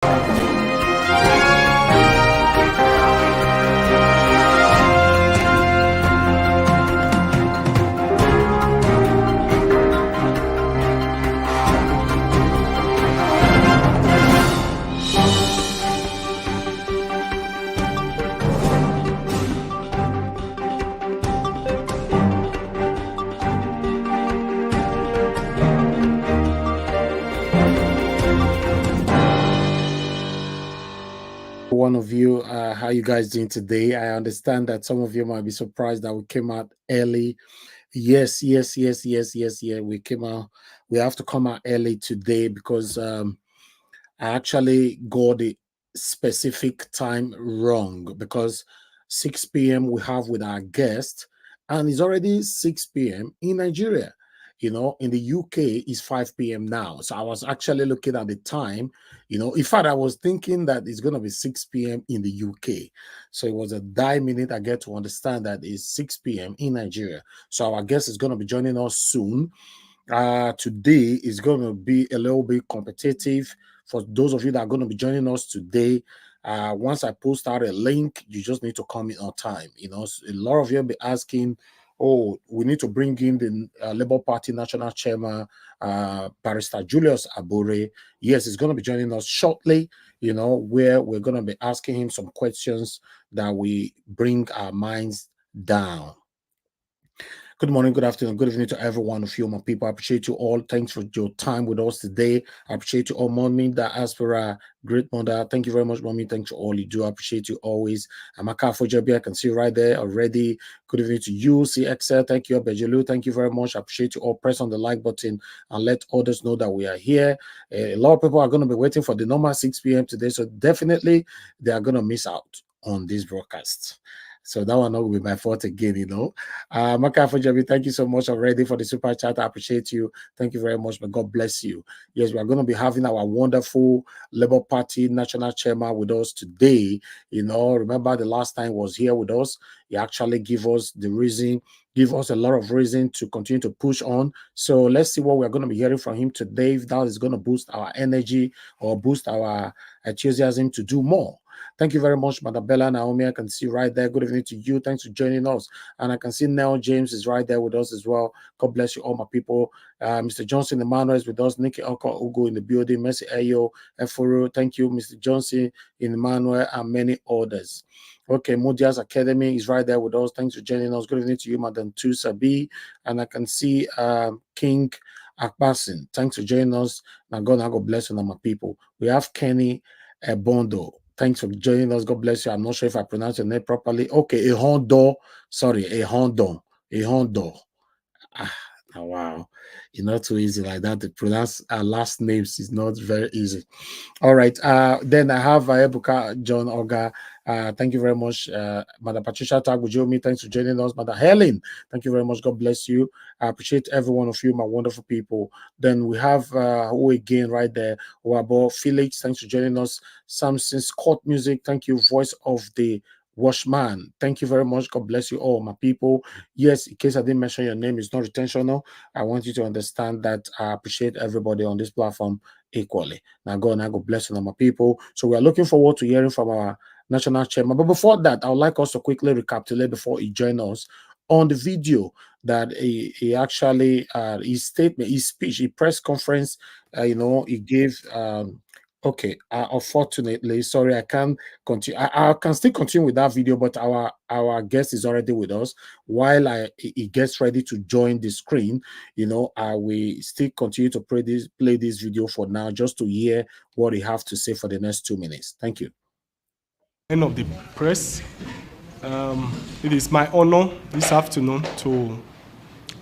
One of you, how you guys doing today? I understand that some of you might be surprised that we came out early. Yes, yeah. We came out. We have to come out early today because I actually got the specific time wrong because 6 p.m. we have with our guest, and it's already 6 p.m. in Nigeria. In the UK it's 5 p.m. now. So I was actually looking at the time. In fact, I was thinking that it's going to be 6 p.m. in the UK. So it was a minute I get to understand that it's 6 p.m. in Nigeria. So our guest is going to be joining us soon. Today is going to be a little bit competitive for those of you that are going to be joining us today. Once I post out a link, you just need to come in on time. A lot of you will be asking, oh, we need to bring in the Labour Party National Chairman, Barrister Julius Abure. Yes, he's going to be joining us shortly, where we're going to be asking him some questions that we bring our minds down. Good morning, good afternoon, good evening to every one of you, my people. I appreciate you all. Thanks for your time with us today. I appreciate you all, Mommy, the Aspera, great mother. Thank you very much, Mommy. Thanks for all you do. I appreciate you always. Amaka Fojabi, I can see you right there already. Good evening to you, CXL. Thank you, Bejelu. Thank you very much. I appreciate you all. Press on the like button and let others know that we are here. A lot of people are going to be waiting for the normal 6 p.m. today, so definitely they are going to miss out on this broadcast. So that one will be my fault again, Maka Fujabi, thank you so much already for the super chat. I appreciate you. Thank you very much. But God bless you. Yes, we are going to be having our wonderful Labour Party National Chairman with us today. Remember the last time was here with us. He actually give us a lot of reason to continue to push on. So let's see what we're going to be hearing from him today. If that is going to boost our energy or boost our enthusiasm to do more. Thank you very much, Madam Bella Naomi. I can see right there. Good evening to you. Thanks for joining us. And I can see Nell James is right there with us as well. God bless you all, my people. Mr. Johnson Emmanuel is with us. Nikki Oko Ugo in the building. Mercy Ayo Efuru. Thank you, Mr. Johnson Emmanuel, and many others. Okay, Modia's Academy is right there with us. Thanks for joining us. Good evening to you, Madam Tusabi. And I can see King Akbasin. Thanks for joining us. Now God bless you, my people. We have Kenny Bondo. Thanks for joining us. God bless you. I'm not sure if I pronounced your name properly. Okay, a Hondo. Sorry, a Hondo. A Hondo. Oh, wow. It's not too easy like that. To pronounce last names is not very easy. All right. Then I have Ebuka John Oga. Thank you very much. Madam Patricia Tagujomi, thanks for joining us. Madam Helen, thank you very much. God bless you. I appreciate every one of you, my wonderful people. Then we have who again right there? Wabo Felix, thanks for joining us. Samson Scott Music, thank you. Voice of the Washman, thank you very much. God bless you all, my people. Yes, in case I didn't mention your name, it's not intentional. I want you to understand that I appreciate everybody on this platform equally. Now, God bless you, my people. So we are looking forward to hearing from our national chairman. But before that, I would like us to quickly recapitulate before he joins us on the video that he actually his statement, his speech, his press conference. He gave. Okay, unfortunately, sorry, I can't continue. I can still continue with that video, but our guest is already with us. While he gets ready to join the screen, I will still continue to play this video for now, just to hear what he have to say for the next 2 minutes. Thank you. End of the press. It is my honor this afternoon to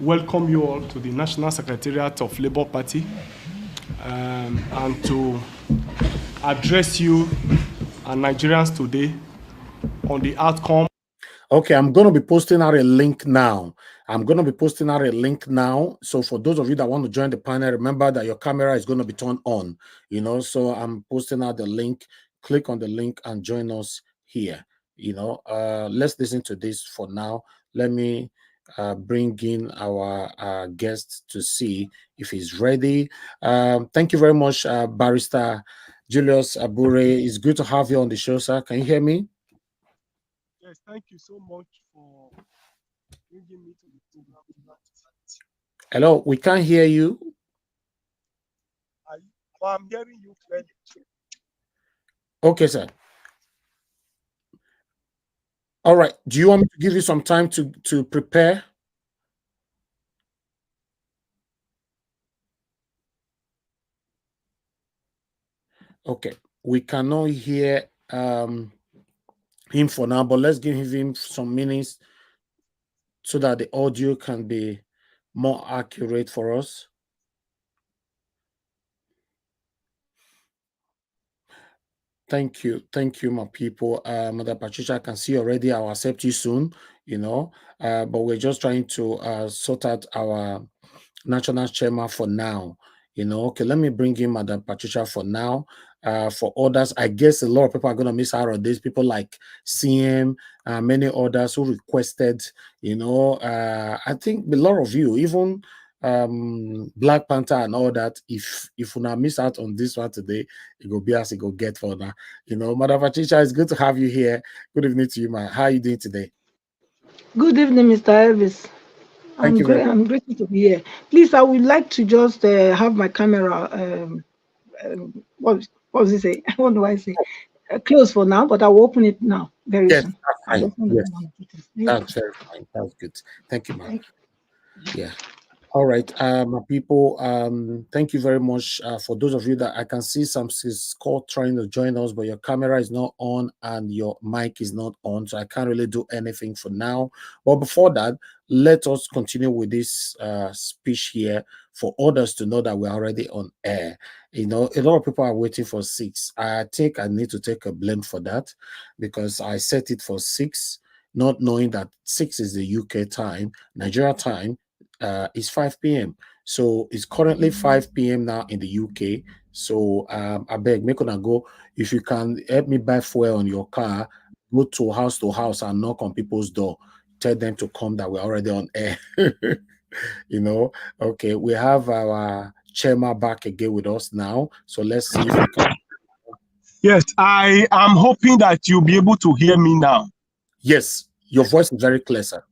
welcome you all to the National Secretariat of Labour Party and to address you and Nigerians today on the outcome. Okay, I'm going to be posting out a link now. So for those of you that want to join the panel, remember that your camera is going to be turned on, so I'm posting out the link. Click on the link and join us here. Let's listen to this for now. Let me bring in our guest to see if he's ready. Thank you very much, Barrister Julius Abure, it's good to have you on the show, sir. Can you hear me? Yes, thank you so much for bringing me to the program tonight. Hello, we can't hear you. I'm hearing you clearly. Okay, sir. All right. Do you want me to give you some time to prepare? Okay. We cannot hear him for now, but let's give him some minutes so that the audio can be more accurate for us. Thank you, my people. Mother Patricia, I can see already. I'll accept you soon, but we're just trying to sort out our national chairman for now. Okay, let me bring in Madam Patricia for now. For others, I guess a lot of people are going to miss out on this. People like CM, many others who requested, I think a lot of you, even Black Panther and all that, if you not miss out on this one today, it will be as it go get for now. Madam Patricia, it's good to have you here. Good evening to you, man. How are you doing today? Good evening, Mr. Elvis. Thank you very much. I'm grateful to be here. Please, I would like to just have my camera. What was it say? What do I say? Close for now, but I will open it now very Yes, soon. that's I fine. just want to Yes, come on with it. that's very fine. That's good. Thank you, ma'am. Thank you. Yeah. All right, my people, thank you very much. For those of you that I can see some call trying to join us, but your camera is not on and your mic is not on, so I can't really do anything for now. But before that, let us continue with this speech here for others to know that we're already on air. A lot of people are waiting for 6. I think I need to take a blame for that because I set it for 6, not knowing that 6 is the UK time, Nigeria time. Is 5 p.m. So it's currently 5 p.m. now in the UK. So I beg, make on go. If you can help me buy fuel on your car, go to house and knock on people's door. Tell them to come that we're already on air. Okay, we have our chairman back again with us now. So let's see if we can. Yes, I am hoping that you'll be able to hear me now. Yes, your voice is very clear, sir.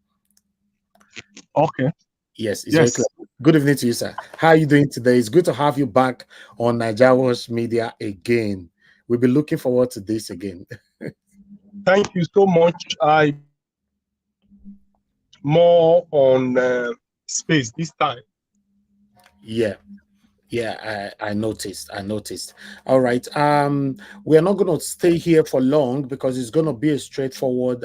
Okay. Yes, it's very clear. Good evening to you, sir. How are you doing today? It's good to have you back on Nigeria Media again. We'll be looking forward to this again. Thank you so much. I more on space this time. Yeah, I noticed. All right. We are not going to stay here for long because it's going to be a straightforward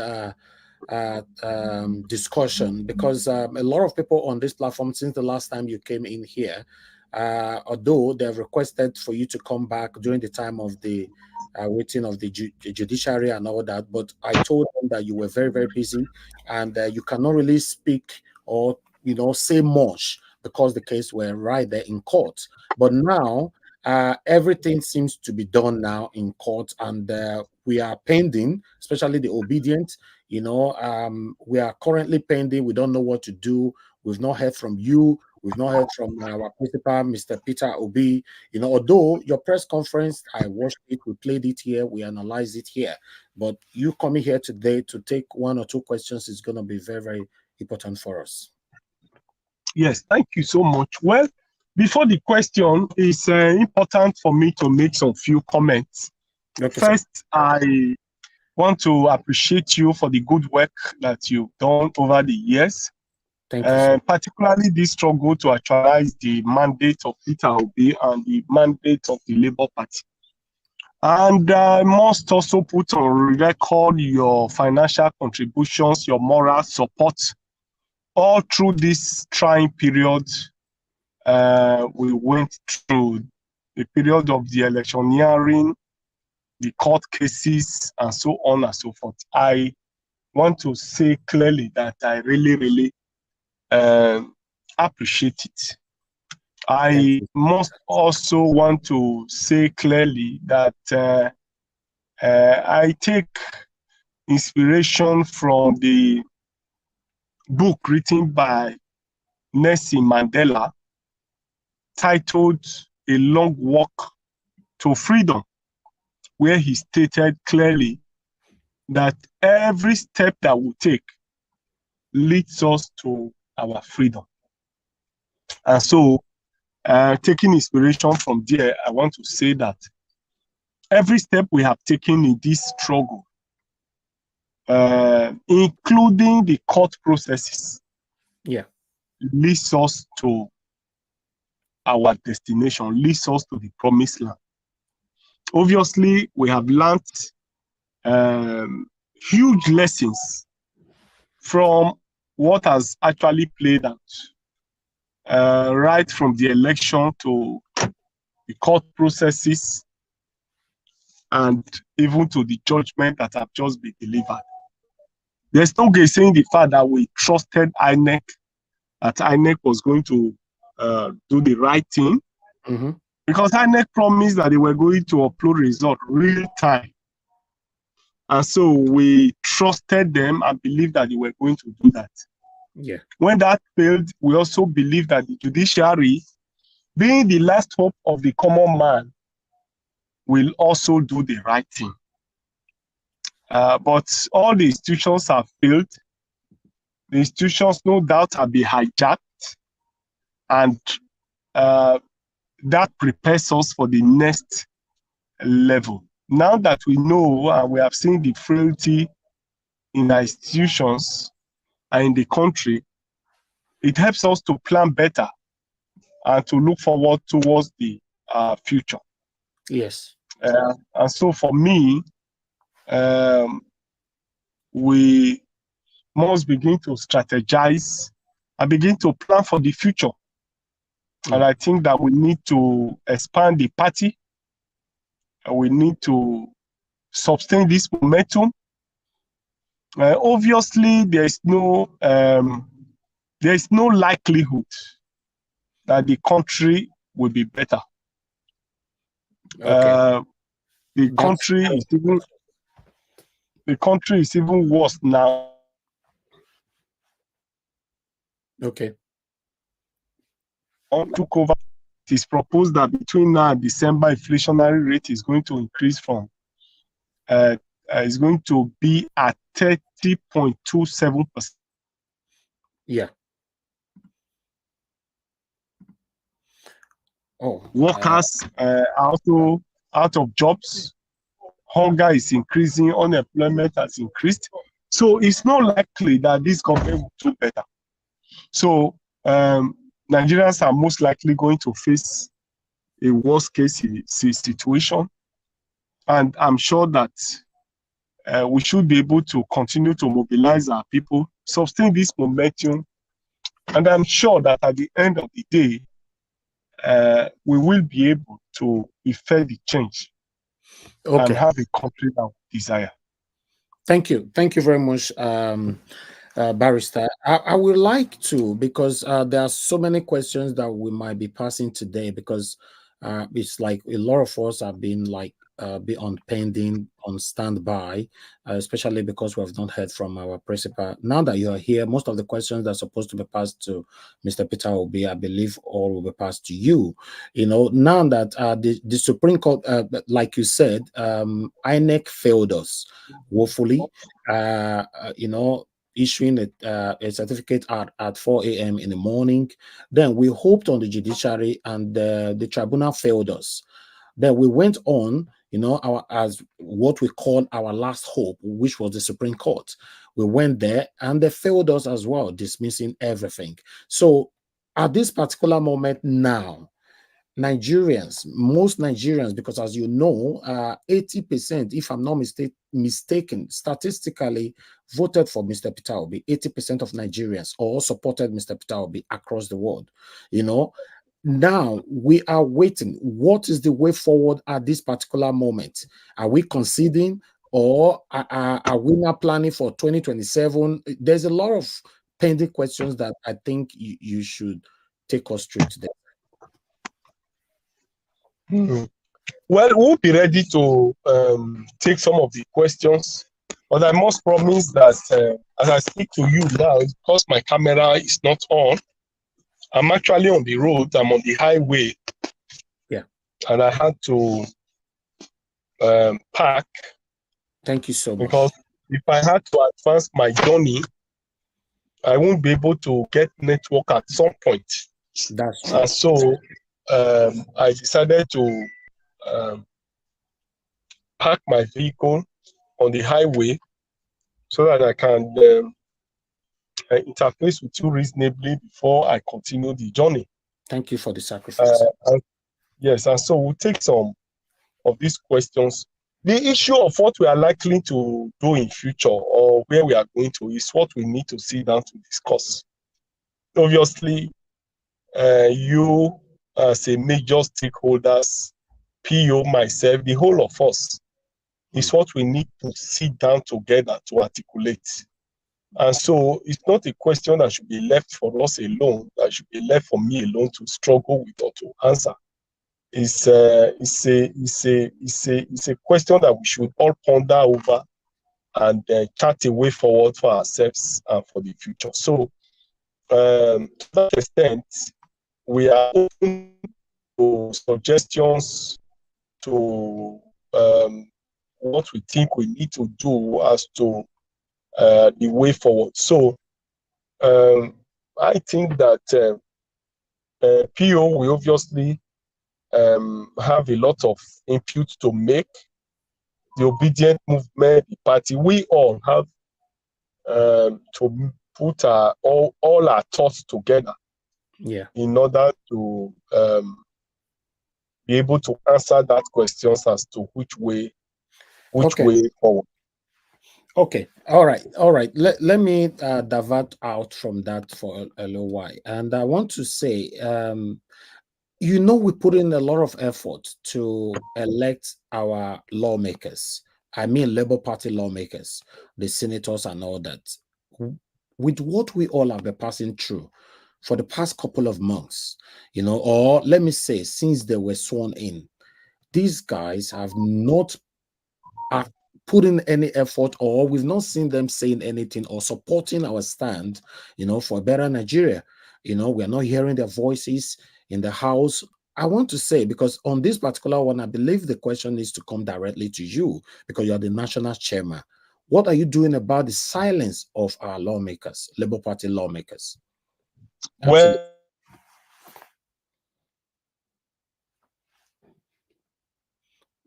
discussion because a lot of people on this platform since the last time you came in here, although they have requested for you to come back during the time of the waiting of the judiciary and all that, but I told them that you were very, very busy and you cannot really speak or say much because the case were right there in court. But now everything seems to be done now in court, and we are pending, especially the obedient. We are currently pending. We don't know what to do. We've not heard from you. We've not heard from our principal, Mr. Peter Obi. Although your press conference, I watched it, we played it here, we analyzed it here. But you coming here today to take 1 or 2 questions is going to be very, very important for us. Yes, thank you so much. Well, before the question, it's important for me to make some few comments. Okay, first, sir. I want to appreciate you for the good work that you've done over the years. Thank you, sir. Particularly this struggle to actualize the mandate of Peter Obi and the mandate of the Labour Party. And I must also put on record your financial contributions, your moral support all through this trying period. We went through the period of the electioneering, the court cases, and so on and so forth. I want to say clearly that I really, really appreciate it. I must also want to say clearly that I take inspiration from the book written by Nelson Mandela titled A Long Walk to Freedom. where he stated clearly that every step that we take leads us to our freedom. And so, taking inspiration from there, I want to say that every step we have taken in this struggle, including the court processes, leads us to our destination, leads us to the promised land. Obviously, we have learned huge lessons from what has actually played out, right from the election to the court processes and even to the judgment that have just been delivered. There's no saying the fact that we trusted INEC, that INEC was going to do the right thing, because INEC promised that they were going to upload result real time. And so we trusted them and believed that they were going to do that. Yeah. When that failed, we also believed that the judiciary, being the last hope of the common man, will also do the right thing. But all the institutions have failed. The institutions, no doubt, have been hijacked, and that prepares us for the next level. Now that we know and we have seen the frailty in our institutions and in the country, it helps us to plan better and to look forward towards the future. Yes. And so for me, we must begin to strategize and begin to plan for the future. And I think that we need to expand the party. We need to sustain this momentum. Obviously, there is no likelihood that the country will be better. The country is even worse now. Okay. Took over. It is proposed that between now and December, inflationary rate is going to increase from is going to be at 30.27%. Yeah. Oh, workers are also out of jobs. Hunger is increasing. Unemployment has increased. So it's not likely that this government will do better. So Nigerians are most likely going to face a worst case situation. And I'm sure that we should be able to continue to mobilize our people, sustain this momentum. And I'm sure that at the end of the day, we will be able to effect the change and have a country that we desire. Thank you. Thank you very much, Barrister. I would like to, because there are so many questions that we might be passing today, because it's like a lot of us have been like be on pending, on standby, especially because we have not heard from our principal. Now that you are here, most of the questions that are supposed to be passed to Mr. Peter Obi, I believe all will be passed to you. You know, now that the Supreme Court, like you said, INEC failed us woefully, you know, issuing a certificate at 4 a.m. in the morning. Then we hoped on the judiciary, and the tribunal failed us. Then we went on, you know, as what we call our last hope, which was the Supreme Court. We went there and they failed us as well, dismissing everything. So at this particular moment now, Nigerians, most Nigerians, because as you know, 80%, if I'm not mistaken, statistically voted for Mr. Peter Obi. 80% of Nigerians all supported Mr. Peter Obi across the world. You know, now we are waiting. What is the way forward at this particular moment? Are we conceding, or are we not planning for 2027? There's a lot of pending questions that I think you should take us through today. Well, we'll be ready to take some of the questions, but I must promise that as I speak to you now, because my camera is not on, I'm actually on the road. I'm on the highway. Yeah. And I had to park. Thank you so much. Because if I had to advance my journey, I won't be able to get network at some point. That's true. And so I decided to park my vehicle on the highway so that I can interface with you reasonably before I continue the journey. Thank you for the sacrifice. Yes, and so we'll take some of these questions. The issue of what we are likely to do in future or where we are going to is what we need to sit down to discuss. Obviously, you as a major stakeholders, PO, myself, the whole of us, is what we need to sit down together to articulate. And so it's not a question that should be left for us alone, that should be left for me alone to struggle with or to answer. It's a question that we should all ponder over and chart a way forward for ourselves and for the future. So to that extent, we are open to suggestions, to what we think we need to do as to the way forward. So I think that PO will obviously have a lot of input to make. The obedient movement, the party, we all have to put all our thoughts together in order to be able to answer that questions as to which way forward. Okay. All right. Let me divert out from that for a little while. And I want to say, we put in a lot of effort to elect our lawmakers. I mean, Labour Party lawmakers, the senators and all that. With what we all have been passing through for the past couple of months, or let me say, since they were sworn in, these guys have not put in any effort, or we've not seen them saying anything or supporting our stand, for a better Nigeria. We're not hearing their voices in the House. I want to say, because on this particular one, I believe the question needs to come directly to you because you're the national chairman. What are you doing about the silence of our lawmakers, Labour Party lawmakers? Well,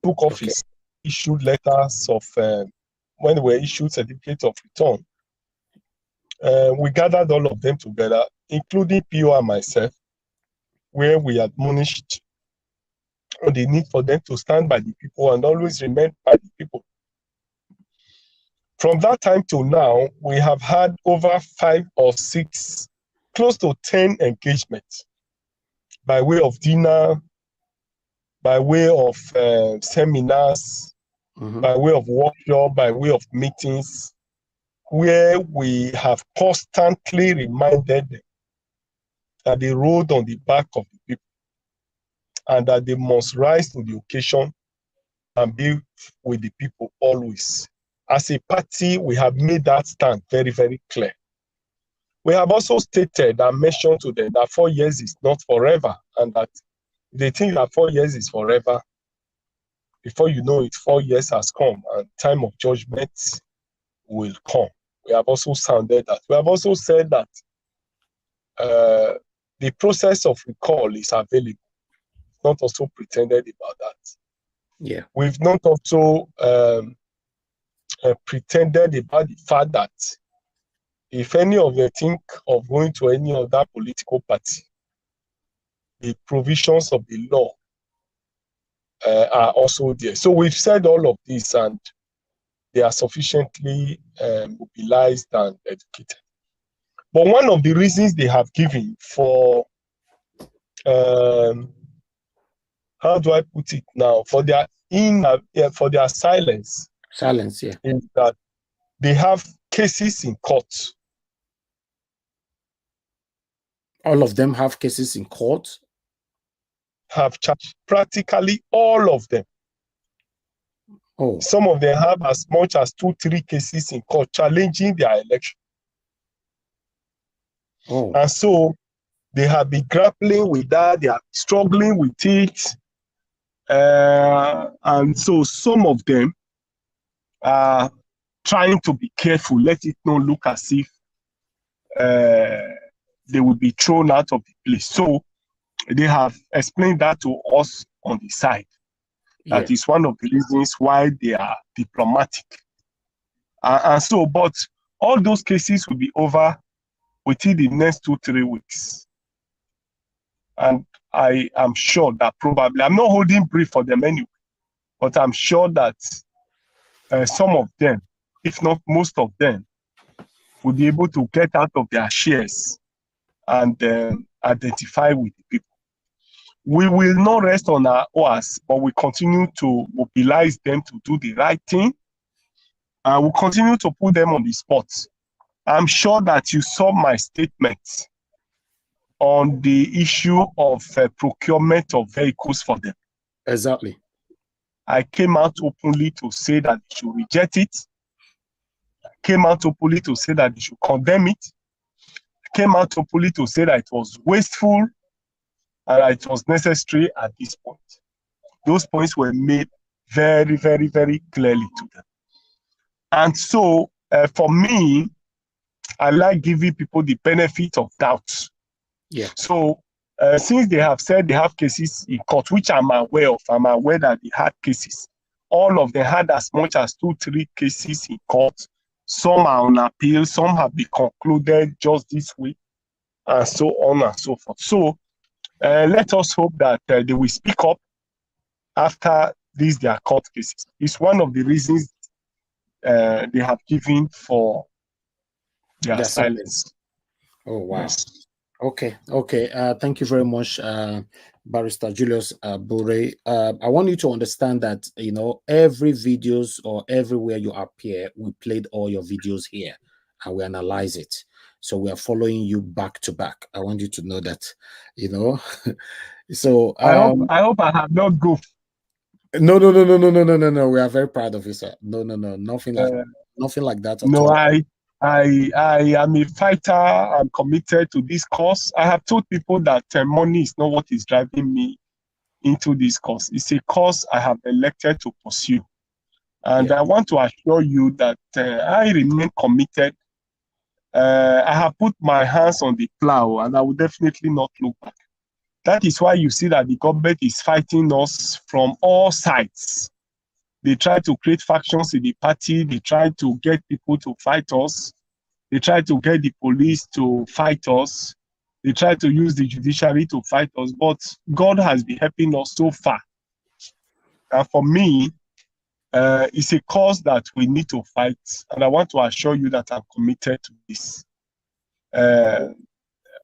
took office, issued letters of, when they were issued certificates of return, we gathered all of them together, including PO and myself, where we admonished on the need for them to stand by the people and always remain by the people. From that time to now, we have had over 5 or 6, close to 10 engagements by way of dinner, by way of seminars, by way of workshop, by way of meetings, where we have constantly reminded them that they rode on the back of the people and that they must rise to the occasion and be with the people always. As a party, we have made that stand very, very clear. We have also stated and mentioned to them that 4 years is not forever, and that they think that 4 years is forever. Before you know it, 4 years has come and time of judgment will come. We have also sounded that. We have also said that the process of recall is available. Not also pretended about that. Yeah. We've not also pretended about the fact that if any of them think of going to any other political party, the provisions of the law are also there. So we've said all of this, and they are sufficiently mobilized and educated. But one of the reasons they have given for, how do I put it now, for their silence, yeah, is that they have cases in court. All of them have cases in court? Have charged, practically all of them. Oh. Some of them have as much as 2-3 cases in court challenging their election. Oh. And so they have been grappling with that, they are struggling with it. And so some of them are trying to be careful, let it not look as if they will be thrown out of the place. So they have explained that to us on the side. That is one of the reasons why they are diplomatic. And so, but all those cases will be over within the next 2-3 weeks. And I am sure that probably, I'm not holding brief for them anyway, but I'm sure that some of them, if not most of them, will be able to get out of their shares and identify with the people. We will not rest on our oars, but we continue to mobilize them to do the right thing. We'll continue to put them on the spot. I'm sure that you saw my statement on the issue of procurement of vehicles for them. Exactly. I came out openly to say that they should reject it. I came out openly to say that they should condemn it. I came out openly to say that it was wasteful and that it was necessary at this point. Those points were made very, very, very clearly to them. And so, for me, I like giving people the benefit of doubt. Yeah. So, since they have said they have cases in court, which I'm aware of, I'm aware that they had cases. All of them had as much as 2-3 cases in court. Some are on appeal, some have been concluded just this week, and so on and so forth. So, let us hope that they will speak up after these their court cases. It's one of the reasons they have given for their silence. Oh, wow. Yes. Okay. Thank you very much, Barrister Julius Abure. I want you to understand that, you know, every videos or everywhere you appear, we played all your videos here and we analyze it. So we are following you back to back. I want you to know that, you know. So I hope I have not goofed. No. We are very proud of you, sir. No. Nothing like that at all. I am a fighter. I'm committed to this cause. I have told people that money is not what is driving me into this cause. It's a cause I have elected to pursue. And I want to assure you that I remain committed. I have put my hands on the plow and I will definitely not look back. That is why you see that the government is fighting us from all sides. They try to create factions in the party. They try to get people to fight us. They try to get the police to fight us. They try to use the judiciary to fight us. But God has been helping us so far. And for me, it's a cause that we need to fight. And I want to assure you that I'm committed to this.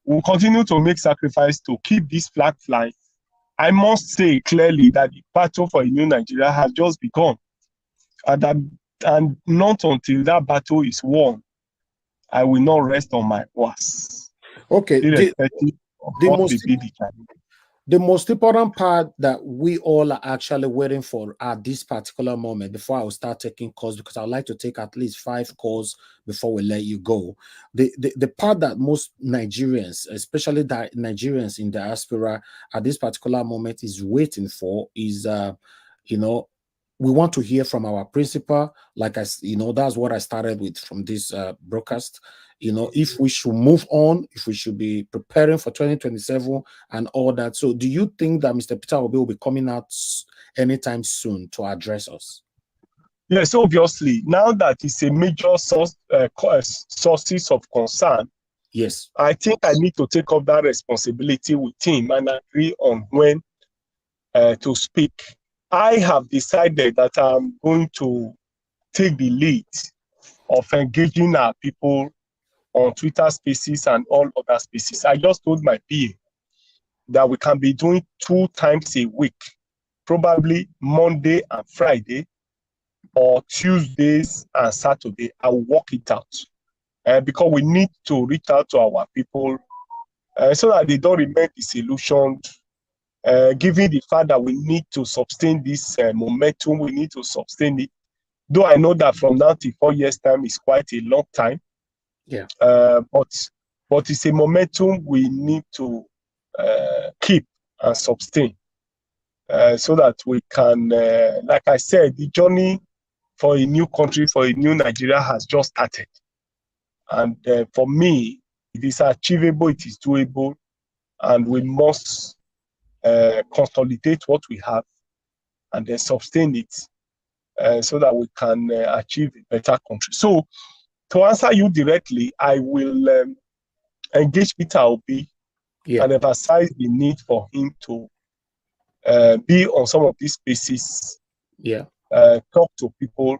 We'll continue to make sacrifice to keep this flag flying. I must say clearly that the battle for a new Nigeria has just begun. And not until that battle is won, I will not rest on my horse. Okay. Irrespective of what may be the challenge. The most important part that we all are actually waiting for at this particular moment, before I will start taking calls, because I would like to take at least 5 calls before we let you go. The part that most Nigerians, especially Nigerians in diaspora at this particular moment is waiting for is, you know, we want to hear from our principal. Like that's what I started with from this broadcast. You know, if we should move on, if we should be preparing for 2027 and all that. So do you think that Mr. Peter Obi will be coming out anytime soon to address us? Yes, obviously. Now that it's a major sources of concern, yes, I think I need to take up that responsibility with him and agree on when to speak. I have decided that I'm going to take the lead of engaging our people on Twitter Spaces and all other spaces. I just told my PA that we can be doing 2 times a week, probably Monday and Friday, or Tuesdays and Saturday. I'll work it out because we need to reach out to our people so that they don't remain disillusioned. Given the fact that we need to sustain this momentum, we need to sustain it. Though I know that from now to 4 years' time is quite a long time. Yeah. But it's a momentum we need to keep and sustain. so that we can, like I said, the journey for a new country, for a new Nigeria has just started. And for me, it is achievable, it is doable, and we must consolidate what we have and then sustain it so that we can achieve a better country. So, to answer you directly, I will engage Peter Obi and emphasize the need for him to be on some of these spaces, talk to people,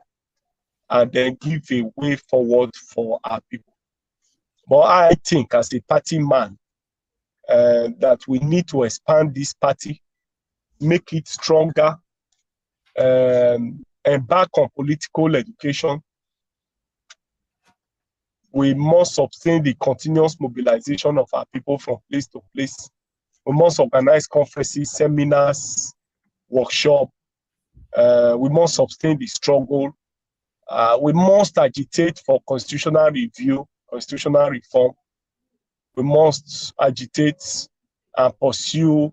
and then give a way forward for our people. But I think, as a party man, that we need to expand this party, make it stronger, embark on political education. We must sustain the continuous mobilization of our people from place to place. We must organize conferences, seminars, workshops. We must sustain the struggle. We must agitate for constitutional review, constitutional reform. We must agitate and pursue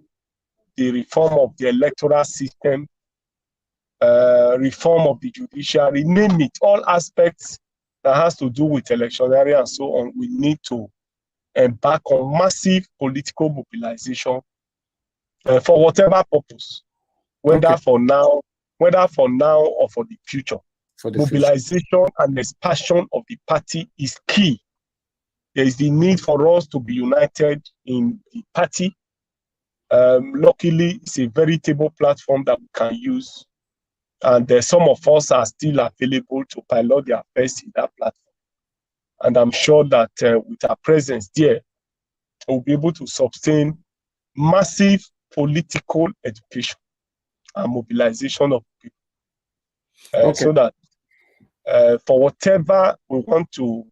the reform of the electoral system, reform of the judiciary, name it, all aspects that has to do with electionary and so on. We need to embark on massive political mobilization for whatever purpose, whether for now or for the future. Mobilization and expansion of the party is key. There is the need for us to be united in the party. Luckily, it's a veritable platform that we can use. And some of us are still available to pilot their affairs in that platform. And I'm sure that with our presence there, we'll be able to sustain massive political education and mobilization of people. So that for whatever we want to,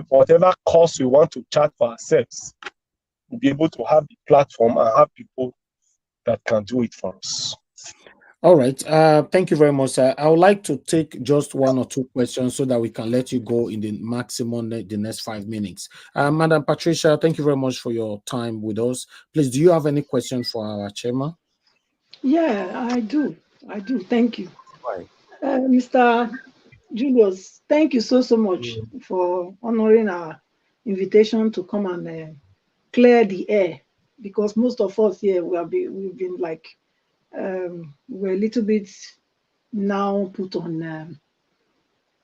whatever cause we want to chart for ourselves, we'll be able to have the platform and have people that can do it for us. All right. Thank you very much, sir. I would like to take just one or two questions so that we can let you go in the maximum the next 5 minutes. Madam Patricia, thank you very much for your time with us. Please, do you have any questions for our chairman? Yeah, I do. Thank you. Right. Mr. Julius, thank you so much for honoring our invitation to come and clear the air, because most of us here we've been like we're a little bit now put on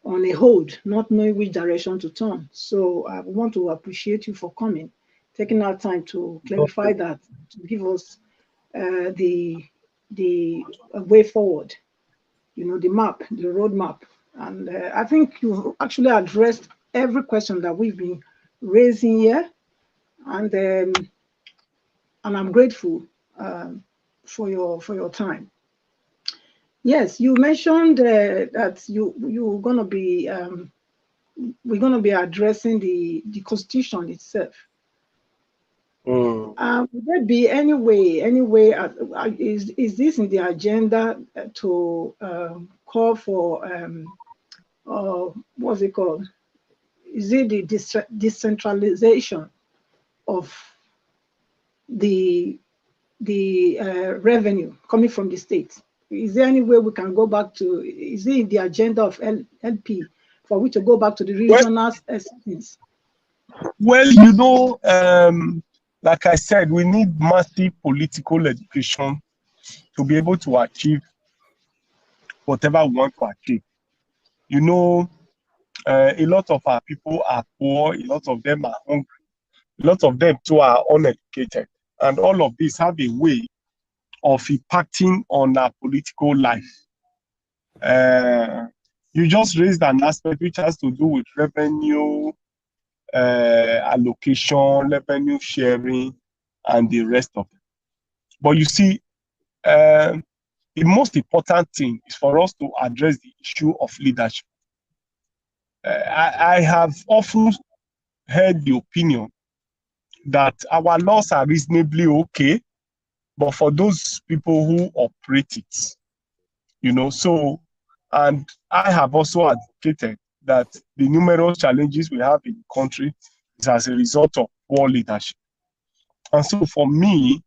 a hold, not knowing which direction to turn. So I want to appreciate you for coming, taking our time to clarify that, to give us the way forward, the map, the roadmap. And I think you've actually addressed every question that we've been raising here, and I'm grateful for your time. Yes, you mentioned that you're going to be we're going to be addressing the Constitution itself. Would there be any way? Is this in the agenda to call for what's it called? Is it the decentralization of the revenue coming from the state? Is there any way we can go back to? Is it in the agenda of LP for we to go back to the regional settings? Well, like I said, we need massive political education to be able to achieve whatever we want to achieve. A lot of our people are poor, a lot of them are hungry, a lot of them too are uneducated. And all of these have a way of impacting on our political life. You just raised an aspect which has to do with revenue allocation, revenue sharing, and the rest of it. But you see, the most important thing is for us to address the issue of leadership. I have often heard the opinion that our laws are reasonably okay, but for those people who operate it, so, and I have also advocated that the numerous challenges we have in the country is as a result of poor leadership. And so for me,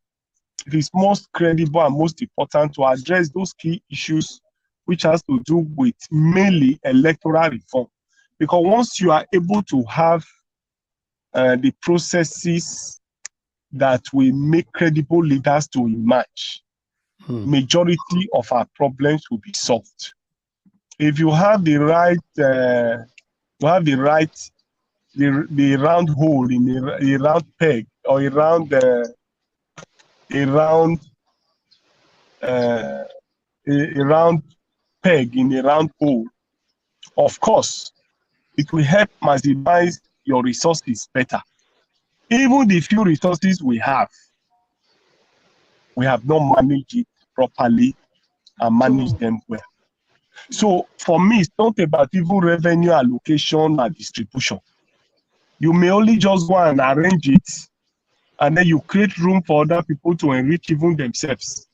it is most credible and most important to address those key issues which has to do with mainly electoral reform. Because once you are able to have the processes that will make credible leaders to emerge, majority of our problems will be solved. If you have the right, the round hole in a round peg, or a round peg in a round hole, of course, it will help maximize your resources better. Even the few resources we have not managed it properly and managed them well. So for me, it's not about even revenue allocation and distribution. You may only just go and arrange it, and then you create room for other people to enrich even themselves.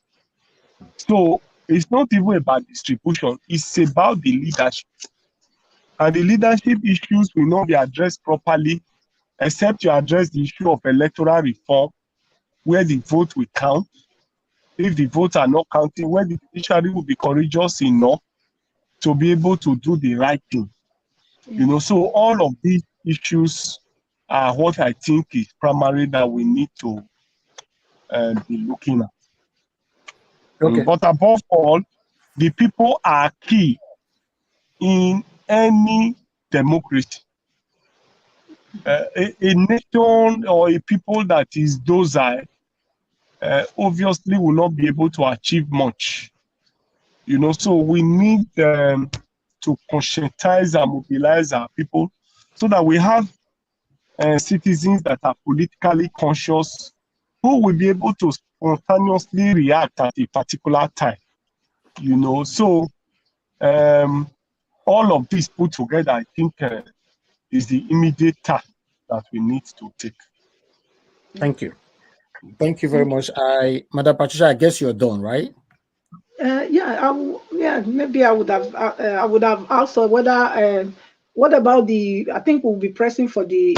So it's not even about distribution, it's about the leadership. And the leadership issues will not be addressed properly except you address the issue of electoral reform, where the vote will count. If the votes are not counting, where the judiciary will be courageous enough to be able to do the right thing. So all of these issues are what I think is primary that we need to be looking at. Okay. But above all, the people are key in any democracy. A nation or a people that is docile obviously will not be able to achieve much. So we need to conscientize and mobilize our people so that we have citizens that are politically conscious who will be able to spontaneously react at a particular time. So all of this put together, I think, is the immediate task that we need to take. Thank you. Thank you very much. Madam Patricia, I guess you're done, right? Maybe I would have asked whether what about I think we'll be pressing for the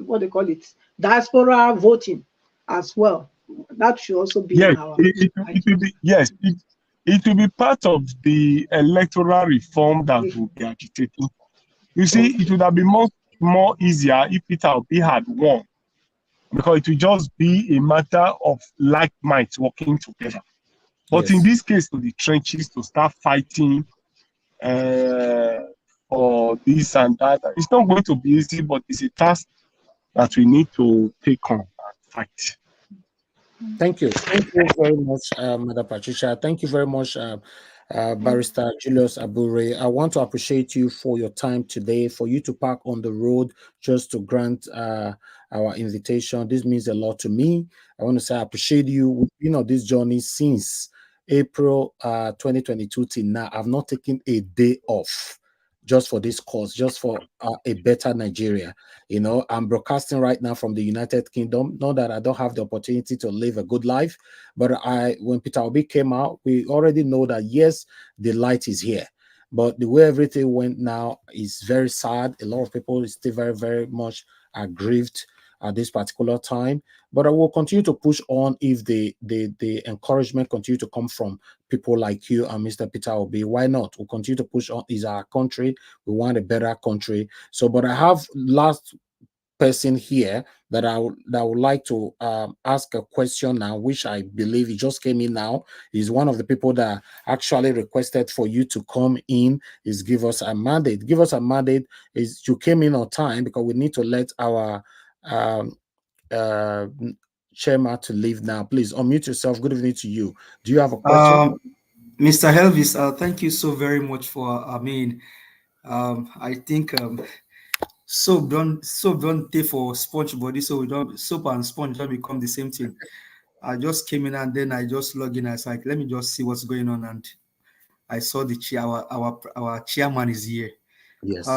what they call it, diaspora voting as well. That should also be yes, in our it will be, yes, it will be part of the electoral reform that will be agitating. You see, it would have been more easier if Peter Obi had won, because it will just be a matter of like minds working together. But in this case, to the trenches to start fighting for this and that, it's not going to be easy, but it's a task that we need to take on and fight. Thank you. Thank you very much, Madam Patricia. Thank you very much, Barrister Julius Abure. I want to appreciate you for your time today, for you to park on the road just to grant our invitation. This means a lot to me. I want to say I appreciate you. We've been on this journey since April 2022 till now. I've not taken a day off just for this cause, just for a better Nigeria. I'm broadcasting right now from the United Kingdom. Not that I don't have the opportunity to live a good life, but when Peter Obi came out, we already know that, yes, the light is here. But the way everything went now is very sad. A lot of people is still very, very much aggrieved at this particular time. But I will continue to push on if the encouragement continue to come from people like you and Mr. Peter Obi. Why not? We'll continue to push on. Is our country. We want a better country. So, but I have last person here that I would like to ask a question now, which I believe he just came in now. He's one of the people that actually requested for you to come in, is give us a mandate. Give us a mandate is you came in on time, because we need to let our chairman to leave now. Please unmute yourself. Good evening to you. Do you have a question? Mr. Elvis, thank you so very much for, I think soap don't take for sponge body, so we don't, soap and sponge don't become the same thing. I just came in and then I just logged in. I was like, let me just see what's going on, and I saw the chair. Our chairman is here. Yes.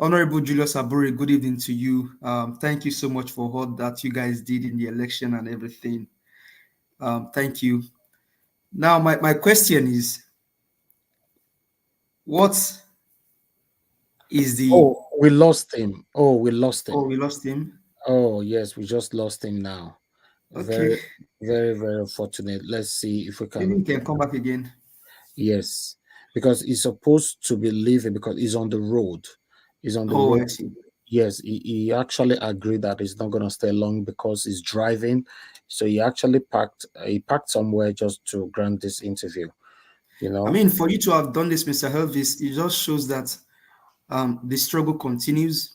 Honorable Julius Abure, good evening to you. Thank you so much for all that you guys did in the election and everything. Thank you. Now, my question is, what is the... Oh, we lost him. Oh, we lost him. Oh, we lost him? Oh, yes, we just lost him now. Okay. Very unfortunate. Let's see if we can. Maybe he can come back again. Yes, because he's supposed to be leaving because he's on the road. He's on the Oh, road. I see. Yes, he actually agreed that he's not going to stay long because he's driving. So he actually parked somewhere just to grant this interview. You know, I mean, for you to have done this, Mr. Elvis, it just shows that the struggle continues.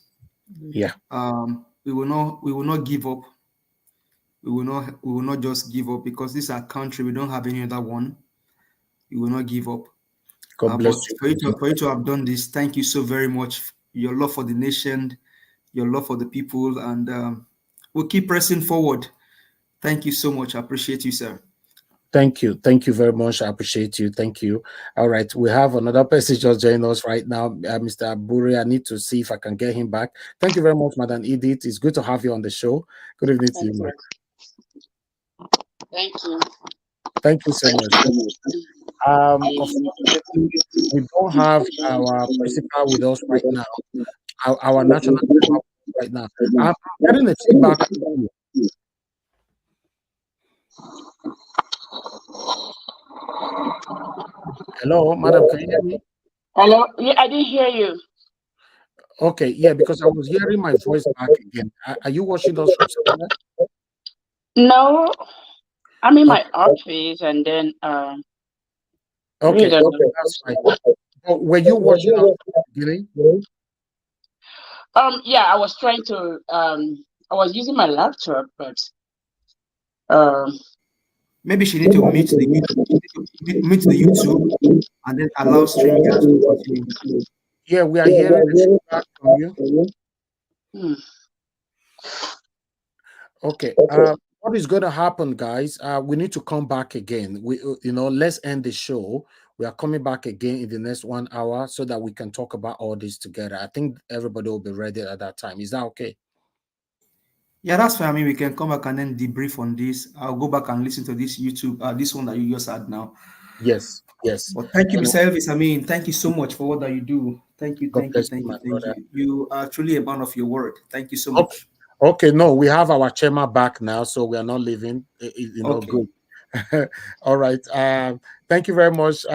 yeah, We will not give up. We will not just give up because this is our country. We don't have any other one. We will not give up. God bless But you. for you to have done this, thank you so very much. Your love for the nation, your love for the people, and we'll keep pressing forward. Thank you so much. I appreciate you, sir. Thank you very much. I appreciate you. Thank you. All right, we have another person just joining us right now, Mr. Abure. I need to see if I can get him back. Thank you very much, Madam Edith. It's good to have you on the show. Good evening to you, ma'am. Thank you. Thank you so much. Unfortunately, we don't have our principal with us right now. Our national right now. I'm getting a feedback. Hello, madam, can you hear me? Hello? Yeah, I didn't hear you. Okay, yeah, because I was hearing my voice back again. Are you watching us from somewhere? No, I'm in my office and then Okay, that's fine. Were you watching us from the beginning? yeah, I was trying to I was using my laptop, but maybe she need to mute the YouTube and then allow StreamYard to continue. Yeah, we are hearing the feedback from you. Okay. What is going to happen, guys? We need to come back again. Let's end the show. We are coming back again in the next 1 hour so that we can talk about all this together. I think everybody will be ready at that time. Is that okay? Yeah, that's fine. I mean, we can come back and then debrief on this. I'll go back and listen to this YouTube, this one that you just had now. Yes. But thank you, Mr. Elvis. I mean, thank you so much for what that you do. Thank you. You are truly a man of your word. Thank you so much. Okay, no, we have our chairman back now, so we are not leaving. Okay. Good. All right. Thank you very much,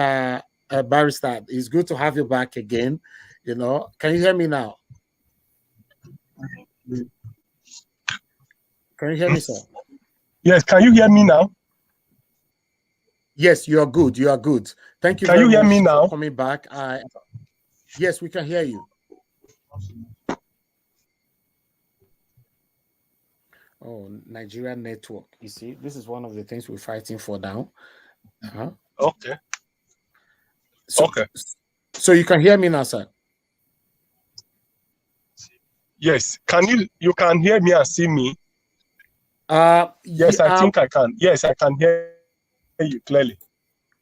Barrister. It's good to have you back again. Can you hear me now? Can you hear me, sir? Yes, can you hear me now? Yes, you are good. You are good. Thank you. Can you hear me now? For coming back. Yes, we can hear you. Oh, Nigerian network. You see, this is one of the things we're fighting for now. Okay. So you can hear me now, sir? Yes. You can hear me and see me? Yes, I think I can. Yes, I can hear you clearly.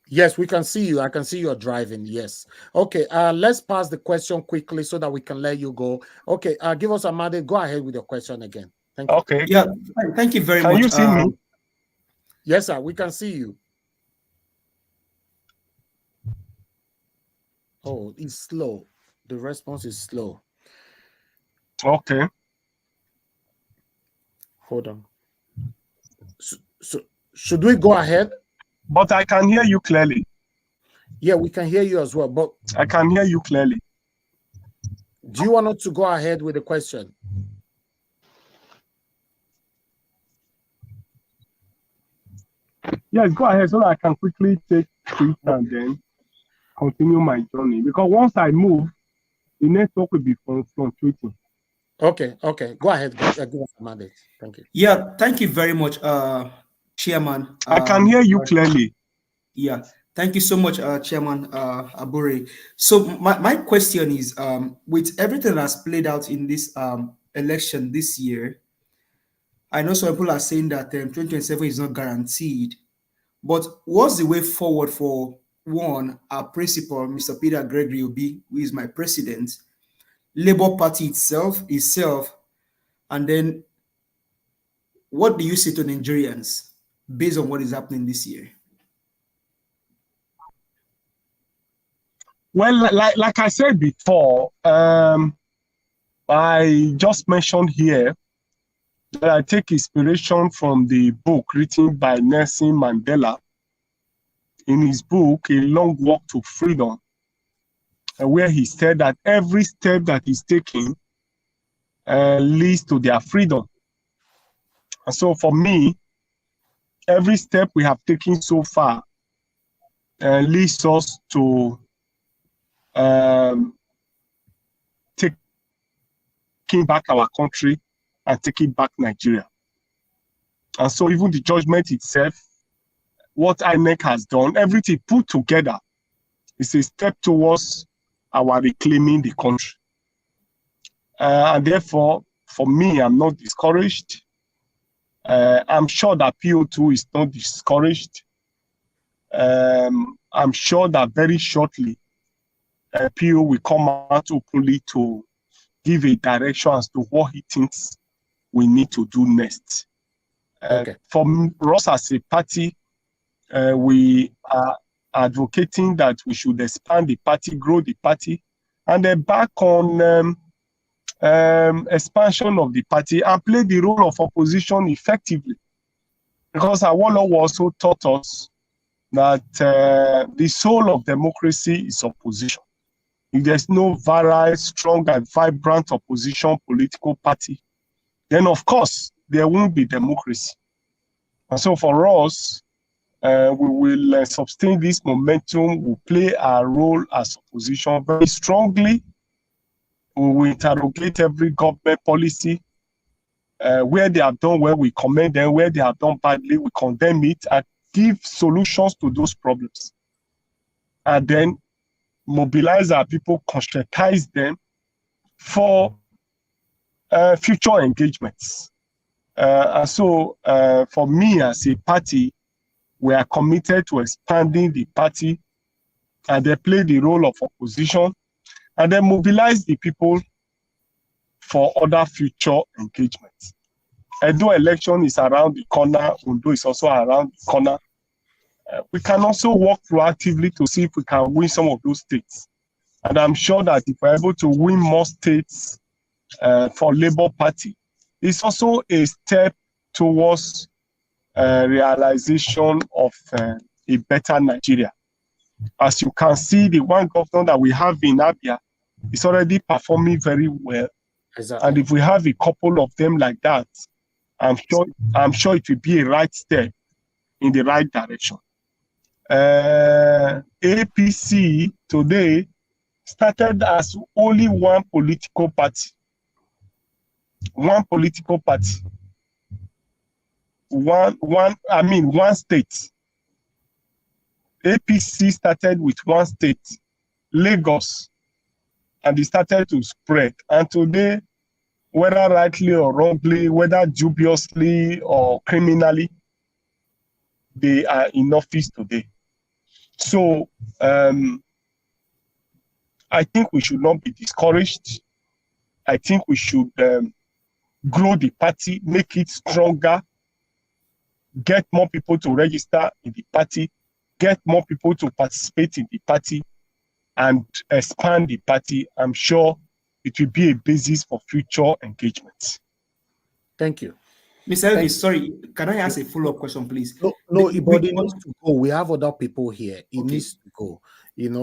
Yes, we can see you. I can see you're driving. Yes. Okay. Let's pass the question quickly so that we can let you go. Okay. Give us a minute. Go ahead with your question again. Thank you. Okay. Yeah. Thank you very much. Can you see me? Yes, sir. We can see you. Oh, it's slow. The response is slow. Okay. Hold on. So should we go ahead? But I can hear you clearly. Yeah, we can hear you as well. But I can hear you clearly. Do you want us to go ahead with the question? Yes, go ahead so that I can quickly take it and then continue my journey. Because once I move, the network will be fluctuating. Okay. Go ahead. Give us a mandate. Thank you. Yeah, thank you very much, Chairman. I can hear you clearly. Yeah, thank you so much, Chairman Abure. So my question is, with everything that's played out in this election this year, I know some people are saying that 2027 is not guaranteed, but what's the way forward for one, our principal, Mr. Peter Gregory Obi, who is my president, Labour Party itself, and then what do you say to Nigerians based on what is happening this year? Well, like I said before, I just mentioned here that I take inspiration from the book written by Nelson Mandela in his book, A Long Walk to Freedom, where he said that every step that he's taking leads to their freedom. And so for me, every step we have taken so far leads us to taking back our country and taking back Nigeria. And so even the judgment itself, what INEC has done, everything put together is a step towards our reclaiming the country. And therefore, for me, I'm not discouraged. I'm sure that PO2 is not discouraged. I'm sure that very shortly, PO will come out openly to give a direction as to what he thinks we need to do next. Okay. For us as a party, we are advocating that we should expand the party, grow the party, and then back on expansion of the party and play the role of opposition effectively. Because Awolowo also taught us that the soul of democracy is opposition. If there's no virile, strong, and vibrant opposition political party, then of course there won't be democracy. And so for us, we will sustain this momentum. We'll play our role as opposition very strongly. We will interrogate every government policy. Where they have done well, we commend them. Where they have done badly, we condemn it and give solutions to those problems. And then mobilize our people, conscientize them for future engagements. And so for me as a party, we are committed to expanding the party and they play the role of opposition and then mobilize the people for other future engagements. Edo election is around the corner, Ondo is also around the corner. We can also work proactively to see if we can win some of those states. And I'm sure that if we're able to win more states for Labour Party, it's also a step towards realization of a better Nigeria. As you can see, the one governor that we have in Abia is already performing very well. Exactly. And if we have a couple of them like that, I'm sure it will be a right step in the right direction. APC today started as only one political party. One political party. One state. APC started with one state, Lagos, and it started to spread. And today, whether rightly or wrongly, whether dubiously or criminally, they are in office today. So I think we should not be discouraged. I think we should grow the party, make it stronger, get more people to register in the party, get more people to participate in the party, and expand the party. I'm sure it will be a basis for future engagements. Thank you. Mr. Elvis, sorry, can I ask a follow-up question, please? No, Ibodi needs to go. We have other people here. He needs to go,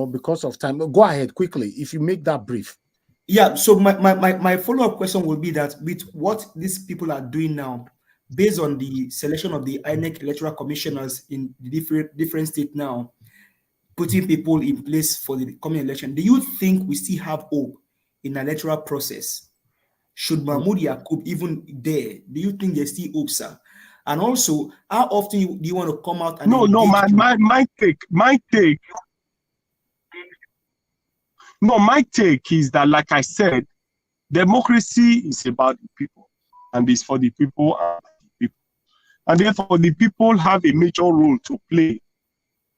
because of time. Go ahead quickly, if you make that brief. Yeah, so my follow-up question will be that with what these people are doing now, based on the selection of the INEC electoral commissioners in the different states now, putting people in place for the coming election, do you think we still have hope in the electoral process? Should Mahmoud Yakub even there? Do you think there's still hope, sir? And also, how often do you want to come out and my take is that, like I said, democracy is about the people and it's for the people and the people. And therefore, the people have a major role to play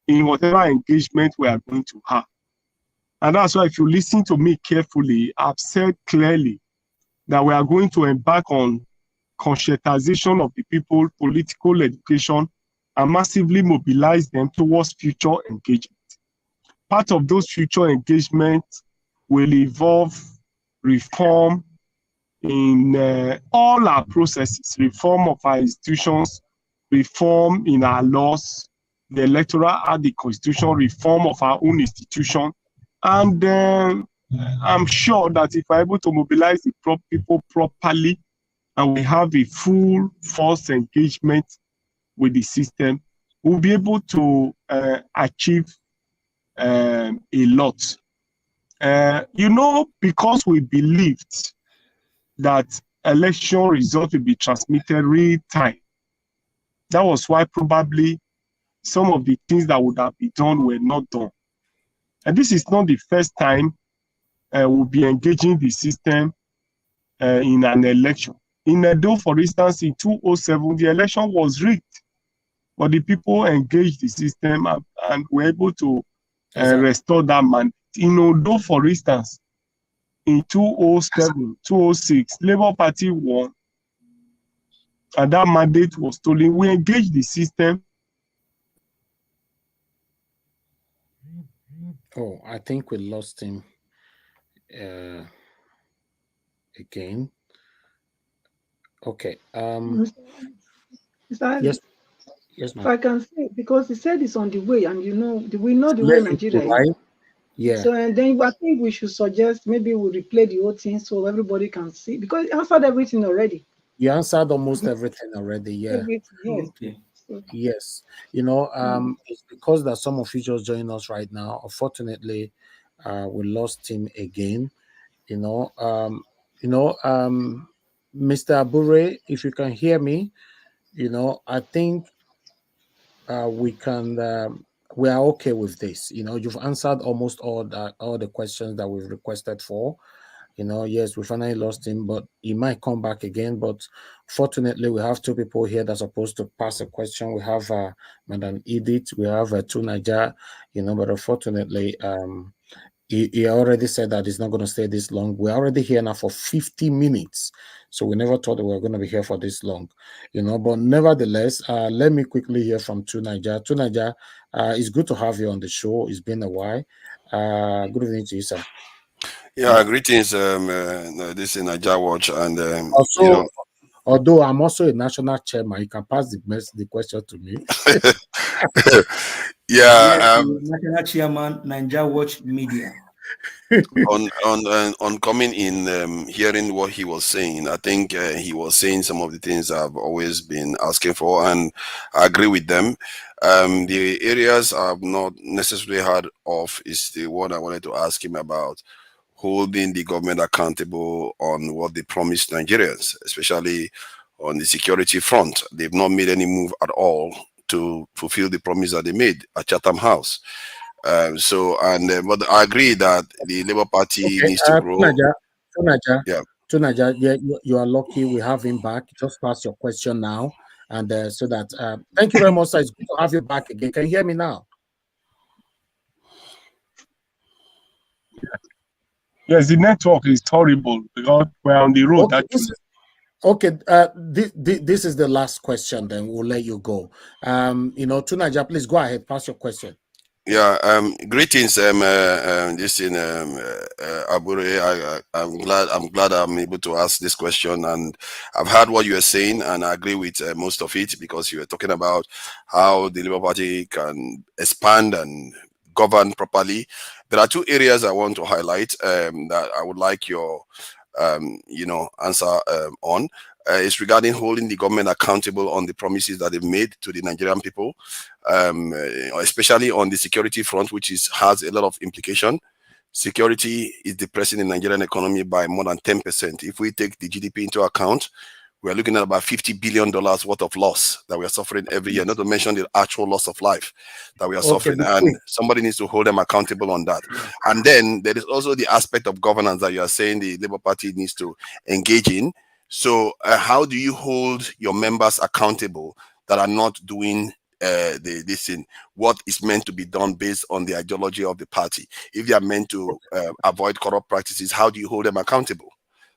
in whatever engagement we are going to have. And that's why if you listen to me carefully, I've said clearly that we are going to embark on conscientization of the people, political education, and massively mobilize them towards future engagement. Part of those future engagements will involve reform in all our processes, reform of our institutions, reform in our laws, the electoral act, the constitution, reform of our own institution. And I'm sure that if we're able to mobilize the people properly and we have a full force engagement with the system, we'll be able to achieve a lot. Because we believed that election results will be transmitted real time, that was why probably some of the things that would have been done were not done. And this is not the first time we'll be engaging the system in an election. In Edo, for instance, in 2007, the election was rigged, but the people engaged the system and were able to restore that mandate. In Odo, for instance, in 2007, 2006, Labour Party won, and that mandate was stolen. We engaged the system. Oh, I think we lost him again. Okay. Is that, yes, if I can say, because he said it's on the way, and we know the way Nigeria is. Yeah. So, and then I think we should suggest maybe we replay the whole thing so everybody can see, because he answered everything already. You answered almost everything already. Yeah. Everything, yes. Okay. Yes. It's because that some of you just joined us right now. Unfortunately, we lost him again. Mr. Abure, if you can hear me, I think we can. We are okay with this. You've answered almost all the questions that we've requested for. Yes, we finally lost him, but he might come back again. But fortunately, we have two people here that are supposed to pass a question. We have Madam Edith, we have Tunaja, but unfortunately, he already said that he's not going to stay this long. We're already here now for 50 minutes. So we never thought that we were going to be here for this long, but nevertheless, let me quickly hear from Tunaja. Tunaja, it's good to have you on the show. It's been a while. Good evening to you, sir. Yeah, greetings. This is Naija Watch, and also, although I'm also a national chairman, you can pass the question to me. National chairman, Naija Watch Media. on coming in, hearing what he was saying, I think he was saying some of the things I've always been asking for, and I agree with them. The areas I've not necessarily heard of is the one I wanted to ask him about, holding the government accountable on what they promised Nigerians, especially on the security front. They've not made any move at all to fulfill the promise that they made at Chatham House. But I agree that the Labour Party needs to grow. Tunaja, you are lucky we have him back. Just pass your question now, and so that thank you very much, sir. It's good to have you back again. Can you hear me now? Yes, the network is horrible because we're on the road. Okay, this is the last question. Then we'll let you go. Tunaja, please go ahead. Pass your question. Yeah. Greetings. This in Abure. I'm glad I'm able to ask this question, and I've heard what you are saying, and I agree with most of it, because you were talking about how the Labour Party can expand and govern properly. There are two areas I want to highlight that I would like your answer on. It's regarding holding the government accountable on the promises that they've made to the Nigerian people, especially on the security front, which has a lot of implication. Security is depressing the Nigerian economy by more than 10%. If we take the GDP into account, we're looking at about $50 billion worth of loss that we are suffering every year, not to mention the actual loss of life that we are suffering. And somebody needs to hold them accountable on that. And then there is also the aspect of governance that you are saying the Labour Party needs to engage in. So how do you hold your members accountable that are not doing this thing, what is meant to be done based on the ideology of the party? If they are meant to avoid corrupt practices, how do you hold them accountable?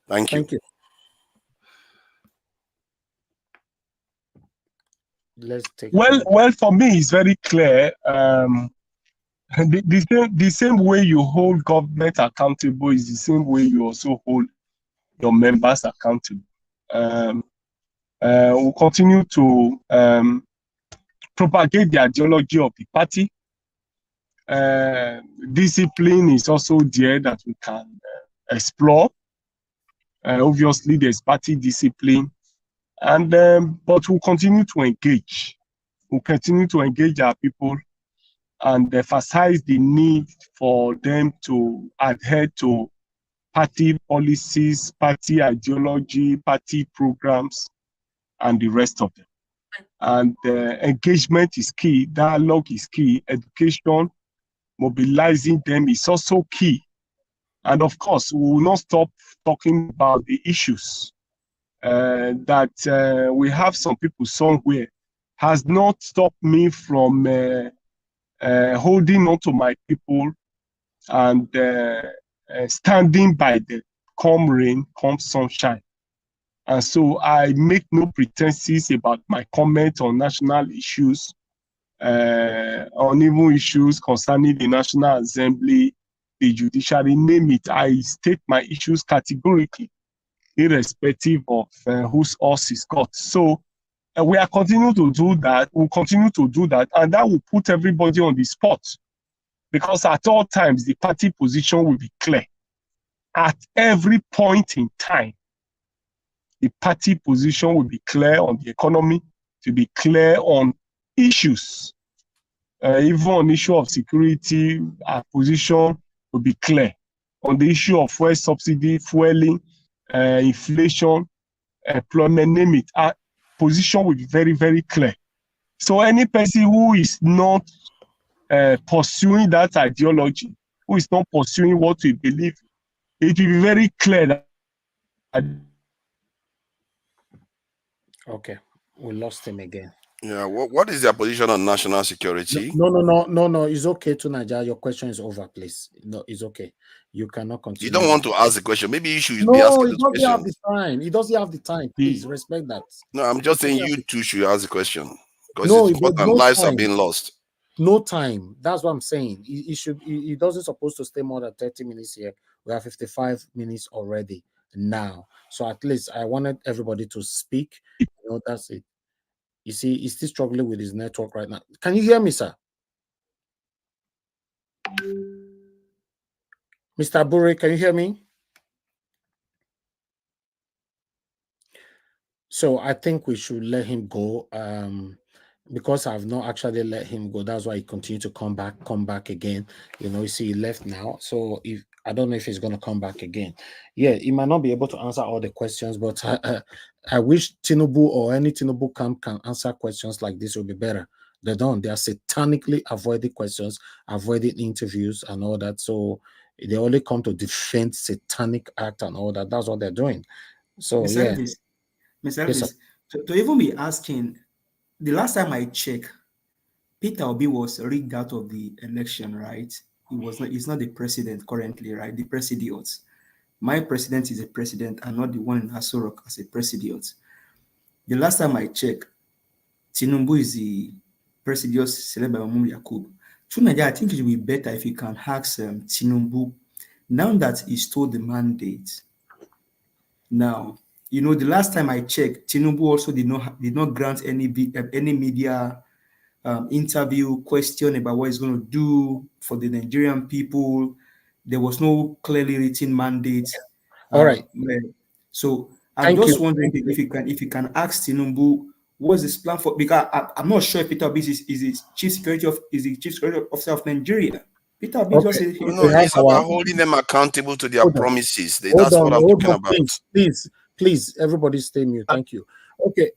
Thank you. Let's take well, for me, it's very clear. The same way you hold government accountable is the same way you also hold your members accountable. We'll continue to propagate the ideology of the party. Discipline is also there that we can explore. Obviously, there's party discipline, and but we'll continue to engage. We'll continue to engage our people and emphasize the need for them to adhere to party policies, party ideology, party programs, and the rest of them. And engagement is key, dialogue is key, education, mobilizing them is also key. And of course, we will not stop talking about the issues that we have some people somewhere has not stopped me from holding on to my people and standing by them, come rain, come sunshine. And so I make no pretenses about my comment on national issues, on even issues concerning the National Assembly, the judiciary, name it. I state my issues categorically, irrespective of whose horse is got. So we are continuing to do that. We'll continue to do that, and that will put everybody on the spot. Because at all times, the party position will be clear. At every point in time, the party position will be clear on the economy, to be clear on issues. Even on the issue of security, our position will be clear. On the issue of fuel subsidy, fueling, inflation, employment, name it, our position will be very, very clear. So any person who is not pursuing that ideology, who is not pursuing what we believe, it will be very clear that. Okay, we lost him again. Yeah, what is their position on national security? No. It's okay to Nigeria. Your question is over, please. No, it's okay. You cannot continue. You don't want to ask the question. Maybe you should be No, asking he the doesn't question. have the time. He doesn't have the time. Please respect that. No, I'm just saying you two should ask the question because No, it's important. no Lives are time. being lost. No time. That's what I'm saying. He doesn't supposed to stay more than 30 minutes here. We have 55 minutes already now. So at least I wanted everybody to speak. You know, that's it. You see, he's still struggling with his network right now. Can you hear me, sir? Mr. Abure, can you hear me? So I think we should let him go. Because I've not actually let him go, that's why he continued to come back again. You know, you see, he left now. So if I don't know if he's going to come back again. Yeah, he might not be able to answer all the questions, but I wish Tinubu or any Tinubu camp can answer questions like this. Will be better. They don't. They are satanically avoiding questions, avoiding interviews and all that. So they only come to defend satanic act and all that. That's what they're doing. So Mr. Elvis, to even be asking. The last time I checked, Peter Obi was rigged out of the election, right? He's not the president currently, right? The presidiot. My president is a president and not the one in Asorok as a presidiot. The last time I checked, Tinubu is the presidiot selected by Omum Yakub. I think it would be better if you can ask Tinubu, now that he's told the mandate. Now, you know, the last time I checked, Tinubu also did not grant any media interview, question about what he's going to do for the Nigerian people. There was no clearly written mandate. All right. So I'm just wondering if you can ask Tinubu what's his plan for, because I'm not sure if Peter Obi is the chief security officer of Nigeria. Peter Obi just said it's about holding them accountable to their promises. That's what I'm talking about. Please, everybody stay mute. Thank you. Okay,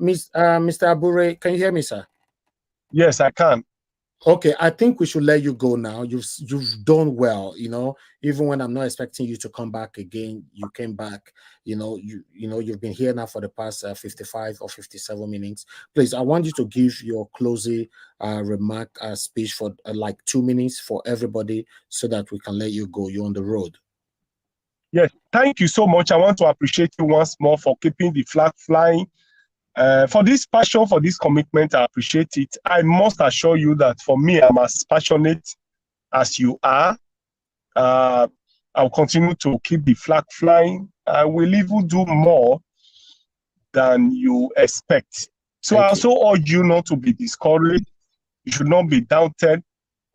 Mr. Abure, can you hear me, sir? Yes, I can. Okay, I think we should let you go now. You've done well. You know, even when I'm not expecting you to come back again, you came back. You know, you've been here now for the past 55 or 57 minutes. Please, I want you to give your closing remark speech for like 2 minutes for everybody, so that we can let you go. You're on the road. Yes, thank you so much. I want to appreciate you once more for keeping the flag flying. For this passion, for this commitment, I appreciate it. I must assure you that for me, I'm as passionate as you are. I'll continue to keep the flag flying, and will even do more than you expect. So I also urge you not to be discouraged. You should not be doubted.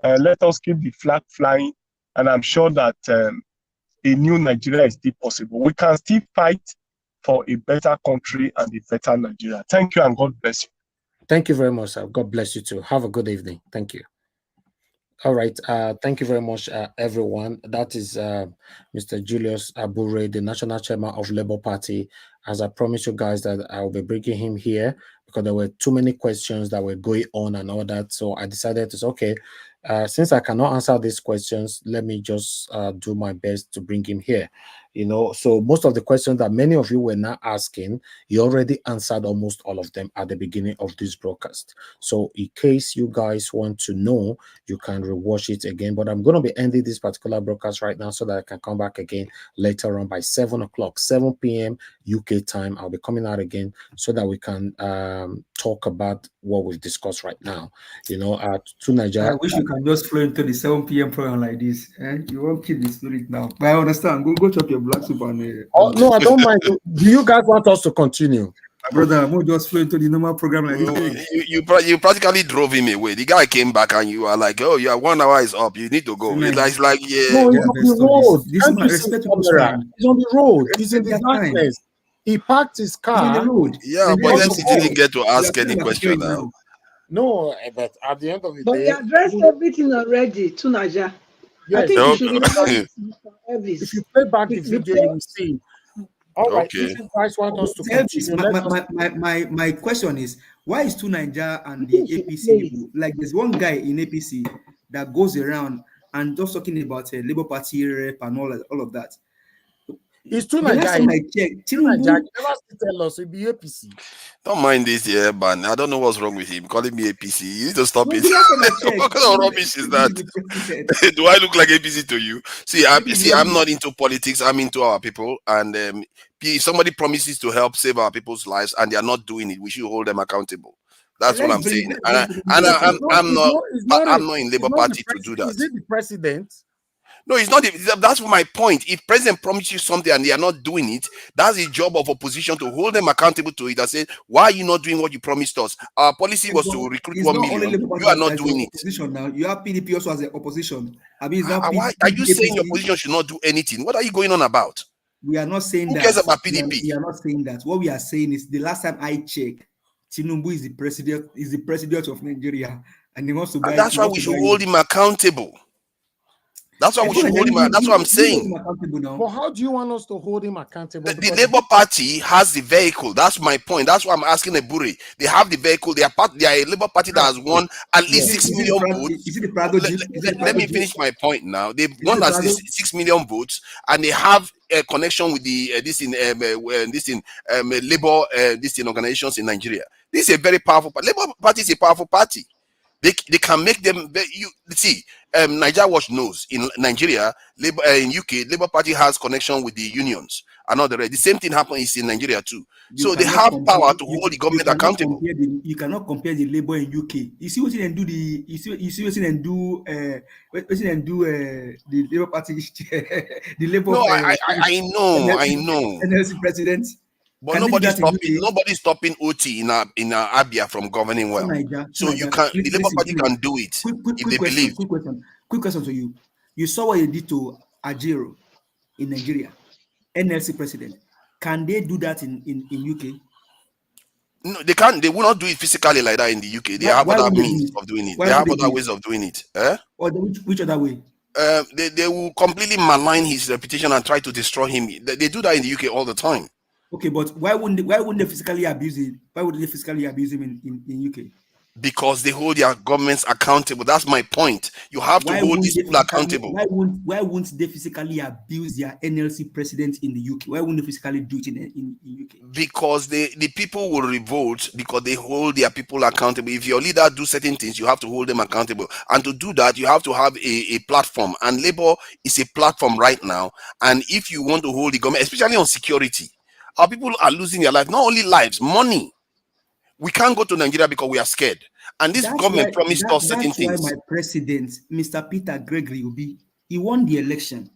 Let us keep the flag flying, and I'm sure that a new Nigeria is still possible. We can still fight for a better country and a better Nigeria. Thank you, and God bless you. Thank you very much, sir. God bless you too. Have a good evening. Thank you. All right. Thank you very much, everyone. That is Mr. Julius Abure, the National Chairman of Labour Party. As I promised you guys that I will be bringing him here because there were too many questions that were going on and all that. So I decided to say, okay, since I cannot answer these questions, let me just do my best to bring him here. You know, so most of the questions that many of you were now asking, he already answered almost all of them at the beginning of this broadcast. So in case you guys want to know, you can rewatch it again. But I'm going to be ending this particular broadcast right now so that I can come back again later on by 7 o'clock, 7 p.m. UK time. I'll be coming out again so that we can talk about what we've discussed right now. You know, to Nigeria. I wish you can just flow into the 7 p.m. program like this. You won't kill the spirit now. But I understand. Go chop your black soup and. Oh, no, I don't mind. Do you guys want us to continue? Brother, I'm just flow into the normal program like this. You practically drove him away. The guy came back and you are like, oh, yeah, 1 hour is up. You need to go. It's like, yeah. No, he's on the road. He's on the road. He's in the darkness. He parked his car. On the road. Yeah, but then he didn't get to ask any question now. No, but at the end of the day, but we addressed everything already to Naija. Yes. I think you should remember Elvis. If you play back the video, you will see. All right, if you guys want us to continue, my question is, why is Naija and the APC, like there's one guy in APC that goes around and just talking about a Labour Party rep and all of that? It's Naija. Tinubu never tell us it'll be APC. Don't mind this, yeah, man. I don't know what's wrong with him calling me APC. You need to stop it. What kind of rubbish is that? Do I look like APC to you? See, I'm not into politics. I'm into our people. And if somebody promises to help save our people's lives and they are not doing it, we should hold them accountable. That's what I'm saying. And I'm not in Labour Party to do that. Is it the president? No, it's not. That's my point. If president promises you something and they are not doing it, that's the job of opposition to hold them accountable to it and say, why are you not doing what you promised us? Our policy was to recruit 1 million. You are not doing it. Now. You have PDP also as an opposition. Are you saying your opposition should not do anything? What are you going on about? We are not saying that. Who cares about PDP? We are not saying that. What we are saying is the last time I checked, Tinubu is the president of Nigeria, and he wants to buy. And that's why we should hold him accountable. That's why we should hold him. That's what I'm saying. But how do you want us to hold him accountable? The Labour Party has the vehicle. That's my point. That's why I'm asking Abure. They have the vehicle. They are a Labour Party that has won at least 6 million votes. Let me finish my point now. They've won at least 6 million votes, and they have a connection with the Labour organizations in Nigeria. This is a very powerful party. Labour Party is a powerful party. They can make them. You see, Nigeria Watch knows in Nigeria, in UK, Labour Party has connection with the unions and all the rest. The same thing happens in Nigeria too. So they have power to hold the government accountable. You cannot compare the Labour in UK. You see what they do. You see what they do. The Labour Party. The Labour. No, I know. NLC president. But nobody's stopping OT in Abia from governing well. So you can. The Labour Party can do it if they believe. Quick question to you. You saw what they did to Abure in Nigeria, NLC president. Can they do that in UK? No, they can't. They will not do it physically like that in the UK. They have other means of doing it. They have other ways of doing it. Or which other way? They will completely malign his reputation and try to destroy him. They do that in the UK all the time. Okay, but why wouldn't they physically abuse it? Why would they physically abuse him in UK? Because they hold their governments accountable. That's my point. You have to hold these people accountable. Why won't they physically abuse their NLC president in the UK? Why wouldn't they physically do it in UK? Because the people will revolt because they hold their people accountable. If your leader do certain things, you have to hold them accountable. And to do that, you have to have a platform. And Labour is a platform right now. And if you want to hold the government, especially on security, our people are losing their life, not only lives, money. We can't go to Nigeria because we are scared. And this government promised us certain things. That's why my president, Mr. Peter Gregory Obi, he won the election.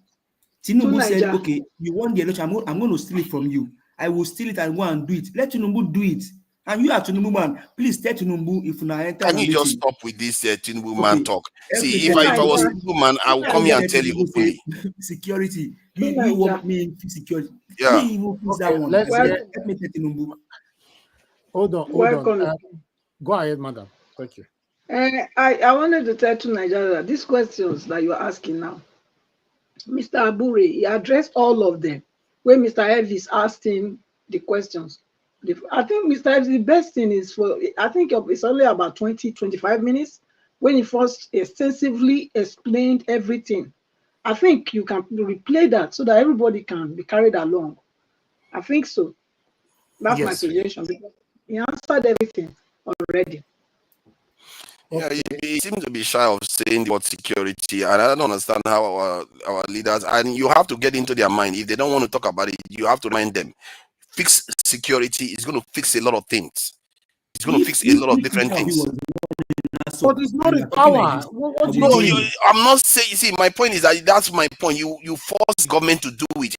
Tinubu said, okay, you want the election, I'm going to steal it from you. I will steal it and go and do it. Let Tinubu do it. And you are Tinubu man, please tell Tinubu if you enter. Can you just stop with this Tinubu man talk? See, if I was Tinubu man, I will come here and tell you openly. Security. You want me security? Yeah. Me even fix that one. Let me tell Tinubu. Hold on. Go ahead, madam. Thank you. I wanted to tell to Nigeria that these questions that you are asking now, Mr. Abure, he addressed all of them. When Mr. Elvis asked him the questions, I think Mr. Elvis, the best thing is I think it's only about 20-25 minutes when he first extensively explained everything. I think you can replay that so that everybody can be carried along. I think so. That's my suggestion, because he answered everything already. Yeah, he seems to be shy of saying the word security, and I don't understand how our leaders, and you have to get into their mind. If they don't want to talk about it, you have to remind them. Fix security is going to fix a lot of things. It's going to fix a lot of different things. But it's not a power. No, I'm not saying. You see, my point is that's my point. You force government to do it.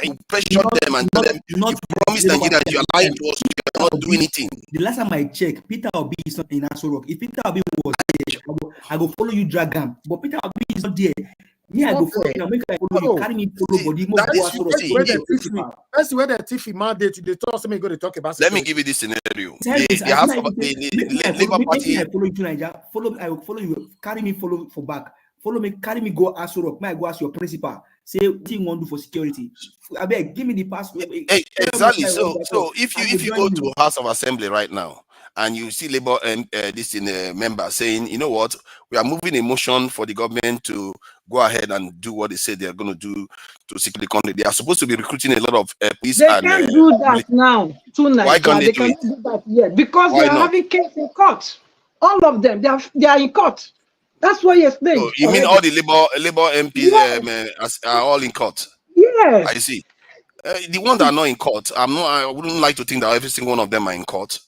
You pressure them and tell them. You promise Nigeria that you are lying to us. You are not doing anything. The last time I checked, Peter Obi is not in Aso Rock. If Peter Obi was there, I go follow you, drag him. But Peter Obi is not there. Me, I go follow you. Make I follow you. Carry me follow body. That's where the Tiffy mandate. They told me go to talk about. Let me give you this scenario. The Labour Party. I follow you to Nigeria. I will follow you. Carry me follow for back. Follow me. Carry me go Aso Rock. May I go ask your principal. Say what you want to do for security. I beg, give me the password. Exactly. So if you go to House of Assembly right now and you see Labour and this member saying, you know what, we are moving a motion for the government to go ahead and do what they say they are going to do to secure the country. They are supposed to be recruiting a lot of police. They can't do that now. Why can't they cannot do that yet because they are having case in court. All of them, they are in court. That's what you explained. So you mean all the Labour MPs are all in court? Yeah. I see. The ones that are not in court, I wouldn't like to think that every single one of them are in court.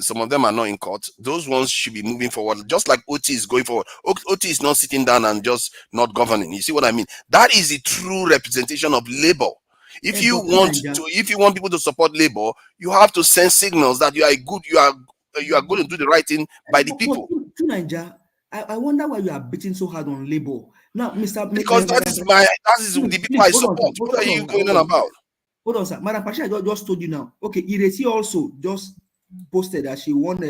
Some of them are not in court. Those ones should be moving forward, just like OT is going forward. OT is not sitting down and just not governing. You see what I mean? That is the true representation of labor. If you want people to support labor, you have to send signals that you are going to do the right thing by the people. To Nigeria, I wonder why you are beating so hard on labor. Now, because that is the people I support. What are you going on about? Hold on, sir. Madam Pasha just told you now. Okay, Ireti also just posted that she won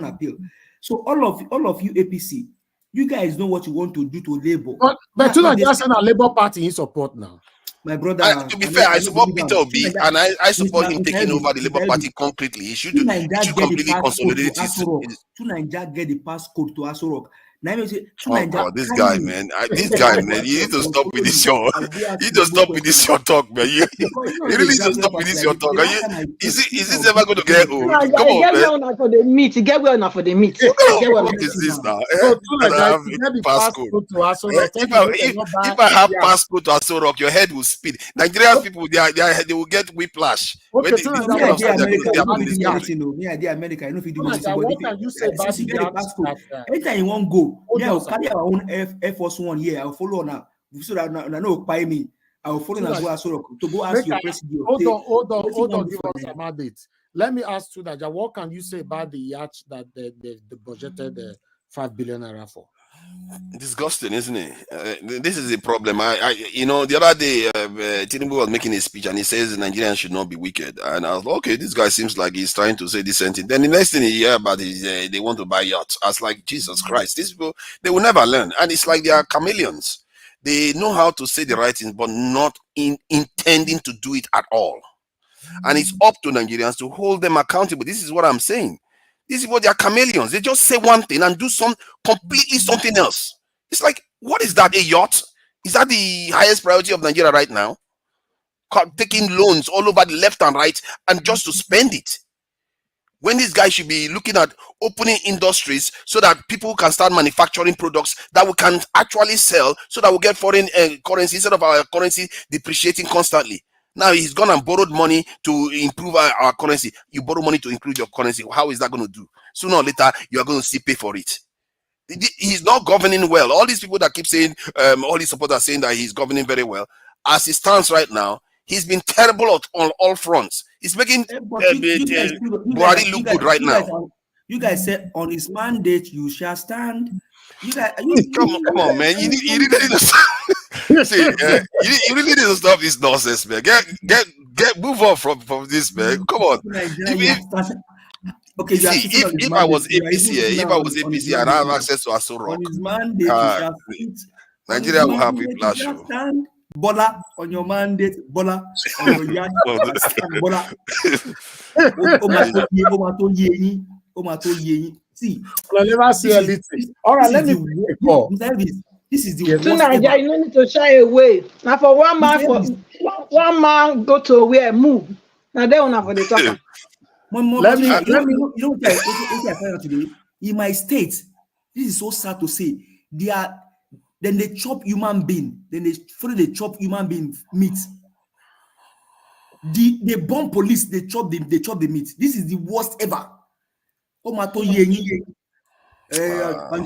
appeal. So all of you APC, you guys know what you want to do to labor. But to Nigeria, a Labor Party in support now. My brother, to be fair, I support Peter Obi, and I support him taking over the Labour Party concretely. He should completely consolidate his. To Nigeria, get the passcode to Aso Rock. Now, God, this guy, man, you need to stop with this your talk, man. You really need to stop with this your talk. Is this ever going to get old? Come on, man. Get for the meat. Get well enough for the meat. What is this now? If I have passport to Aso Rock, your head will spin. Nigerian people, they will get whiplash. Okay, America, I know if you do this. What can you say about the anytime you want go? Yeah, I'll carry our own Air Force One here. I'll follow now. So that I know buy me. I will follow as well to go ask your president. Hold on. Give us a mandate. Let me ask you that. What can you say about the yacht that they budgeted 5 billion naira for? Disgusting, isn't it? This is the problem. The other day, Tinubu was making a speech and he says Nigerians should not be wicked. And I was like, okay, this guy seems like he's trying to say decent thing. Then the next thing he hear about is they want to buy yachts. I was like, Jesus Christ, these people, they will never learn. And it's like they are chameleons. They know how to say the right things, but not intending to do it at all. And it's up to Nigerians to hold them accountable. This is what I'm saying. This is what they are chameleons. They just say one thing and do completely something else. It's like, what is that? A yacht? Is that the highest priority of Nigeria right now? Taking loans all over the left and right and just to spend it. When this guy should be looking at opening industries so that people can start manufacturing products that we can actually sell so that we get foreign currency instead of our currency depreciating constantly. Now he's gone and borrowed money to improve our currency. You borrow money to improve your currency. How is that going to do? Sooner or later, you are going to still pay for it. He's not governing well. All these people that keep saying, all these supporters are saying that he's governing very well. As it stands right now, he's been terrible on all fronts. He's making Buhari look good right now. You guys said on his mandate you shall stand. You guys, come on, man. You really need to stop. See, you really need to stop this nonsense, man. Get move on from this, man. Come on. Okay, if I was APC, and I have access to Aso Rock, on his mandate, you shall sit. Nigeria will have a flash. Stand, Bola, on your mandate, Bola, on your yard, stand, Bola. See, all right, let me this is the worst ever. You need to shy away. Now for one man go to where move. Now they want for the talk. You know what I find out today? In my state, this is so sad to say. Then they chop human being. Then they chop human being meat. They bomb police. They chop the meat. This is the worst ever. On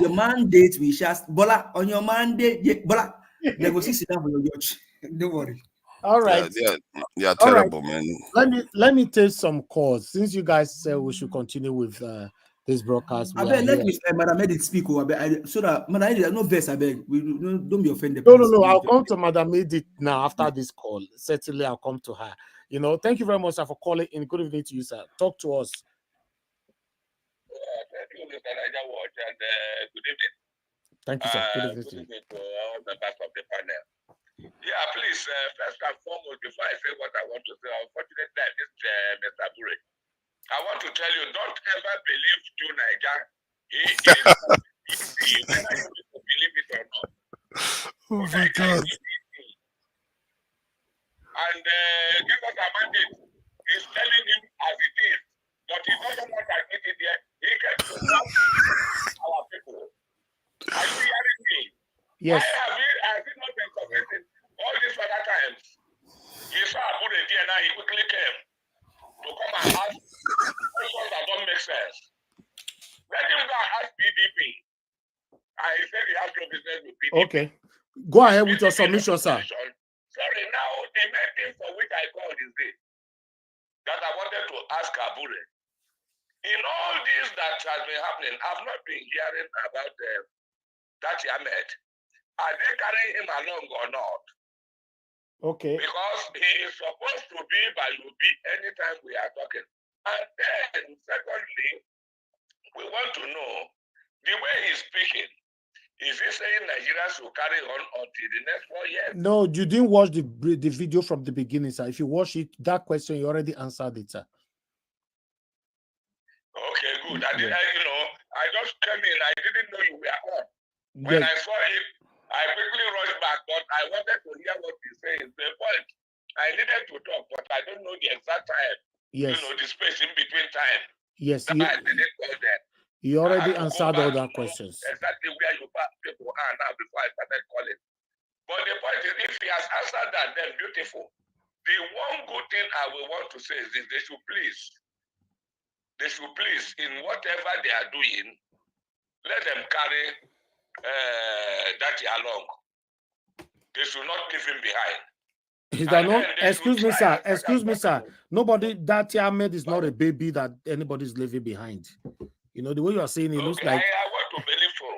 your mandate, we shall Bola. On your mandate, Bola. Never sit down for your judge. Don't worry. All right. Yeah, terrible, right. Man. Let me take some calls since you guys said we should continue with this broadcast. I beg, let me Madam Edith speak. So that Madam Edith, no verse. I beg, don't be offended. No. I'll come to Madam Edith now after this call. Certainly, I'll come to her. Thank you very much, sir, for calling in. Good evening to you, sir. Talk to us. Thank you, Mr. Niger Watch, and good evening. Thank you, sir. Good evening to all members of the panel. Yeah, please, first and foremost, before I say what I want to say, unfortunately, Mr. Abure, I want to tell you, don't ever believe Joe Niger. He is whether you believe it or not. Oh, my God. And give us a mandate. He's telling him as it is, but he doesn't want to admit it yet. He can support our people. Are you hearing me? Yes. Why has it not been supported all these other times? You saw Abure there now, he quickly came to come and ask questions that don't make sense. Let him go and ask PDP. I said he has no business with PDP. Okay. Go ahead with your submission, sir. Sorry, now the main thing for which I called is this, that I wanted to ask Abure. In all this that has been happening, I've not been hearing about Tati Ahmed. Are they carrying him along or not? Okay. Because he is supposed to be by Lubi anytime we are talking. And then, secondly, we want to know the way he's speaking. Is he saying Nigeria should carry on until the next 4 years? No, you didn't watch the video from the beginning, sir. If you watch it, that question, you already answered it, sir. Okay, good. I just came in. I didn't know you were on. When I saw it, I quickly rushed back, but I wanted to hear what he's saying. The point, I needed to talk, but I don't know the exact time. Yes. The space in between time. Yes. I didn't go there. You already answered all that questions. Exactly where you people are now before I started calling. But the point is, if he has answered that, then beautiful. The one good thing I will want to say is this: they should please, in whatever they are doing, let them carry that along. They should not leave him behind. Excuse me, sir. Nobody, that Ahmed is not a baby that anybody's leaving behind. The way you are saying it looks like. I want to believe so.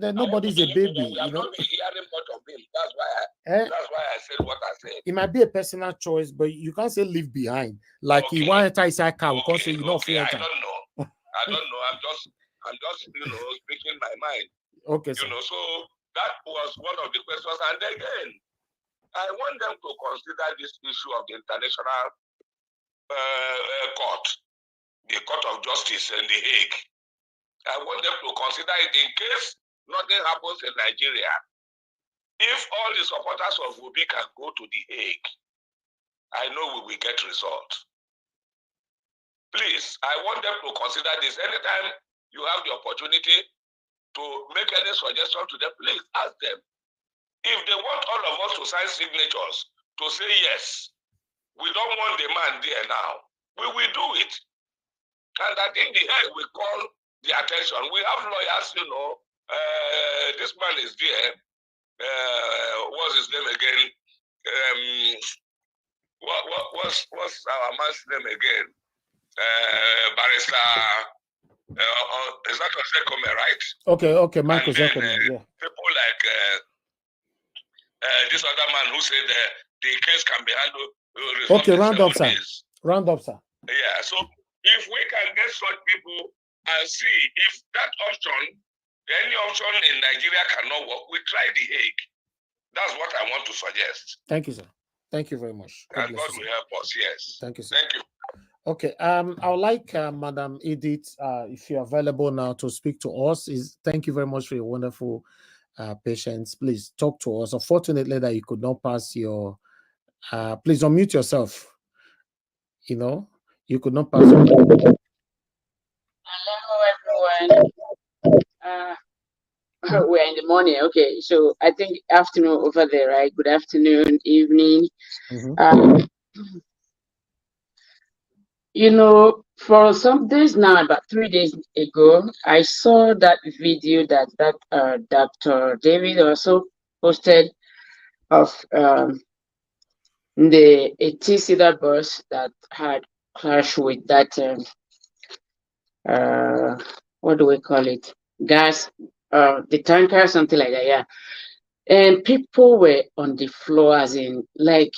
That nobody's a baby. I'm not hearing much of him. That's why I said what I said. It might be a personal choice, but you can't say leave behind. Like he wanted to say, I can't say you know. I don't know. I'm just speaking my mind. Okay. Sir. So that was one of the questions. And again, I want them to consider this issue of the international court, the Court of Justice in The Hague. I want them to consider it in case nothing happens in Nigeria. If all the supporters of Obi can go to The Hague, I know we will get results. Please, I want them to consider this. Anytime you have the opportunity to make any suggestion to them, please ask them. If they want all of us to sign signatures to say yes, we don't want the man there now, we will do it. And I think The Hague will call the attention. We have lawyers, This man is there. What's his name again? What's our man's name again? Barrister. Is that Osekome, right? Okay, Michael and then, Osekome, yeah. People like this other man who said the case can be handled. Okay, round up, sir. Round up, sir. Yeah, so if we can get such people and see if that option, any option in Nigeria cannot work, we try the Hague. That's what I want to suggest. Thank you, sir. Thank you very much. And God will help us, yes. Thank you, sir. Thank you. Okay, I would like Madam Edith, if you're available now to speak to us. Thank you very much for your wonderful patience. Please talk to us. Unfortunately, that you could not pass your. Please unmute yourself. You know, you could not pass. Hello, everyone. We're in the morning. Okay, so I think afternoon over there, right? Good afternoon, evening. You know, for some days now, about 3 days ago, I saw that video that Dr. David also posted of the 18-seater bus that had crashed with that what do we call it? Gas, the tanker, something like that, yeah. And people were on the floor, as in, like,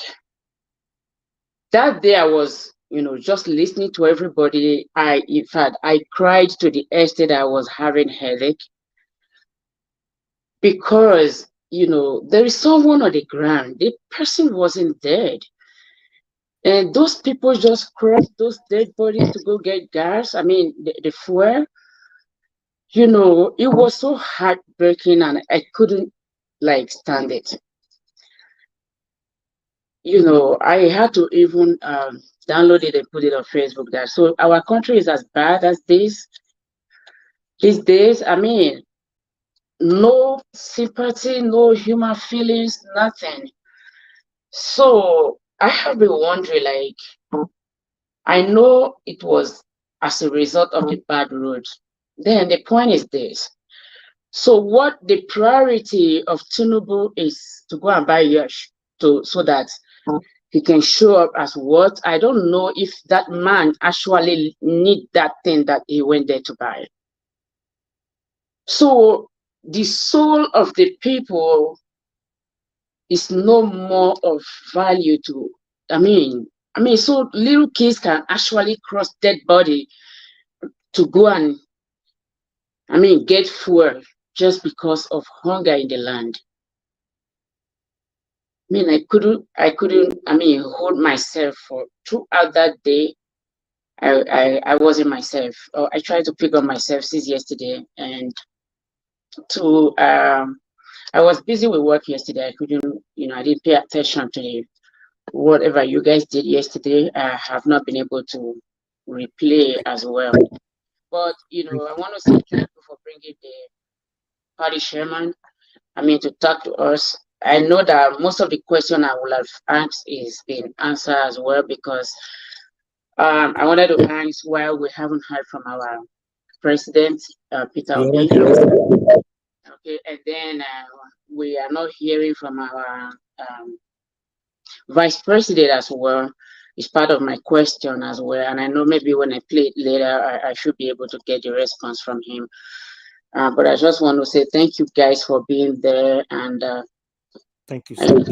that day I was, you know, just listening to everybody. In fact, I cried to the extent I was having headache because, you know, there is someone on the ground. The person wasn't dead. And those people just crossed those dead bodies to go get gas. I mean, the fuel. You know, it was so heartbreaking and I couldn't, like, stand it. You know, I had to even download it and put it on Facebook. That so our country is as bad as this these days. I mean, no sympathy, no human feelings, nothing. So I have been wondering, like, I know it was as a result of the bad road. Then the point is this. So what the priority of Tinubu is to go and buy yacht so that he can show up as what? I don't know if that man actually need that thing that he went there to buy. So the soul of the people is no more of value to, I mean, so little kids can actually cross dead body to go and, get food just because of hunger in the land. I couldn't, hold myself for throughout that day. I wasn't myself. I tried to pick up myself since yesterday, and I was busy with work yesterday. I couldn't, I didn't pay attention to whatever you guys did yesterday. I have not been able to replay as well. But, I want to say thank you for bringing the party chairman, to talk to us. I know that most of the question I will have asked is been answered as well, because I wanted to ask why we haven't heard from our president, Peter Obi. Okay, and then we are not hearing from our vice president as well. It's part of my question as well, and I know maybe when I play it later, I should be able to get the response from him. But I just want to say thank you guys for being there, and thank you so much.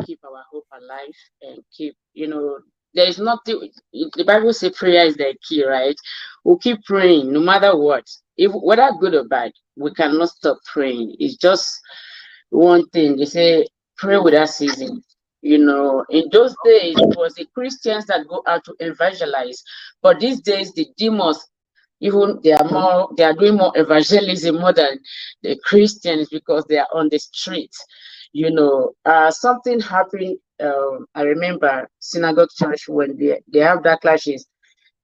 Keep our hope alive and keep, there is nothing. The Bible says prayer is the key, right? We'll keep praying no matter what. If whether good or bad, we cannot stop praying. It's just one thing. They say pray without ceasing. In those days it was the Christians that go out to evangelize, but these days the demons, even they are doing more evangelism more than the Christians, because they are on the streets. Something happened. I remember synagogue church when they have that clashes.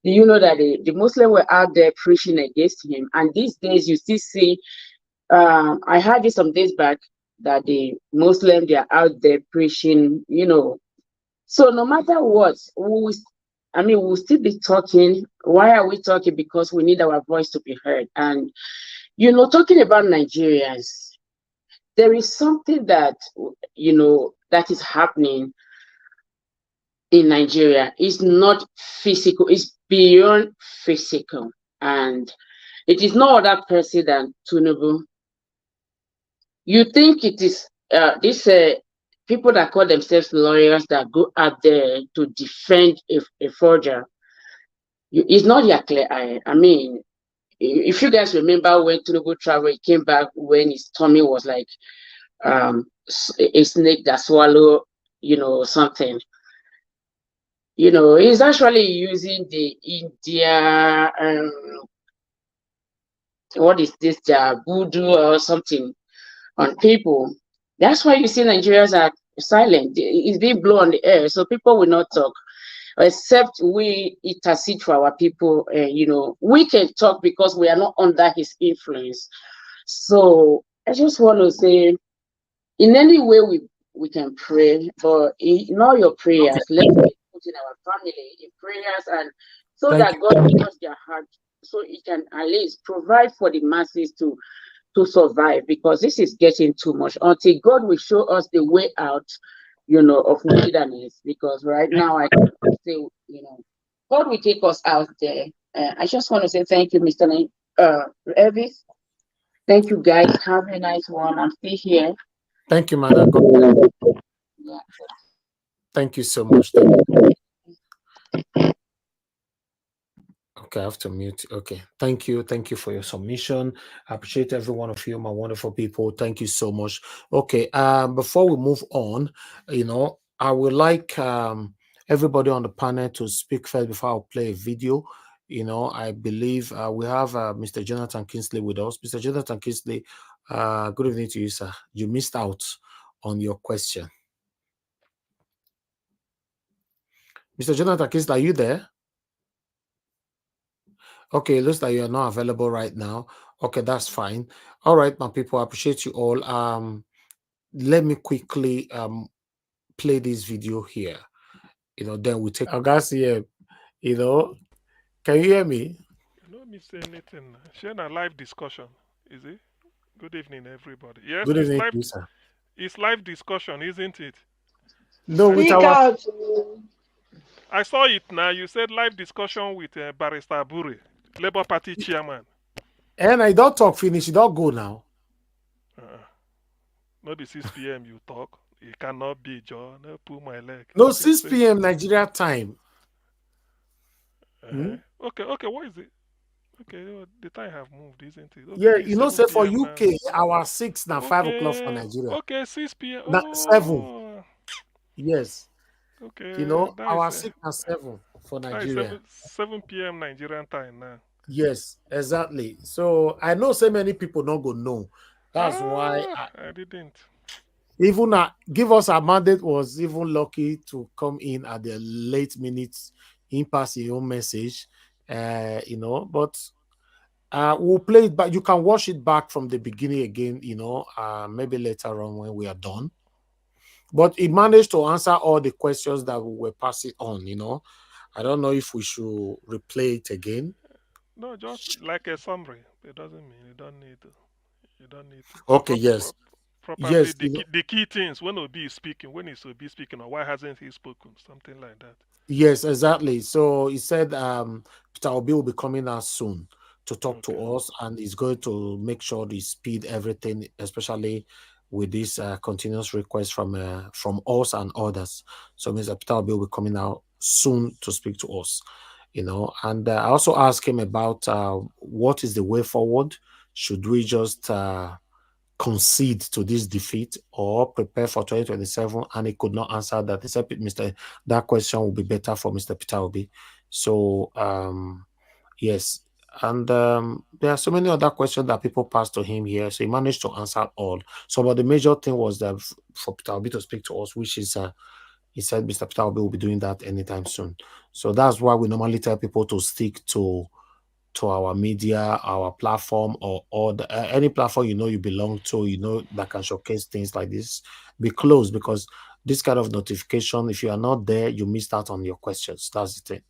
Do you know that the Muslims were out there preaching against him? And these days you still see, I heard it some days back, that the Muslims, they are out there preaching, So no matter what, we'll still be talking. Why are we talking? Because we need our voice to be heard. And You know, talking about Nigerians, there is something that, you know, that is happening in Nigeria. It's not physical, it's beyond physical. And it is no other person than Tinubu. You think it is these people that call themselves lawyers that go out there to defend a forger? It's not your clear eye. I mean, if you guys remember when Tinubu traveled, he came back when his tummy was like a snake that swallowed, you know, something. You know, he's actually using the India, what is this, voodoo or something on people. That's why you see Nigerians are silent. It's being blown on the air, so people will not talk. Except we intercede for our people. You know, we can talk because we are not under his influence. So I just want to say, in any way we can pray, but in all your prayers, let's put in our family in prayers, and so Thank that God will touch their heart, so He can at least provide for the masses to survive, because this is getting too much. Until God will show us the way out, you know, of wilderness. Because right now I can say, you know, God will take us out there. I just want to say thank you, Mr. Elvis. Thank you, guys. Have a nice one. I'm still here. Thank you, madam. Yeah. Thank you so much. Thank you. Okay, I have to mute. Okay, thank you. Thank you for your submission. I appreciate every one of you, my wonderful people. Thank you so much. Okay, before we move on, you know, I would like everybody on the panel to speak first before I play a video. You know, I believe we have Mr. Jonathan Kingsley with us. Mr. Jonathan Kingsley, good evening to you, sir. You missed out on your question. Mr. Jonathan Kingsley, are you there? Okay, it looks like you're not available right now. Okay, that's fine. All right, my people, I appreciate you all. Let me quickly play this video here. You know, then we take our guys here. You know, can you hear me? You know me say anything. Share a live discussion, is it? Good evening, everybody. Yes, Good it's evening, live. sir. It's live discussion, isn't it? No, with Speak our out. I saw it now. You said live discussion with Barrister Abure, Labour Party chairman. and I don't talk finish. You don't go now. Maybe 6 p.m. you talk. It cannot be, John. I pull my leg. No, Okay, 6 p.m. Nigeria time. Okay, what is it? Okay, the time have moved, isn't it? Okay, Yeah, it's you know, 7 say for p.m. UK, now. our 6 now 5 o'clock for Okay, Nigeria. okay, 6 p.m. Now 7. Oh, Yes. okay, You know, that our is 6 and 7 for that is Nigeria. 7 p.m. Nigerian time now. Yes, exactly. So I know so many people not go know. That's why I didn't. even give us a mandate was even lucky to come in at the late minutes in pass your own message. You know, but we'll play it back. You can watch it back from the beginning again, you know, maybe later on when we are done. But it managed to answer all the questions that we were passing on, you know. I don't know if we should replay it again. No, just like a summary. It doesn't mean you don't need to. You don't need to. Okay, yes. Probably Yes, the key things when Obi is speaking, when he's Obi speaking, or why hasn't he spoken? Something like that. yes, exactly. So he said Peter Obi will be coming out soon to talk to us, and he's going to make sure they speed everything, especially with this continuous request from us and others. So Mr. Peter Obi will be coming out soon to speak to us, you know. And I also asked him about what is the way forward. Should we just concede to this defeat or prepare for 2027? And he could not answer that. He said that question will be better for Mr. Peter Obi. So yes. And there are so many other questions that people passed to him here. So he managed to answer all. So but the major thing was that for Peter Obi to speak to us, which is he said Mr. Peter Obi will be doing that anytime soon. So that's why we normally tell people to stick to our media, our platform, or any platform you know you belong to, you know, that can showcase things like this. Be close, because this kind of notification, if you are not there, you missed out on your questions. That's the thing.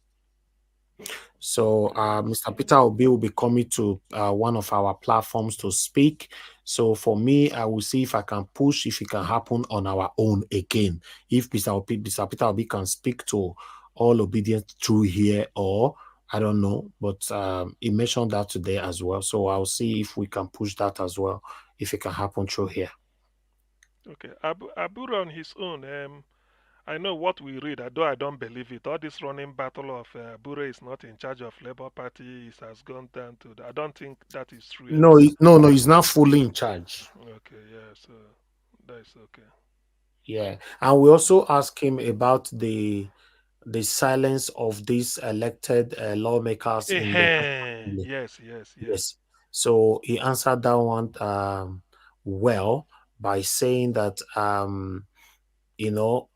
So Mr. Peter Obi will be coming to one of our platforms to speak. So for me, I will see if I can push if it can happen on our own again. If Mr. Peter Obi can speak to all obedience through here, or I don't know, but he mentioned that today as well. So I'll see if we can push that as well, if it can happen through here. Okay, Abure on his own. I know what we read, although I don't believe it. All this running battle of Abure is not in charge of Labour Party. It has gone down to. I don't think that is true No, anymore. no, he's not fully in charge. Okay, yeah, so that's okay. Yeah, and we also asked him about the silence of these elected lawmakers in the National Assembly. Yes, yes, yes. Yes. So he answered that one well by saying that you know,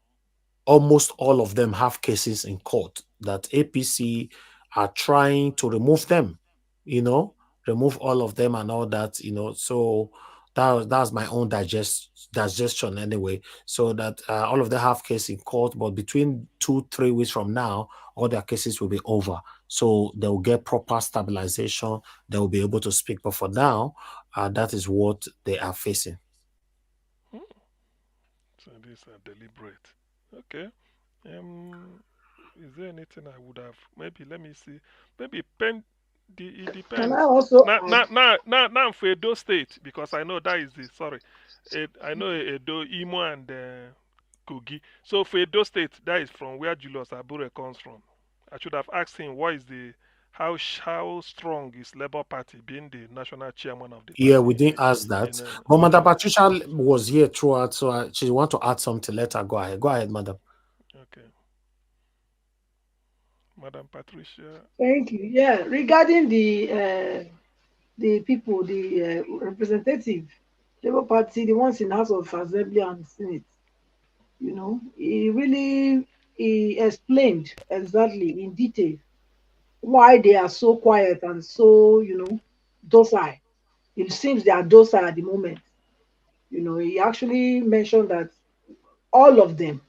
almost all of them have cases in court that APC are trying to remove them, you know, remove all of them and all that, So that's my own digestion anyway. So that all of them have case in court, but between 2-3 weeks from now, all their cases will be over. So they will get proper stabilization. They will be able to speak. But for now, that is what they are facing. So these are deliberate. Okay. Is there anything I would have? Maybe let me see. Maybe pen. It Can I depends. also Now, add? now for Edo State, because I know that is the sorry. I know Edo, Imo, and Kogi. So for Edo State, that is from where Julius Abure comes from. I should have asked him what is the how strong is Labour Party being the national chairman of the Yeah, we party. didn't ask that. But Madam Okay, Patricia was here throughout, so she want to add something. Let her go ahead. Go ahead, Madam. okay. Madam Patricia. Thank you. Yeah, regarding the people, the representative, Labour Party, the ones in House of Assembly and Senate, he explained exactly in detail why they are so quiet and so, docile. It seems they are docile at the moment. He actually mentioned that all of them,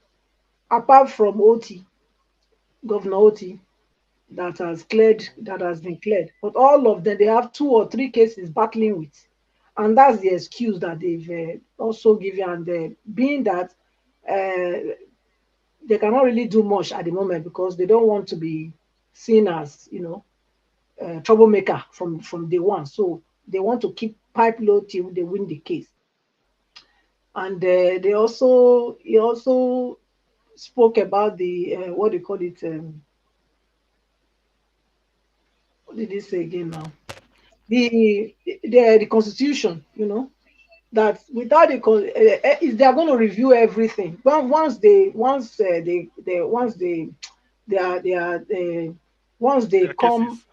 apart from OT, Governor OT, that has been cleared, but all of them, they have 2 or 3 cases battling with, and that's the excuse that they've also given, and being that uh, they cannot really do much at the moment because they don't want to be seen as, troublemaker from day one. So they want to keep pipe low till they win the case. And he also spoke about the what they call it. What did he say again now? The constitution. That without they are going to review everything. Once they Their come, cases.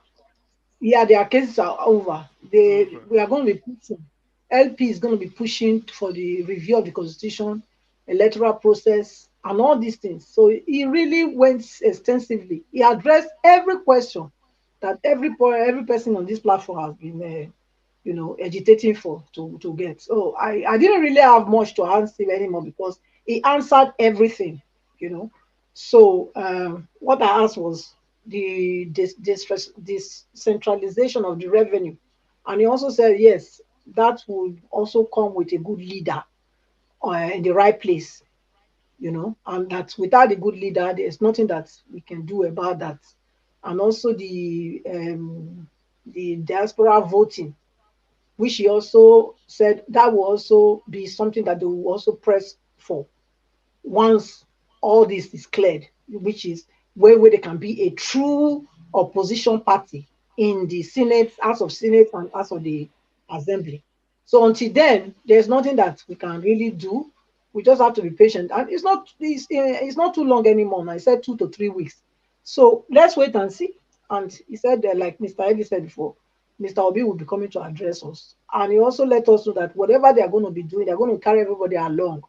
yeah, their cases are over. Over. We are going to be pushing. LP is going to be pushing for the review of the constitution, electoral process, and all these things. So he really went extensively. He addressed every question that every person on this platform has been, agitating for to get. So I didn't really have much to answer him anymore because he answered everything. You know. So what I asked was this centralization of the revenue, and he also said yes, that would also come with a good leader in the right place, and that without a good leader, there's nothing that we can do about that. And also the diaspora voting, which he also said that will also be something that they will also press for once all this is cleared, which is where there can be a true opposition party in the Senate, House of Senate, and House of the Assembly. So until then, there's nothing that we can really do. We just have to be patient, and it's not too long anymore. I said 2 to 3 weeks. So let's wait and see. And he said, like Mr. Eddie said before, Mr. Obi will be coming to address us, and he also let us know that whatever they are going to be doing, they're going to carry everybody along,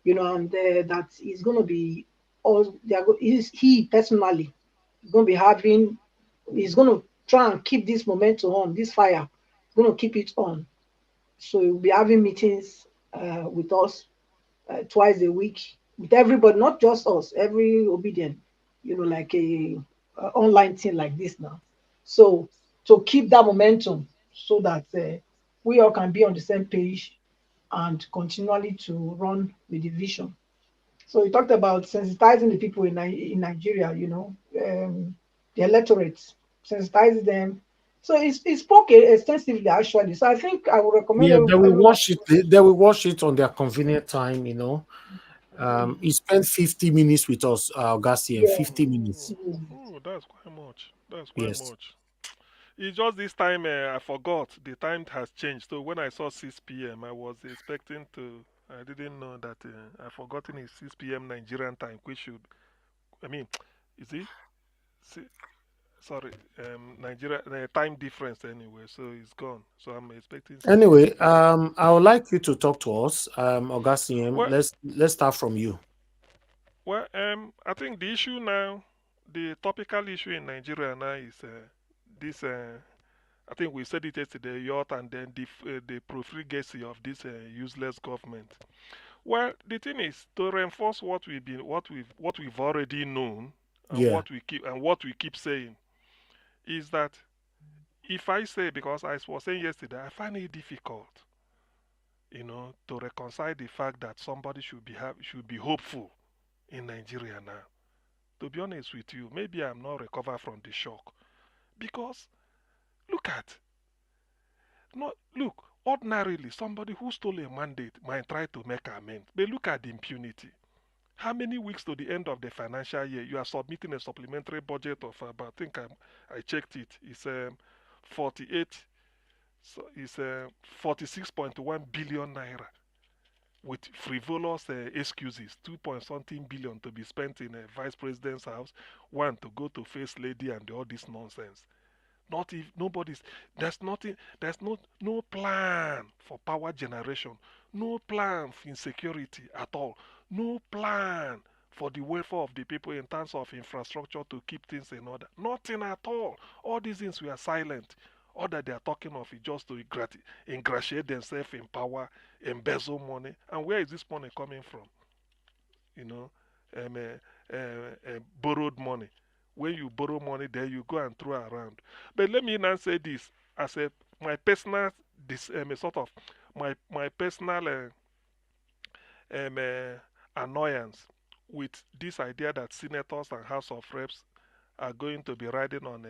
and that he's going to be, or he personally is going to be having, he's going to try and keep this momentum on, this fire, he's going to keep it on. So he'll be having meetings with us twice a week, with everybody, not just us, every obedient, like a online thing like this now. So to keep that momentum so that we all can be on the same page and continually to run with the vision. So he talked about sensitizing the people in Nigeria, the electorate, sensitize them. So he spoke extensively actually. So I think I would recommend Yeah, they will everyone. watch it. They will watch it on their convenient time. He spent 50 minutes with us, Garcia. Yeah. 50 minutes. Oh, that's quite much. That's quite Yes. much. It's just this time I forgot. The time has changed. So when I saw 6 p.m., I was expecting to. I didn't know that I forgotten it's 6 p.m. Nigerian time, which should. I mean, is it? Si- Sorry, Nigeria time difference anyway. So it's gone. So I'm expecting 6 p.m. Anyway, I would like you to talk to us, Augustine. Well, Let's start from you. I think the issue now, the topical issue in Nigeria now is this. I think we said it yesterday, yacht, and then the profligacy of this useless government. Well, the thing is to reinforce what we've already known, and Yeah. what we keep saying is that if I say, because I was saying yesterday, I find it difficult, to reconcile the fact that somebody should be hopeful in Nigeria now. To be honest with you, maybe I'm not recovered from the shock because look at no look ordinarily somebody who stole a mandate might try to make amends, but look at the impunity. How many weeks to the end of the financial year you are submitting a supplementary budget of about, I think I checked it, it's 48, so it's 46.1 billion naira with frivolous excuses, 2 point something billion to be spent in a vice president's house, one to go to first lady and all this nonsense. Not if nobody's there's nothing there's no plan for power generation, no plan for insecurity at all, no plan for the welfare of the people in terms of infrastructure to keep things in order. Nothing at all. All these things were silent. All that they are talking of is just to ingratiate themselves in power, embezzle money. And where is this money coming from? You know, borrowed money. When you borrow money, then you go and throw around. But let me now say this as a my personal sort of my personal annoyance with this idea that senators and House of Reps are going to be riding on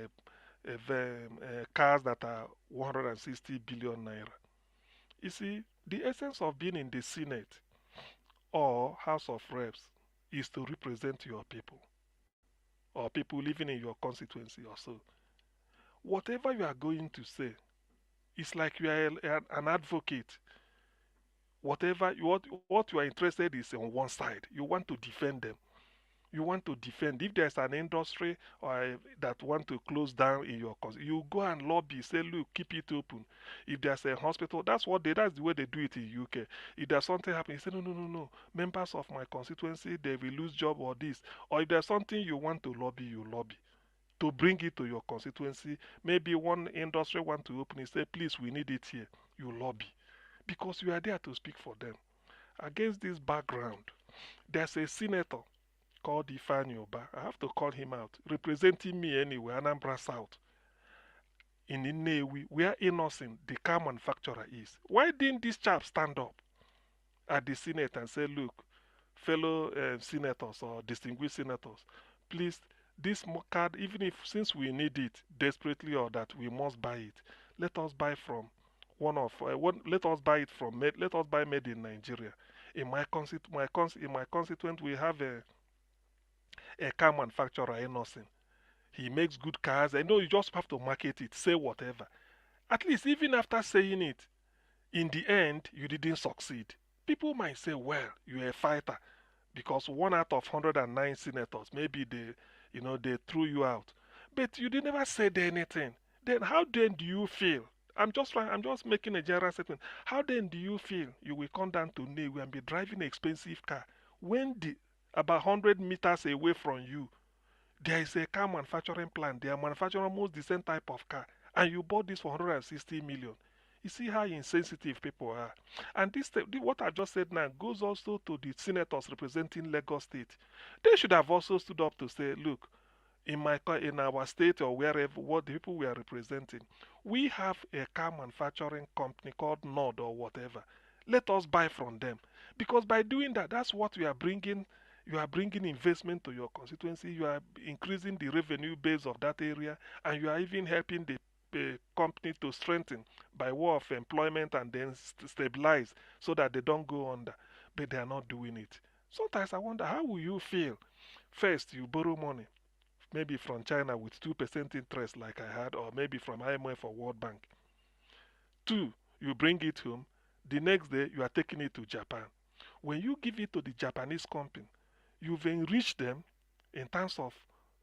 cars that are 160 billion naira. You see, the essence of being in the Senate or House of Reps is to represent your people or people living in your constituency or so. Whatever you are going to say, it's like you are an advocate. What you are interested is on one side. You want to defend them. You want to defend. If there's an industry that want to close down in your country, you go and lobby. Say, look, keep it open. If there's a hospital, that's the way they do it in UK. If there's something happening, you say, no, no, no, no. Members of my constituency, they will lose job or this. Or if there's something you want to lobby, you lobby to bring it to your constituency. Maybe one industry want to open it, say, please, we need it here. You lobby because you are there to speak for them. Against this background, there's a senator called Ifeanyi Oba. I have to call him out, representing me anyway, Anambra South, in Nnewi, where Innocent, the car manufacturer, is. Why didn't this chap stand up at the Senate and say, look, fellow senators or distinguished senators, please, this card, even if since we need it desperately or that we must buy it, let us buy from let us buy it from let us buy made in Nigeria. In my constituent, we have a car manufacturer, Innocent. He makes good cars. I know you just have to market it, say whatever. At least, even after saying it, in the end, you didn't succeed. People might say, well, you're a fighter because one out of 109 senators, maybe they threw you out. But you did never said anything. Then how then do you feel? I'm just making a general statement. How then do you feel you will come down to Newe and be driving an expensive car when about 100 meters away from you there is a car manufacturing plant. They are manufacturing almost the same type of car, and you bought this for 160 million. You see how insensitive people are. And what I just said now goes also to the senators representing Lagos State. They should have also stood up to say, look, in our state or wherever, what the people we are representing, we have a car manufacturing company called Nord or whatever. Let us buy from them, because by doing that, that's what we are bringing. You are bringing investment to your constituency. You are increasing the revenue base of that area, and you are even helping the company to strengthen by way of employment and then stabilize so that they don't go under. But they are not doing it. Sometimes I wonder, how will you feel? First, you borrow money, maybe from China with 2% interest, like I had, or maybe from IMF or World Bank. Two, you bring it home. The next day, you are taking it to Japan. When you give it to the Japanese company, you've enriched them in terms of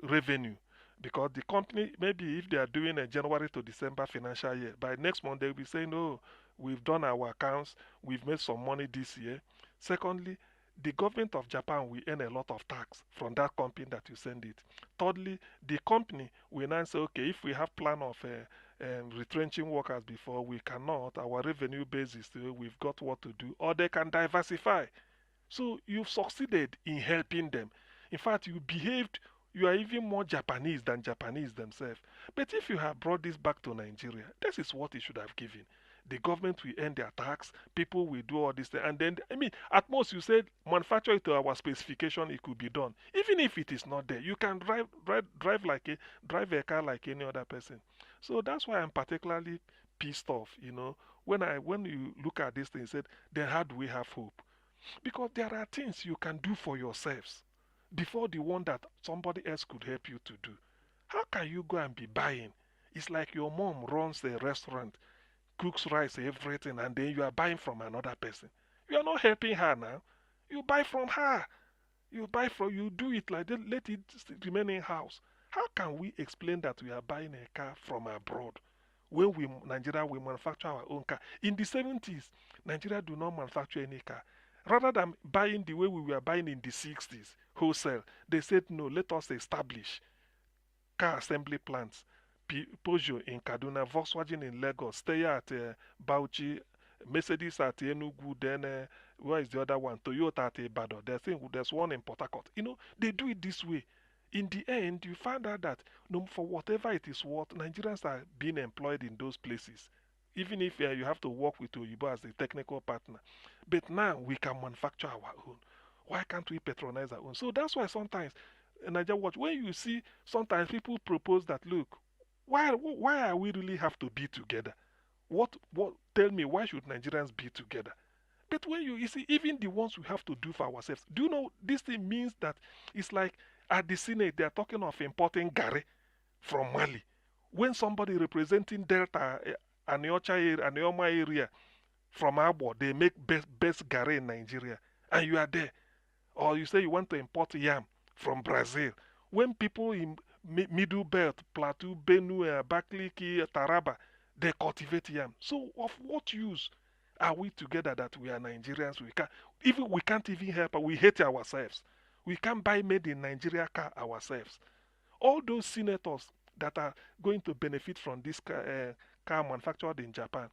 revenue. Because the company, maybe if they are doing a January to December financial year, by next month they'll be saying, oh, we've done our accounts, we've made some money this year. Secondly, the government of Japan will earn a lot of tax from that company that you send it. Thirdly, the company will now say, okay, if we have plan of retrenching workers before, we cannot, our revenue base is still, we've got what to do, or they can diversify. So you've succeeded in helping them. In fact, you are even more Japanese than Japanese themselves. But if you have brought this back to Nigeria, this is what it should have given. The government will earn their tax, people will do all this thing, and then, I mean, at most you said manufacture it to our specification, it could be done. Even if it is not there, you can drive a car like any other person. So that's why I'm particularly pissed off, when you look at this thing, said, then how do we have hope? Because there are things you can do for yourselves before the one that somebody else could help you to do. How can you go and be buying? It's like your mom runs a restaurant, cooks rice, everything, and then you are buying from another person. You are not helping her now. You buy from her. You do it like that, let it remain in house. How can we explain that we are buying a car from abroad when Nigeria, we manufacture our own car? In the 70s, Nigeria do not manufacture any car. Rather than buying the way we were buying in the 60s, wholesale, they said, no, let us establish car assembly plants. Peugeot in Kaduna, Volkswagen in Lagos, Steyr at Bauchi, Mercedes at Enugu, then where is the other one? Toyota at Ibadan. There's one in Port Harcourt. They do it this way. In the end, you find out that no, for whatever it is worth, Nigerians are being employed in those places. Even if you have to work with Oyibo as a technical partner. But now we can manufacture our own. Why can't we patronize our own? So that's why sometimes, Nigeria Watch, when you see sometimes people propose that, look, why are we really have to be together? Tell me, why should Nigerians be together? But when you see, even the ones we have to do for ourselves, do you know this thing means that it's like at the Senate, they are talking of importing Gary from Mali. When somebody representing Delta, Anioma area from Abure, they make best Gary in Nigeria, and you are there. Or you say you want to import yam from Brazil. When people in Middle Belt, Plateau, Benue, Abakaliki, Taraba, they cultivate yam. So of what use are we together that we are Nigerians? We can't even help. We hate ourselves. We can't buy made in Nigeria car ourselves. All those senators that are going to benefit from this car manufactured in Japan,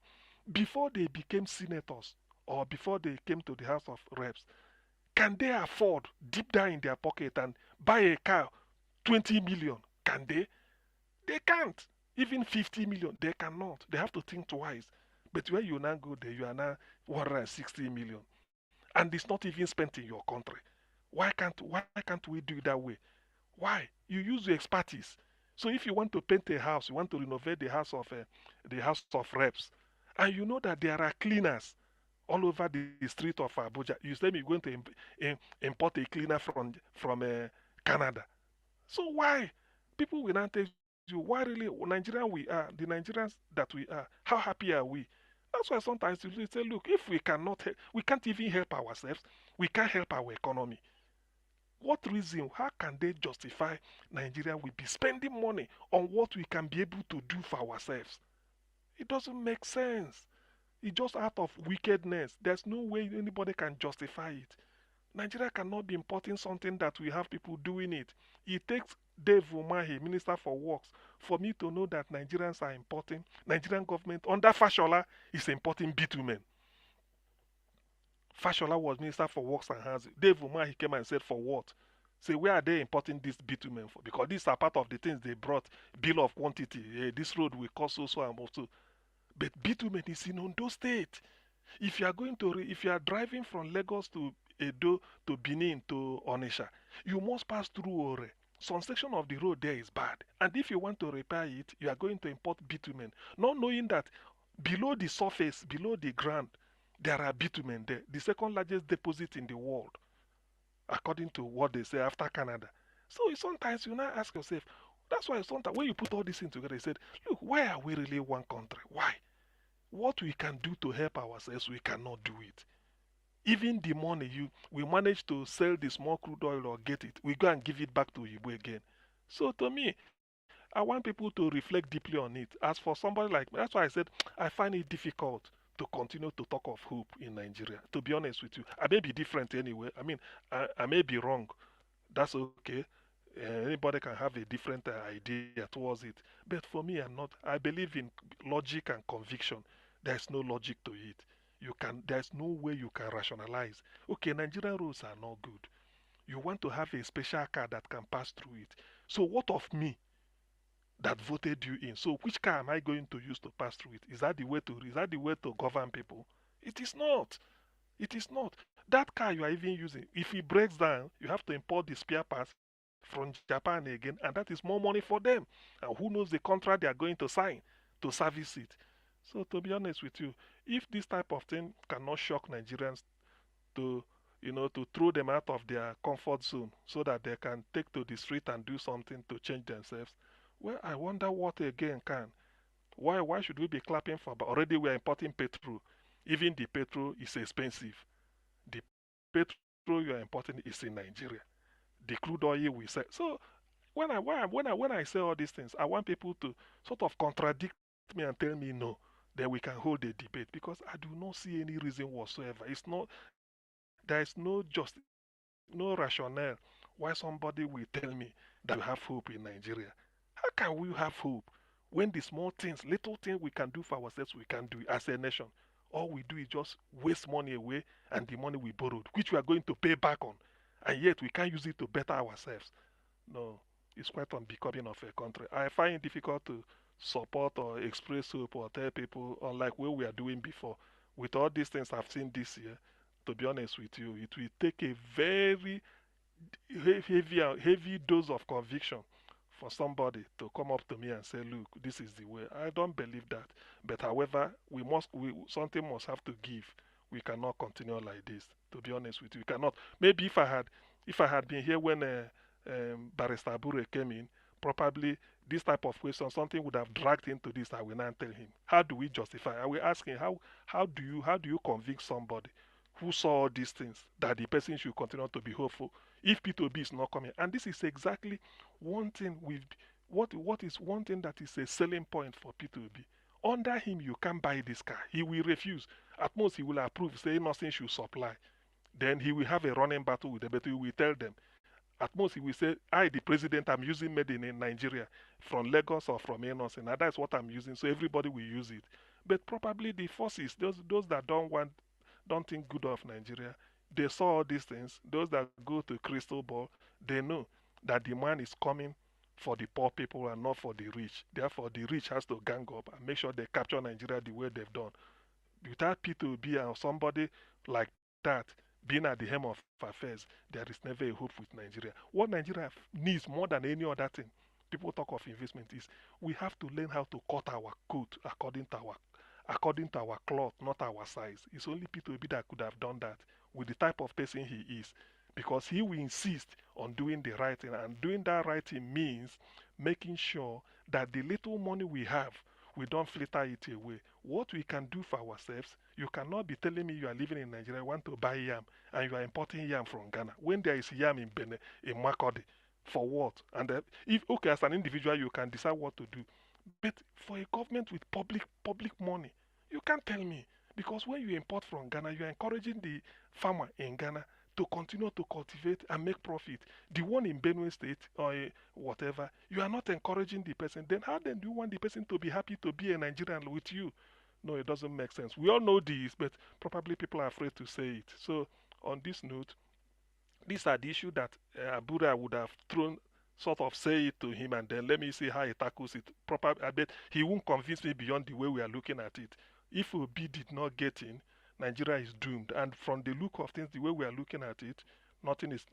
before they became senators or before they came to the House of Reps, can they afford deep down in their pocket and buy a car 20 million? Can they? They can't. Even 50 million, they cannot. They have to think twice. But when you now go there, you are now 160 million. And it's not even spent in your country. Why can't we do it that way? Why? You use your expertise. So if you want to paint a house, you want to renovate the House of Reps, and you know that there are cleaners all over the street of Abuja. You say you're going to import a cleaner from Canada. So why? People will not tell you why really Nigerian we are, the Nigerians that we are, how happy are we? That's why sometimes you say, look, if we can't even help ourselves, we can't help our economy. What reason, how can they justify Nigeria will be spending money on what we can be able to do for ourselves? It doesn't make sense. It's just out of wickedness. There's no way anybody can justify it. Nigeria cannot be importing something that we have people doing it. It takes Dave Umahi, Minister for Works, for me to know that Nigerians are importing, Nigerian government under Fashola is importing bitumen. Fashola was Minister for Works and Housing. Dave Umahi came and said, for what? Say, where are they importing this bitumen for? Because these are part of the things they brought, bill of quantity. This road will cost so and so. But bitumen is in Ondo State. If you are going to, if you are driving from Lagos to Edo to Benin to Onisha, you must pass through Ore. Some section of the road there is bad. And if you want to repair it, you are going to import bitumen, not knowing that below the surface, below the ground, there are bitumen there, the second largest deposit in the world, according to what they say after Canada. So sometimes you now ask yourself, that's why sometimes when you put all these things together, you said, look, why are we really one country? Why? What we can do to help ourselves, we cannot do it. Even the money we manage to sell the small crude oil or get it, we go and give it back to Igbo again. So to me, I want people to reflect deeply on it. As for somebody like me, that's why I said I find it difficult to continue to talk of hope in Nigeria. To be honest with you, I may be different anyway. I mean, I may be wrong. That's okay. Anybody can have a different idea towards it. But for me, I believe in logic and conviction. There's no logic to it. There's no way you can rationalize. Okay, Nigerian roads are not good. You want to have a special car that can pass through it. So what of me that voted you in? So which car am I going to use to pass through it? Is that the way to govern people? It is not. It is not. That car you are even using, if it breaks down, you have to import the spare parts from Japan again, and that is more money for them. And who knows the contract they are going to sign to service it. So to be honest with you, if this type of thing cannot shock Nigerians to to throw them out of their comfort zone so that they can take to the street and do something to change themselves, well, I wonder what again can. Why should we be clapping for? But already we are importing petrol. Even the petrol is expensive. The petrol you are importing is in Nigeria. The crude oil we sell. So when I say all these things, I want people to sort of contradict me and tell me no, then we can hold a debate because I do not see any reason whatsoever. There is no rationale why somebody will tell me that we have hope in Nigeria. How can we have hope when the small things, little things we can do for ourselves, we can do it as a nation? All we do is just waste money away and the money we borrowed, which we are going to pay back on, and yet we can't use it to better ourselves. No, it's quite unbecoming of a country. I find it difficult to support or express hope or tell people, unlike what we are doing before. With all these things I've seen this year, to be honest with you, it will take a very heavy dose of conviction for somebody to come up to me and say, look, this is the way. I don't believe that. But however, something must have to give. We cannot continue like this. To be honest with you, we cannot. Maybe if I had been here when Barrister Abure came in, probably this type of question, something would have dragged into this. I will not tell him. How do we justify? I will ask him how do you convict somebody who saw all these things that the person should continue to be hopeful if P2B is not coming? And this is exactly one thing what is one thing that is a selling point for P2B. Under him, you can't buy this car. He will refuse. At most, he will approve, say nothing should supply. Then he will have a running battle with them, but he will tell them. At most, he will say, I, the president, I'm using made in Nigeria from Lagos or from Enos, and that's what I'm using, so everybody will use it. But probably the forces, those that don't think good of Nigeria, they saw all these things. Those that go to crystal ball, they know that the man is coming for the poor people and not for the rich. Therefore, the rich has to gang up and make sure they capture Nigeria the way they've done. Without P2B and somebody like that being at the helm of affairs, there is never a hope with Nigeria. What Nigeria needs more than any other thing, people talk of investment, is we have to learn how to cut our coat according to our cloth, not our size. It's only P2B that could have done that with the type of person he is. Because he will insist on doing the right thing. And doing that right thing means making sure that the little money we have, we don't flitter it away. What we can do for ourselves, you cannot be telling me you are living in Nigeria, want to buy yam, and you are importing yam from Ghana. When there is yam in Benin, in Makodi, for what? And if, okay, as an individual, you can decide what to do. But for a government with public money, you can't tell me. Because when you import from Ghana, you are encouraging the farmer in Ghana to continue to cultivate and make profit. The one in Benue State or whatever, you are not encouraging the person. Then how then do you want the person to be happy to be a Nigerian with you? No, it doesn't make sense. We all know this, but probably people are afraid to say it. So on this note, These are the issues that Abura would have thrown, sort of say it to him, and then let me see how he tackles it. Proper, I bet he won't convince me beyond the way we are looking at it. If Obi did not get in, Nigeria is doomed. And from the look of things, the way we are looking at it, nothing is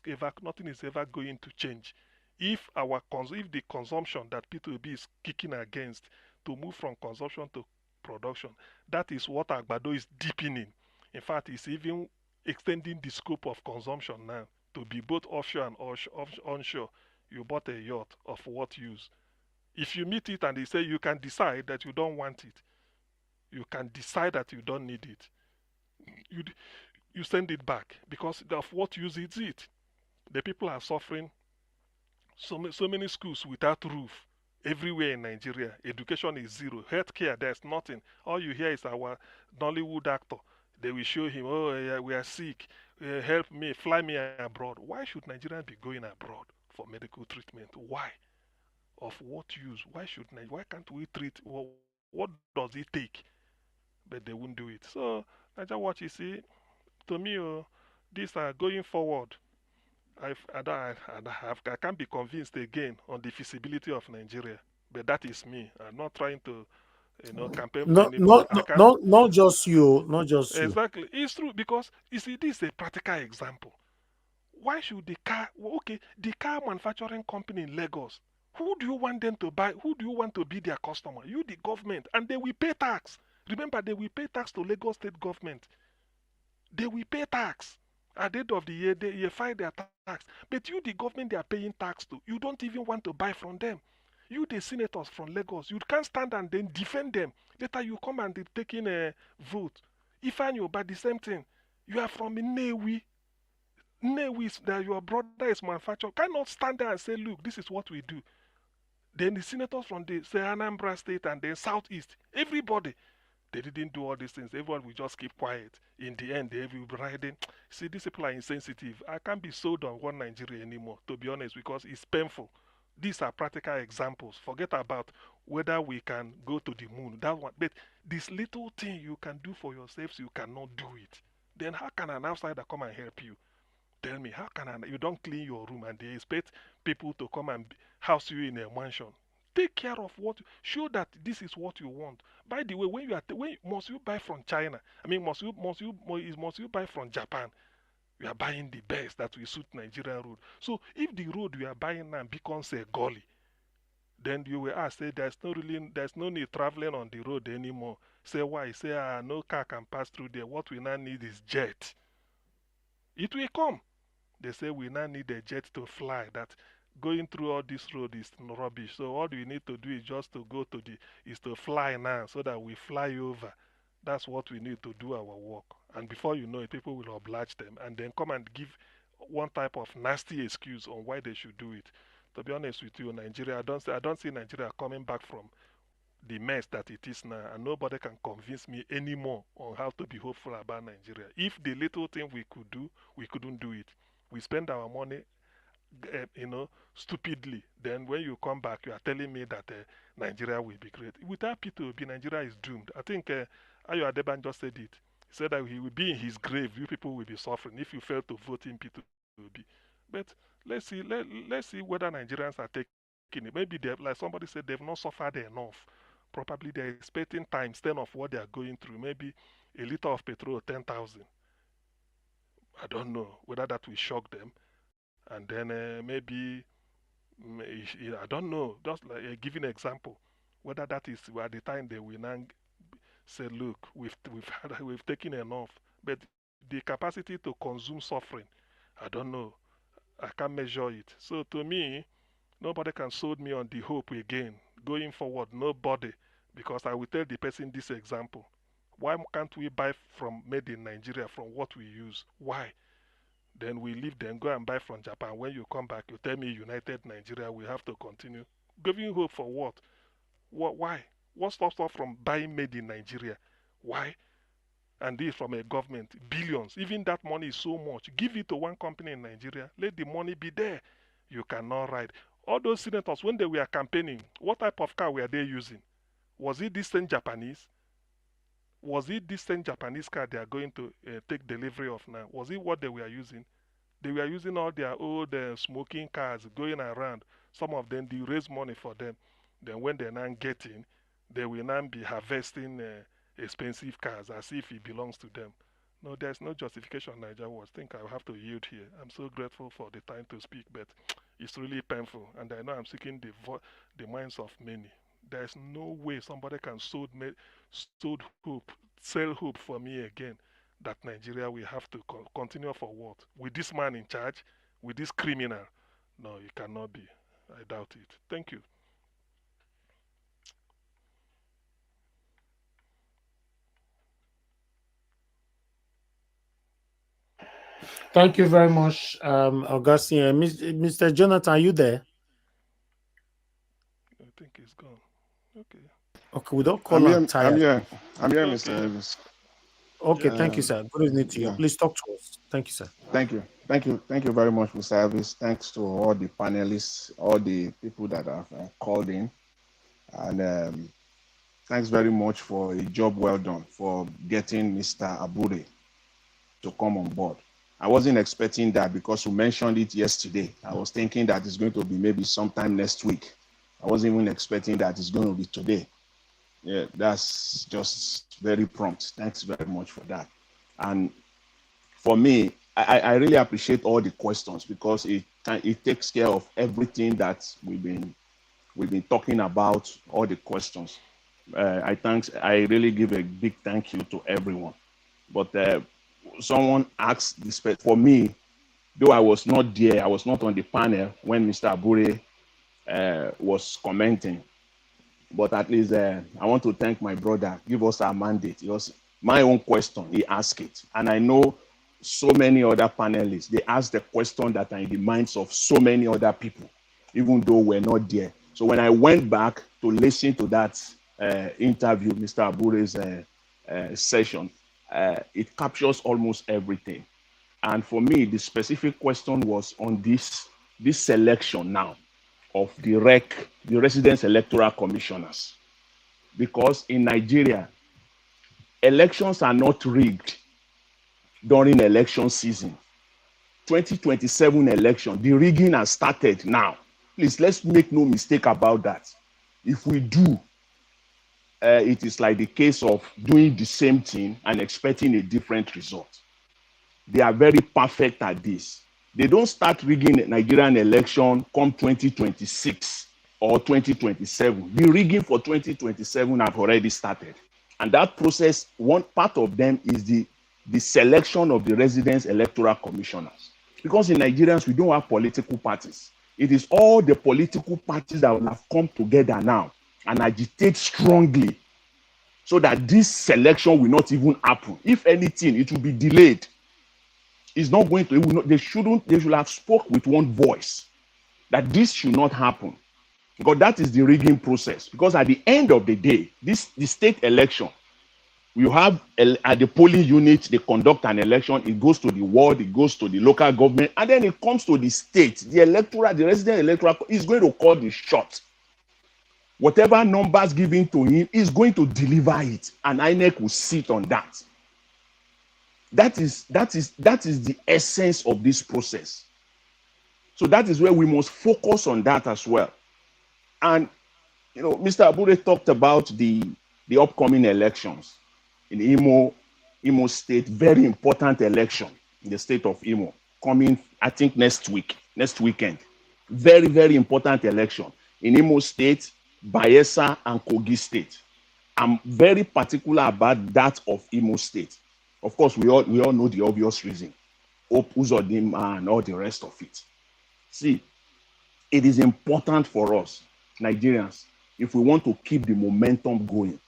ever going to change. If if the consumption that P2B is kicking against to move from consumption to production, that is what Agbado is deepening. In fact, it's even extending the scope of consumption now to be both offshore and onshore. You bought a yacht of what use? If you meet it and they say you can decide that you don't want it, you can decide that you don't need it, you you send it back because of what use is it. The people are suffering. So many schools without roof everywhere in Nigeria. Education is zero. Healthcare, there's nothing. All you hear is our Nollywood actor. They will show him, oh, yeah, we are sick. Help me, fly me abroad. Why should Nigerians be going abroad for medical treatment? Why? Of what use? Why can't we treat? What does it take? But they won't do it. So, Nigeria Watch, you see, to me, these are going forward. I can't be convinced again on the feasibility of Nigeria, but that is me. I'm not trying to, campaign for No, anybody. no, no, no, not just you, not just you. Exactly. It's true because you see, this is a practical example. Why should the car manufacturing company in Lagos, who do you want them to buy? Who do you want to be their customer? You, the government, and they will pay tax. Remember, they will pay tax to Lagos state government. They will pay tax. At the end of the year, they file their tax. But you, the government, they are paying tax to. You don't even want to buy from them. You, the senators from Lagos, you can't stand and then defend them. Later, you come and take in a vote. If I knew, but the same thing. You are from Nnewi. Nnewi is that your brother is manufactured. Cannot stand there and say, look, this is what we do. Then the senators from the say Anambra State and then Southeast, everybody, they didn't do all these things. Everyone will just keep quiet. In the end, they will be riding. See, these people are insensitive. I can't be sold on one Nigeria anymore, to be honest, because it's painful. These are practical examples. Forget about whether we can go to the moon. That one. But this little thing you can do for yourselves, you cannot do it. Then how can an outsider come and help you? Tell me, how can you don't clean your room and they expect people to come and house you in a mansion? Take care of what. Show that this is what you want. By the way, when must you buy from China? I mean, must you buy from Japan? You are buying the best that will suit Nigerian road. So if the road you are buying now becomes a gully, then you will ask, say there's no need traveling on the road anymore. Say why? Say no car can pass through there. What we now need is jet. It will come. They say we now need a jet to fly. That going through all this road is rubbish. So all we need to do is just to is to fly now so that we fly over. That's what we need to do our work. And before you know it, people will oblige them and then come and give one type of nasty excuse on why they should do it. To be honest with you, Nigeria, I don't see Nigeria coming back from the mess that it is now, and nobody can convince me anymore on how to be hopeful about Nigeria. If the little thing we could do, we couldn't do it. We spend our money, stupidly. Then when you come back, you are telling me that Nigeria will be great. Without P2B, Nigeria is doomed. I think Ayo Adeban just said it. He said that he will be in his grave. You people will be suffering if you fail to vote in P2B. But let's see whether Nigerians are taking it. Maybe they, like somebody said, they've not suffered enough. Probably they're expecting times 10 of what they are going through. Maybe a liter of petrol, 10,000. I don't know whether that will shock them. And then maybe, I don't know, just like a given example, whether that is at the time they will now say, look, we've taken enough. But the capacity to consume suffering, I don't know. I can't measure it. So to me, nobody can sold me on the hope again. Going forward, nobody. Because I will tell the person this example. Why can't we buy from made in Nigeria from what we use? Why? Then we leave them, go and buy from Japan. When you come back, you tell me United Nigeria, we have to continue. Giving hope for what? Why? What stops us from buying made in Nigeria? Why? And this from a government, billions. Even that money is so much. Give it to one company in Nigeria. Let the money be there. You cannot ride. All those senators, when they were campaigning, what type of car were they using? Was it this same Japanese? Was it this same Japanese car they are going to take delivery of now? Was it what they were using? They were using all their old smoking cars going around. Some of them, they raise money for them. Then when they're not getting, they will now be harvesting expensive cars as if it belongs to them. No, there's no justification, Niger was. I think I will have to yield here. I'm so grateful for the time to speak, but it's really painful. And I know I'm seeking the minds of many. There's no way somebody can sold hope, sell hope for me again that Nigeria will have to continue for what? With this man in charge, with this criminal? No, it cannot be. I doubt it. Thank you. Thank you very much, Augustine. Mr. Jonathan, are you there? I think he's gone. Okay. Okay, we don't call him tired. I'm here, Okay. Mr. Elvis. Okay, thank you, sir. Good evening to you. Please talk to us. Thank you, sir. Thank you. Thank you very much, Mr. Elvis. Thanks to all the panelists, all the people that have called in. And thanks very much for a job well done for getting Mr. Abure to come on board. I wasn't expecting that because you mentioned it yesterday. I was thinking that it's going to be maybe sometime next week. I wasn't even expecting that it's going to be today. Yeah, that's just very prompt. Thanks very much for that. And for me, I really appreciate all the questions because it takes care of everything that we've been talking about, all the questions. I really give a big thank you to everyone. But someone asked this, for me, though I was not there, I was not on the panel when Mr. Abure was commenting. But at least I want to thank my brother, give us our mandate. It was my own question, he asked it. And I know so many other panelists, they asked the question that are in the minds of so many other people, even though we're not there. So when I went back to listen to that interview, Mr. Abure's session, it captures almost everything. And for me, the specific question was on this selection now of the residence electoral commissioners. Because in Nigeria, elections are not rigged during election season. 2027 election, the rigging has started now. Please, let's make no mistake about that. If we do, it is like the case of doing the same thing and expecting a different result. They are very perfect at this. They don't start rigging Nigerian election come 2026 or 2027. The rigging for 2027 have already started. And that process, one part of them is the selection of the residence electoral commissioners. Because in Nigerians, we don't have political parties. It is all the political parties that will have come together now and agitate strongly so that this selection will not even happen. If anything, it will be delayed. It's not going to, they should have spoke with one voice that this should not happen. Because that is the rigging process. Because at the end of the day, the state election, you have at the polling unit, they conduct an election, it goes to the ward, it goes to the local government, and then it comes to the state. The resident electoral is going to call the shot. Whatever numbers given to him is going to deliver it, and INEC will sit on that. That is the essence of this process. So that is where we must focus on that as well. And Mr. Abure talked about the upcoming elections in Imo State, very important election in the state of Imo, coming, I think, next weekend. Very, very important election in Imo State, Bayelsa, and Kogi State. I'm very particular about that of Imo State. Of course, we all know the obvious reason. Hope Uzodinma and all the rest of it. See, it is important for us, Nigerians, if we want to keep the momentum going.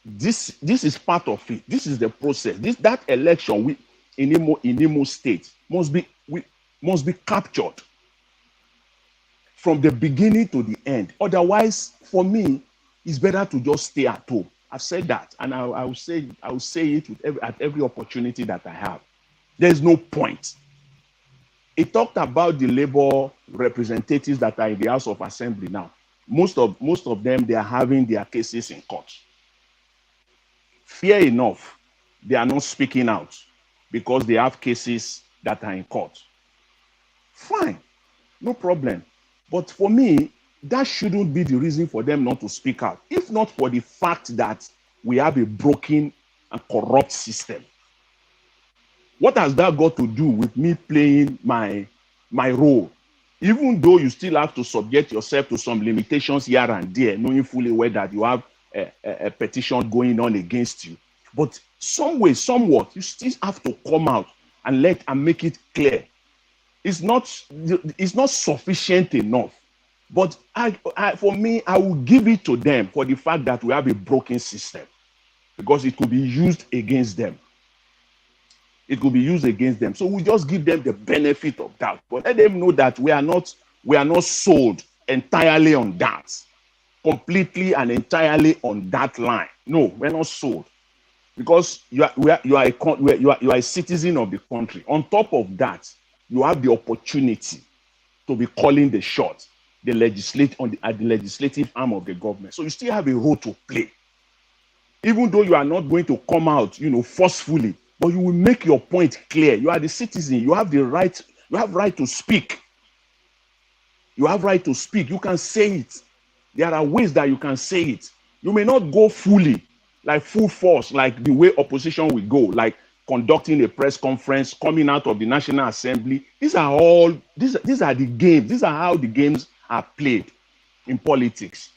This is part of it. This is the process. That election in Imo State must be captured from the beginning to the end. Otherwise, for me, it's better to just stay at home. I've said that, and I will say it at every opportunity that I have. There's no point. It talked about the labor representatives that are in the House of Assembly now. Most of them, they are having their cases in court. Fair enough, they are not speaking out because they have cases that are in court. fine, no problem. But for me, that shouldn't be the reason for them not to speak out. If not for the fact that we have a broken and corrupt system. What has that got to do with me playing my role? Even though you still have to subject yourself to some limitations here and there, knowing fully well that you have a petition going on against you. But some way, somewhat, you still have to come out and make it clear. It's not sufficient enough. But for me, I will give it to them for the fact that we have a broken system, because it could be used against them. It could be used against them. So we just give them the benefit of that. But let them know that we are not sold entirely on that. Completely and entirely on that line. No, we're not sold. Because you are a citizen of the country. On top of that, you have the opportunity to be calling the shots, at the legislative arm of the government. So you still have a role to play. Even though you are not going to come out, forcefully, but you will make your point clear. You are the citizen. You have the right. You have right to speak. You have right to speak. You can say it. There are ways that you can say it. You may not go fully, like full force, like the way opposition will go, like conducting a press conference, coming out of the National Assembly. These are the games. These are how the games are played in politics.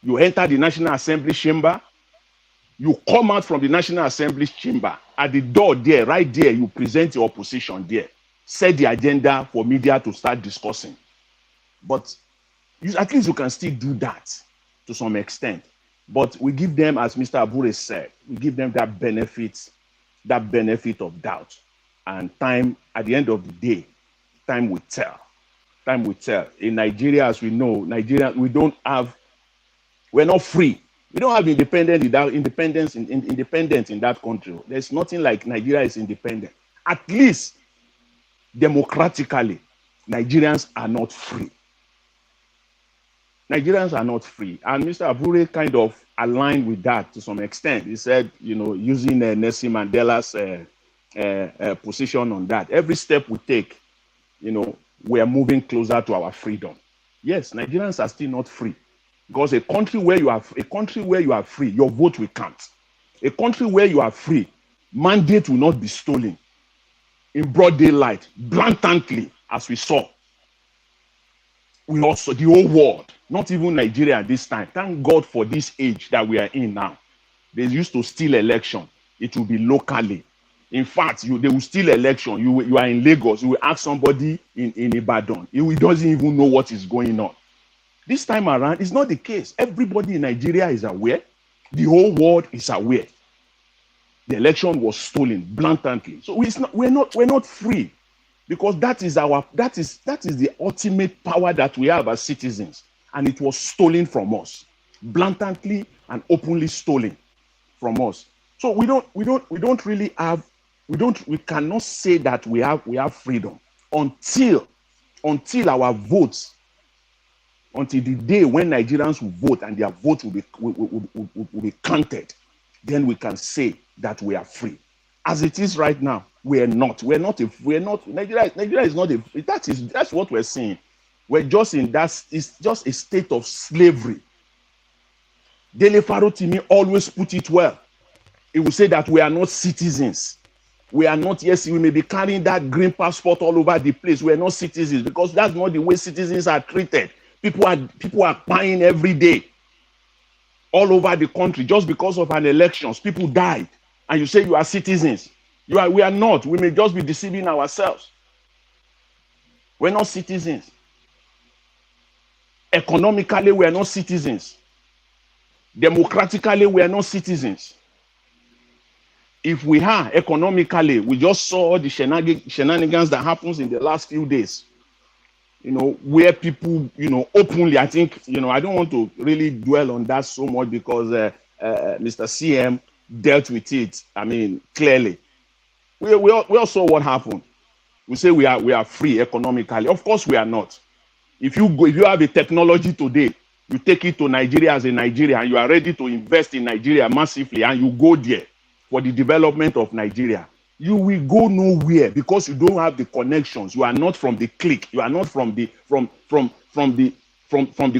You enter the National Assembly chamber. You come out from the National Assembly chamber. At the door there, right there, you present your opposition there. Set the agenda for media to start discussing. But at least you can still do that to some extent. But we give them, as Mr. Abure said, we give them that benefit of doubt. And time, at the end of the day, time will tell. Time will tell. In Nigeria, as we know, we're not free. We don't have independence in that country. There's nothing like Nigeria is independent. At least democratically, Nigerians are not free. Nigerians are not free. And Mr. Abure kind of aligned with that to some extent. He said, using Nelson Mandela's position on that. Every step we take, we are moving closer to our freedom. Yes, Nigerians are still not free. Because a country where you are free, your vote will count. A country where you are free, mandate will not be stolen in broad daylight, blatantly, as we saw. We also, the whole world, not even Nigeria at this time. Thank God for this age that we are in now. They used to steal election. It will be locally. In fact, they will steal election. You are in Lagos. You will ask somebody in Ibadan. He doesn't even know what is going on. This time around, it's not the case. Everybody in Nigeria is aware. The whole world is aware. The election was stolen blatantly. So we're not free, because that is the ultimate power that we have as citizens, and it was stolen from us, blatantly and openly stolen from us. So we cannot say that we have freedom until our votes. Until the day when Nigerians will vote and their vote will be counted, then we can say that we are free. As it is right now, we are not. Nigeria is not that's what we're seeing. We're just in that. It's just a state of slavery. Dele Farotimi always put it well. He will say that we are not citizens. We are not. Yes, we may be carrying that green passport all over the place. We are not citizens, because that's not the way citizens are treated. People are dying every day all over the country just because of an election. People died, and you say you are citizens. We are not. We may just be deceiving ourselves. We're not citizens. Economically, we are not citizens. Democratically, we are not citizens. If we are economically, we just saw the shenanigans that happens in the last few days. Where people, openly, I think, I don't want to really dwell on that so much, because Mr. CM dealt with it, clearly. We all saw what happened. We say we are free economically. Of course we are not. If you have a technology today, you take it to Nigeria as a Nigerian, and you are ready to invest in Nigeria massively, and you go there for the development of Nigeria, you will go nowhere because you don't have the connections. You are not from the clique. You are not from the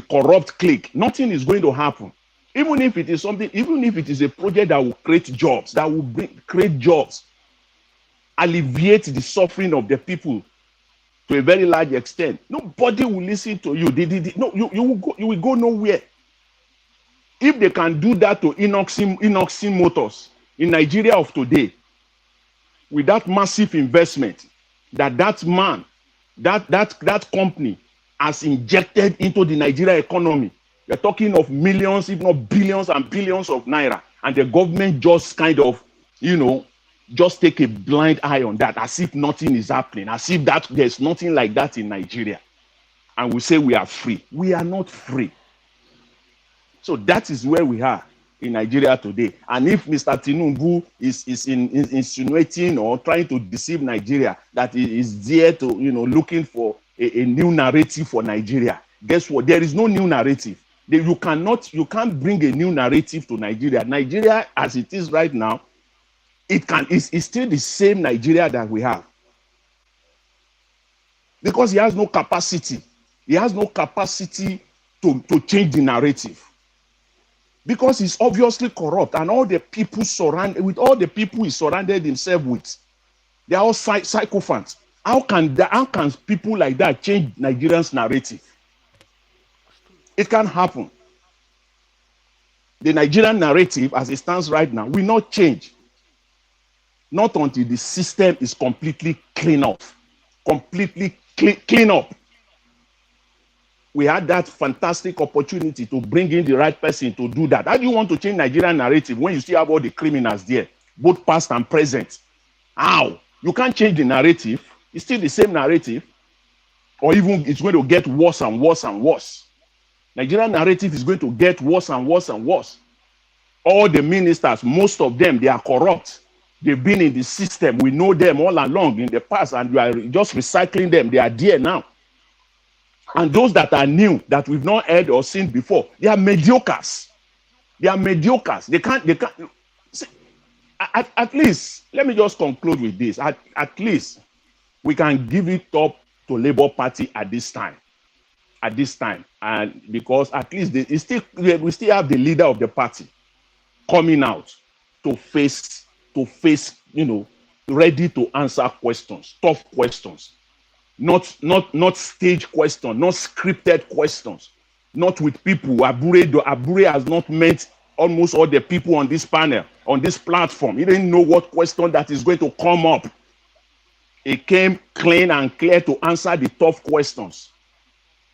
corrupt clique. Nothing is going to happen. Even if it is something, even if it is a project that will create jobs, that will create jobs, alleviate the suffering of the people to a very large extent, nobody will listen to you. No, you will go nowhere. If they can do that to Inoxin Motors in Nigeria of today, with that massive investment that man, that company has injected into the Nigeria economy, you're talking of millions, if not billions and billions of naira, and the government just kind of, just take a blind eye on that, as if nothing is happening, as if that there's nothing like that in Nigeria, and we say we are free. We are not free. So that is where we are in Nigeria today. And if Mr. Tinubu is insinuating or trying to deceive Nigeria, that he is there to, looking for a new narrative for Nigeria, guess what? There is no new narrative. You can't bring a new narrative to Nigeria. Nigeria, as it is right now, it's still the same Nigeria that we have. Because he has no capacity. He has no capacity to change the narrative. Because he's obviously corrupt, and all the people he surrounded himself with, they are all psychophants. How can people like that change Nigerians' narrative? It can't happen. The Nigerian narrative, as it stands right now, will not change. Not until the system is completely clean up. Completely clean up. We had that fantastic opportunity to bring in the right person to do that. How do you want to change Nigerian narrative when you still have all the criminals there, both past and present? How? You can't change the narrative. It's still the same narrative. Or even it's going to get worse and worse and worse. Nigerian narrative is going to get worse and worse and worse. All the ministers, most of them, they are corrupt. They've been in the system. We know them all along in the past, and you are just recycling them. They are there now. And those that are new, that we've not heard or seen before, they are mediocres. They are mediocres. They can't. See, at least, let me just conclude with this. At least, we can give it up to Labour Party at this time. At this time, and because at least we still have the leader of the party coming out to face, ready to answer questions, tough questions. Not stage questions, not scripted questions, not with people. Abure has not met almost all the people on this panel, on this platform. He didn't know what question that is going to come up. He came clean and clear to answer the tough questions.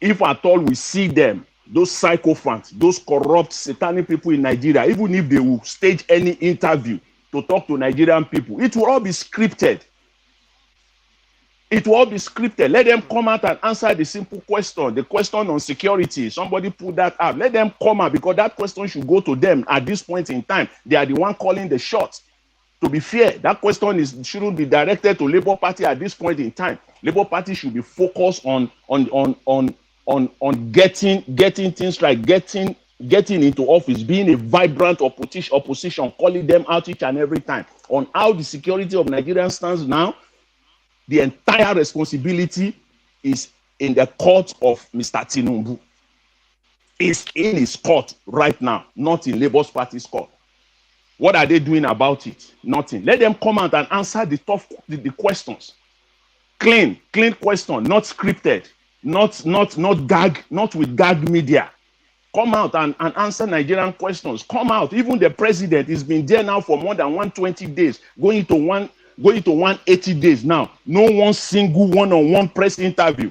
If at all we see them, those sycophants, those corrupt, satanic people in Nigeria, even if they will stage any interview to talk to Nigerian people, it will all be scripted. It will all be scripted. Let them come out and answer the simple question, the question on security. Somebody put that out. Let them come out, because that question should go to them at this point in time. They are the one calling the shots. To be fair, that question shouldn't be directed to Labour Party at this point in time. Labour Party should be focused on getting things like getting into office, being a vibrant opposition, calling them out each and every time. On how the security of Nigeria stands now, the entire responsibility is in the court of Mr. Tinubu. It's in his court right now, not in Labour Party's court. What are they doing about it? Nothing. Let them come out and answer the questions. Clean question, not scripted, not gag, not with gag media. Come out and answer Nigerian questions. Come out. Even the president has been there now for more than 120 days, going to 180 days now. No one single one-on-one press interview.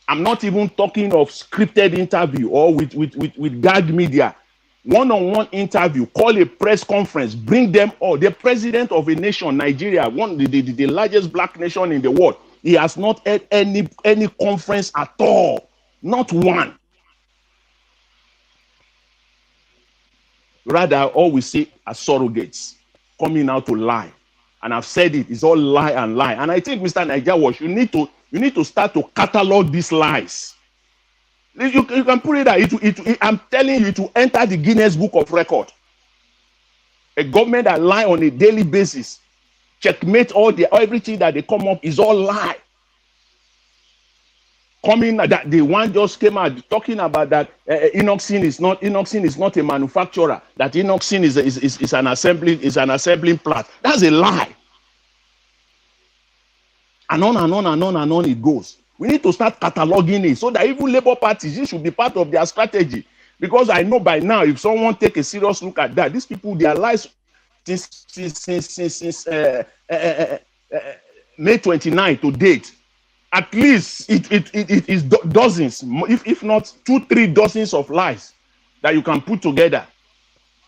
I'm not even talking of scripted interview or with gag media. One-on-one interview, call a press conference, bring them all. The president of a nation, Nigeria, the largest black nation in the world, he has not had any conference at all. Not one. Rather, all we see are surrogates coming out to lie. And I've said it's all lie and lie. And I think, Mr. Naija Wash, you need to start to catalog these lies. You can put it that I'm telling you, to enter the Guinness Book of Record. A government that lie on a daily basis. checkmate everything that they come up is all lie. Coming that the one just came out talking about that Inoxin is not a manufacturer, that Inoxin is an assembling plant. That's a lie. And on and on and on and on it goes. We need to start cataloging it so that even Labour parties, this should be part of their strategy. Because I know by now, if someone take a serious look at that, these people, their lives since May 29 to date, at least it is dozens, if not 2-3 dozens of lies that you can put together.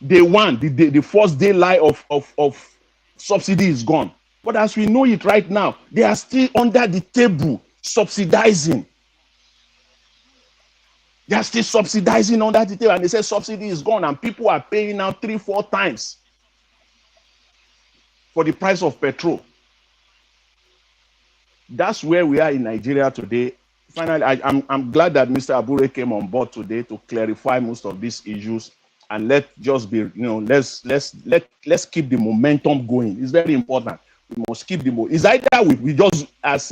Day one, the first day lie of subsidy is gone. But as we know it right now, they are still under the table subsidizing. They are still subsidizing under the table, and they say subsidy is gone, and people are paying now 3-4 times for the price of petrol. That's where we are in Nigeria today. Finally, I'm glad that Mr. Abure came on board today to clarify most of these issues, and let's keep the momentum going. It's very important. We must keep the momentum. It's either we just as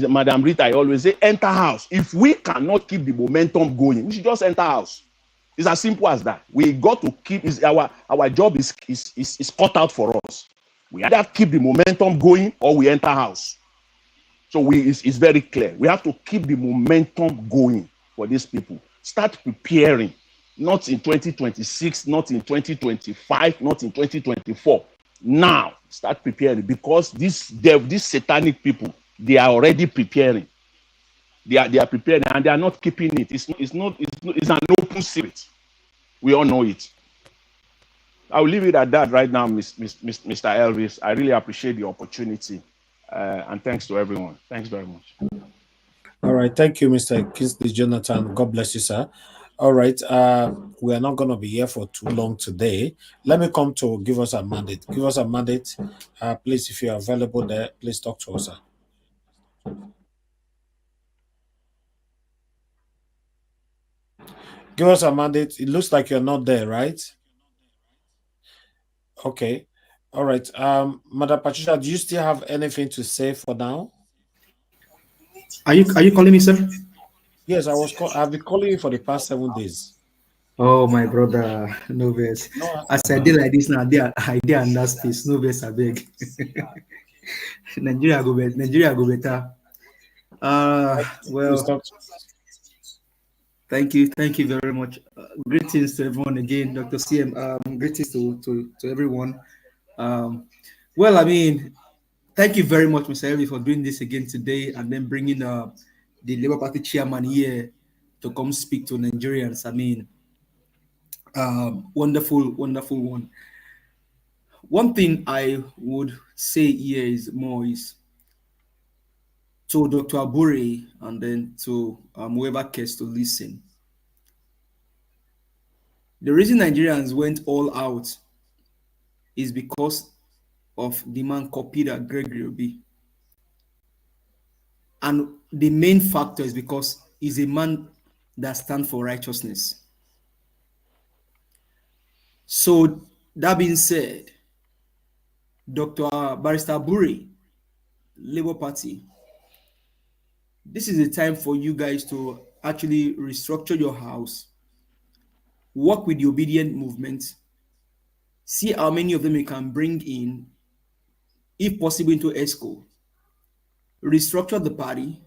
Madam Rita, I always say, enter house. If we cannot keep the momentum going, we should just enter house. It's as simple as that. We got to keep our job is cut out for us. We either keep the momentum going or we enter house. So it's very clear. We have to keep the momentum going for these people. Start preparing, not in 2026, not in 2025, not in 2024. Now, start preparing, because these satanic people, they are already preparing. They are preparing, and they are not keeping it. It's an open secret. We all know it. I will leave it at that right now, Mr. Elvis. I really appreciate the opportunity, and thanks to everyone. Thanks very much. All right, thank you, Mr. Kingsley Jonathan. God bless you, sir. All right, we are not going to be here for too long today. Let me come to give us a mandate. Give us a mandate, please. If you are available there, please talk to us, sir. Give us a mandate. It looks like you're not there, right? Okay. All right. Madam Patricia, do you still have anything to say for now? Are you calling me, sir? Yes, I've been calling you for the past 7 days. Oh, my brother, no verse. No, as I did like this now, I did in that space. No verse, I beg. Nigeria go better. Well, thank you very much. Greetings to everyone again, Dr. CM. Greetings to everyone. Well, I mean, thank you very much, Mr. Ellie, for doing this again today, and then bringing the Labour Party chairman here to come speak to Nigerians. I mean, wonderful one. One thing I would say here is to Dr. Abure, and then to whoever cares to listen. The reason Nigerians went all out is because of the man Kopira Gregory Obi. And the main factor is because he's a man that stands for righteousness. So that being said, Dr. Barrister Abure, Labour Party, this is the time for you guys to actually restructure your house, work with the obedient movement, see how many of them you can bring in, if possible, into ESCO, restructure the party.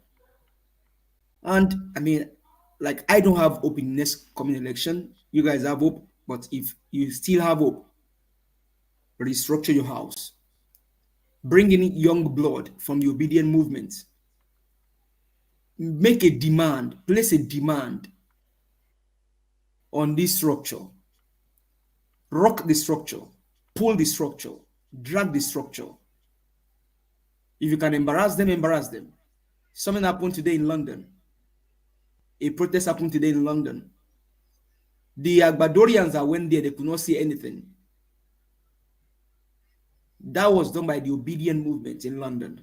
And I mean, like, I don't have hope in next coming election. You guys have hope, but if you still have hope, restructure your house. Bring in young blood from the obedient movement. Make a demand, place a demand on this structure. Rock the structure, pull the structure, drag the structure. If you can embarrass them, embarrass them. Something happened today in London. A protest happened today in London. The Agbadorians that went there, they could not see anything. That was done by the obedient movement in London.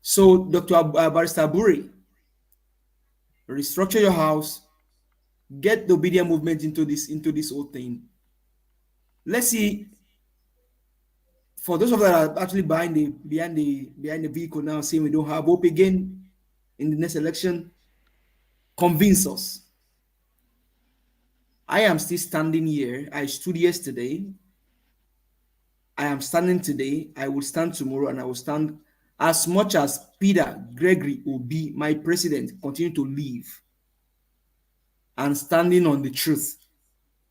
So, Dr. Barrister Abure, restructure your house, get the obedient movement into this whole thing, let's see, for those of us that are actually behind the vehicle now, saying we don't have hope again in the next election, convince us. I am still standing here. I stood yesterday. I am standing today. I will stand tomorrow, and I will stand as much as Peter Gregory will be my president, continue to live and standing on the truth,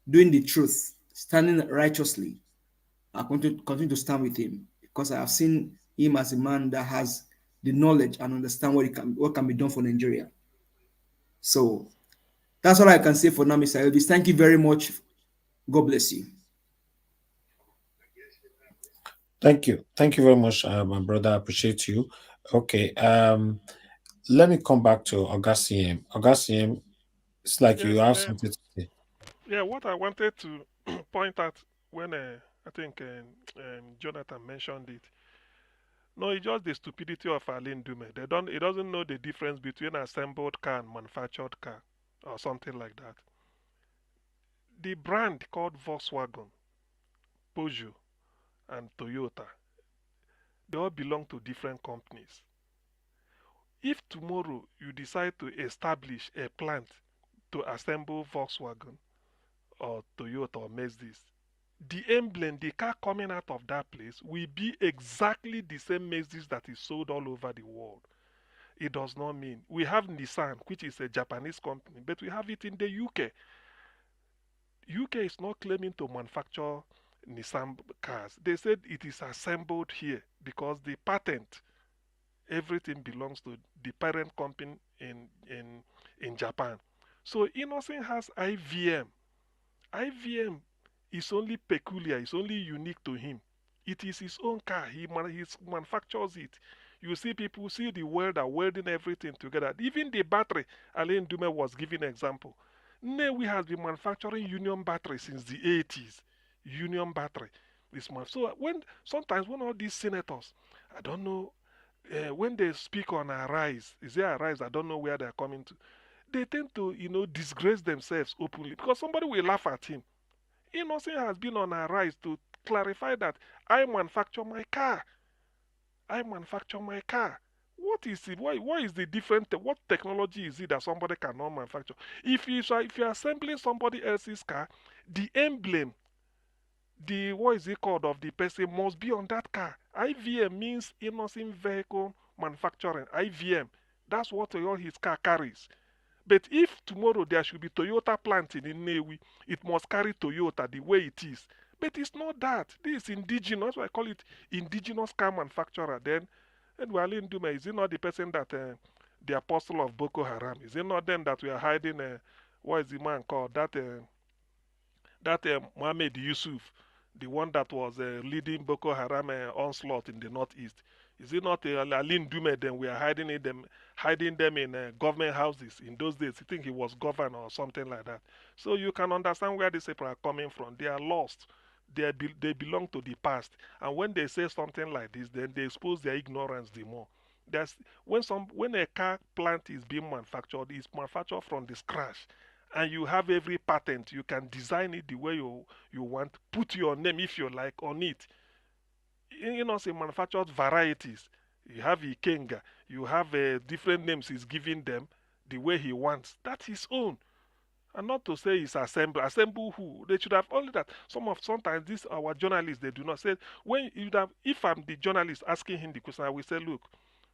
doing the truth, standing righteously. I continue to stand with him because I have seen him as a man that has the knowledge and understand what can be done for Nigeria. So that's all I can say for now, Mr. Elvis. Thank you very much. God bless you. Thank you. Thank you very much, my brother. I appreciate you. Okay. Let me come back to Augustine. Augustine, it's like you Yes. have something to say. Yeah. What I wanted to point out when I think Jonathan mentioned it. No, it's just the stupidity of Alain Dume. He doesn't know the difference between assembled car and manufactured car, or something like that. The brand called Volkswagen, Peugeot, and Toyota, they all belong to different companies. If tomorrow you decide to establish a plant to assemble Volkswagen or Toyota or Mercedes, the emblem, the car coming out of that place will be exactly the same Mercedes that is sold all over the world. It does not mean we have Nissan, which is a Japanese company, but we have it in the UK. UK is not claiming to manufacture Nissan cars. They said it is assembled here because the patent, everything belongs to the parent company in Japan. So Innocent has IVM. IVM is only peculiar, it's only unique to him. It is his own car. He manufactures it. You see people, see the welder welding everything together. Even the battery, Alain Dume was giving an example. Newe has been manufacturing Union battery since the 80s. Union battery. So sometimes when all these senators, I don't know, when they speak on Arise, is there Arise? I don't know where they're coming to. They tend to, disgrace themselves openly because somebody will laugh at him. Innocent has been on Arise to clarify that I manufacture my car. I manufacture my car. What is it? Why is the different? What technology is it that somebody cannot manufacture? If you're assembling somebody else's car, the emblem, the what is it called of the person must be on that car. IVM means Innocent Vehicle Manufacturing. IVM. That's what all his car carries. But if tomorrow there should be Toyota plant in Nnewi, it must carry Toyota the way it is. But it's not that. This is indigenous. That's why I call it indigenous car manufacturer. Then, Alain Dume, is it not the person that the apostle of Boko Haram? Is it not them that we are hiding? What is the man called? That Mohammed Yusuf, the one that was leading Boko Haram onslaught in the northeast. Is it not Alain Dume? Then we are hiding them in government houses. In those days, I think he was governor or something like that. So you can understand where these people are coming from. They are lost. They belong to the past. And when they say something like this, then they expose their ignorance the more. That's when a car plant is being manufactured, it's manufactured from the scratch, and you have every patent. You can design it the way you want. Put your name if you like on it. Say manufactured varieties. You have Ikenga. You have different names he's giving them the way he wants. That's his own. And not to say it's assemble. Assemble who? They should have only that. Sometimes these our journalists they do not say when you have. If I'm the journalist asking him the question, I will say, look,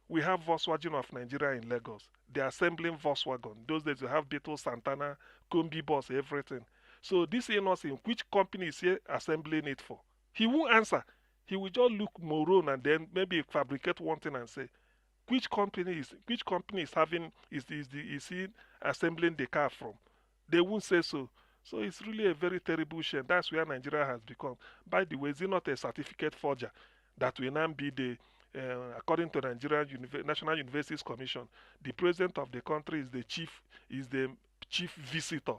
we have Volkswagen of Nigeria in Lagos. They're assembling Volkswagen. Those days you have Beetle, Santana, Combi Boss, everything. So this innocent, which company is here assembling it for? He won't answer. He will just look moron and then maybe fabricate one thing and say, which company is he assembling the car from? They won't say so. So it's really a very terrible shame. That's where Nigeria has become. By the way, is it not a certificate forger that will now be the according to Nigerian National Universities Commission, the president of the country is the chief visitor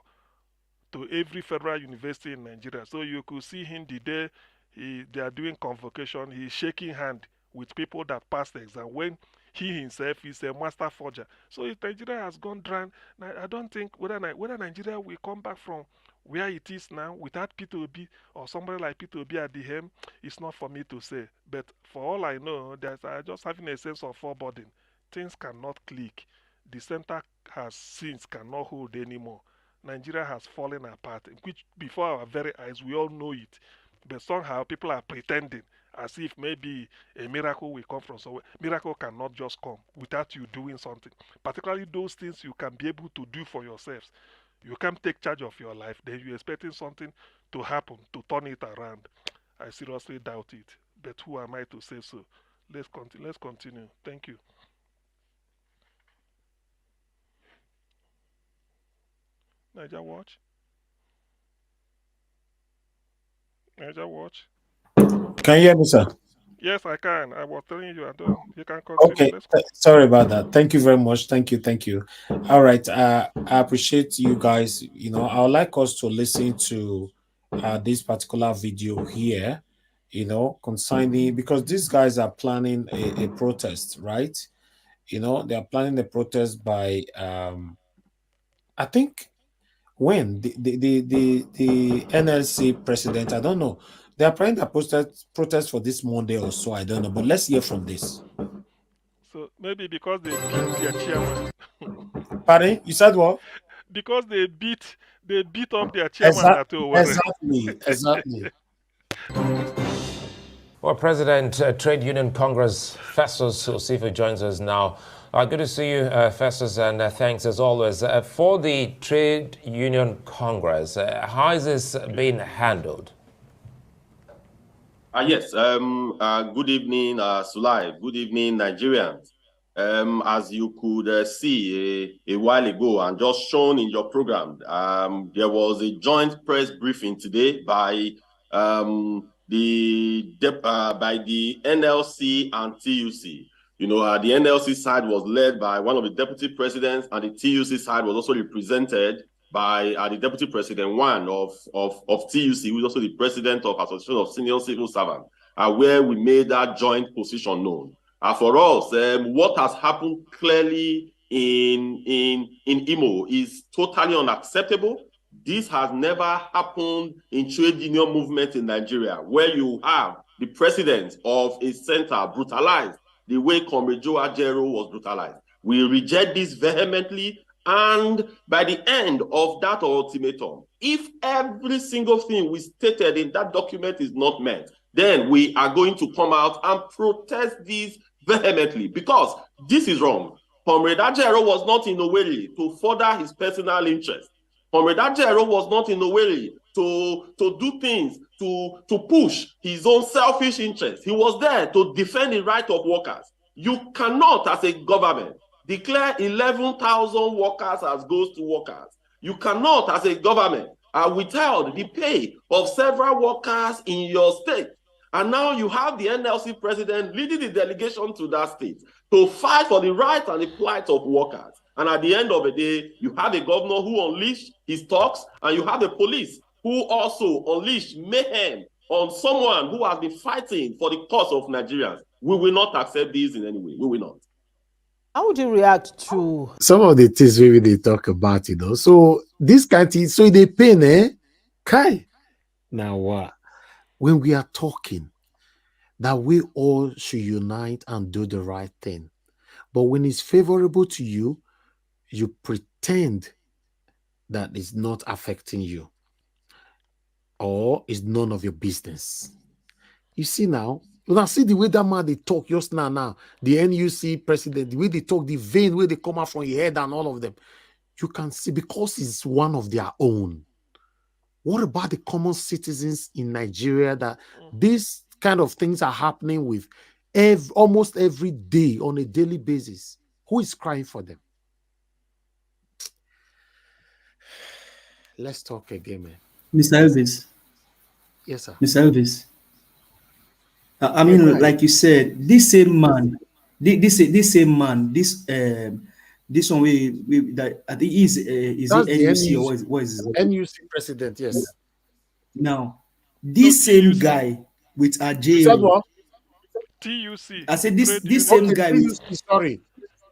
to every federal university in Nigeria. So you could see him the day they are doing convocation. He's shaking hand with people that passed the exam when he himself is a master forger. So if Nigeria has gone dry, I don't think whether Nigeria will come back from Where it is now, without P2B or somebody like P2B at the helm, it's not for me to say. But for all I know, I just having a sense of foreboding. Things cannot click. The center has since cannot hold anymore. Nigeria has fallen apart, which before our very eyes, we all know it. But somehow people are pretending as if maybe a miracle will come from somewhere. Miracle cannot just come without you doing something. Particularly those things you can be able to do for yourselves. You can't take charge of your life, then you're expecting something to happen to turn it around. I seriously doubt it. But who am I to say so? Let's continue. Let's continue. Thank you. Niger Watch. Niger Watch. Can you hear me, sir? Yes, I can. I was telling you I don't. You can continue. Okay, sorry about that. Thank you very much. Thank you. All right, I appreciate you guys. I would like us to listen to this particular video here, concerning, because these guys are planning a protest, right? They are planning a protest by I think when the NLC president, I don't know, they are planning a protest for this Monday or so, I don't know, but let's hear from this. So maybe because they beat their chairman. Pardon? You said what? Because they beat up their chairman at Owerri. Exactly. Well, President, Trade Union Congress, Festus Osifu joins us now. Good to see you, Festus, and thanks as always. For the Trade Union Congress, how is this being handled? Yes. Good evening, Sulai. Good evening, Nigerians. As you could see a while ago and just shown in your program, there was a joint press briefing today by the NLC and TUC. The NLC side was led by one of the deputy presidents, and the TUC side was also represented by the deputy president, one of TUC, who is also the president of Association of Senior Civil Servants, where we made that joint position known. For us, what has happened clearly in Imo is totally unacceptable. This has never happened in trade union movement in Nigeria, where you have the president of a center brutalized the way Comrade Joe Ajero was brutalized. We reject this vehemently, and by the end of that ultimatum, if every single thing we stated in that document is not met, then we are going to come out and protest this vehemently, because this is wrong. Comrade Ajero was not in Owerri to further his personal interest. Comrade Ajero was not in Owerri to do things, to push his own selfish interest. He was there to defend the right of workers. You cannot, as a government, declare 11,000 workers as ghost workers. You cannot, as a government, withhold the pay of several workers in your state. And now you have the NLC president leading the delegation to that state to fight for the rights and the plight of workers. And at the end of the day, you have a governor who unleashed his talks, and you have the police who also unleashed mayhem on someone who has been fighting for the cause of Nigerians. We will not accept this in any way. We will not. How would you react to some of the things we they talk about, So this kind of thing, so they pain, eh? Kai. Now what? When we are talking that we all should unite and do the right thing, but when it's favorable to you, you pretend that it's not affecting you or it's none of your business. You see now, when I see the way that man they talk just now, the NUC president, the way they talk, the vein where they come out from your head and all of them, you can see, because it's one of their own. What about the common citizens in Nigeria that these kind of things are happening with almost every day on a daily basis? Who is crying for them? Let's talk again, man. Mr. Elvis. Yes, sir. Mr. Elvis. I mean, like you said, this same man, this one that I think is the NUC or what is it? NUC president, yes. Now, this same guy with Ajero. TUC. I said this same guy with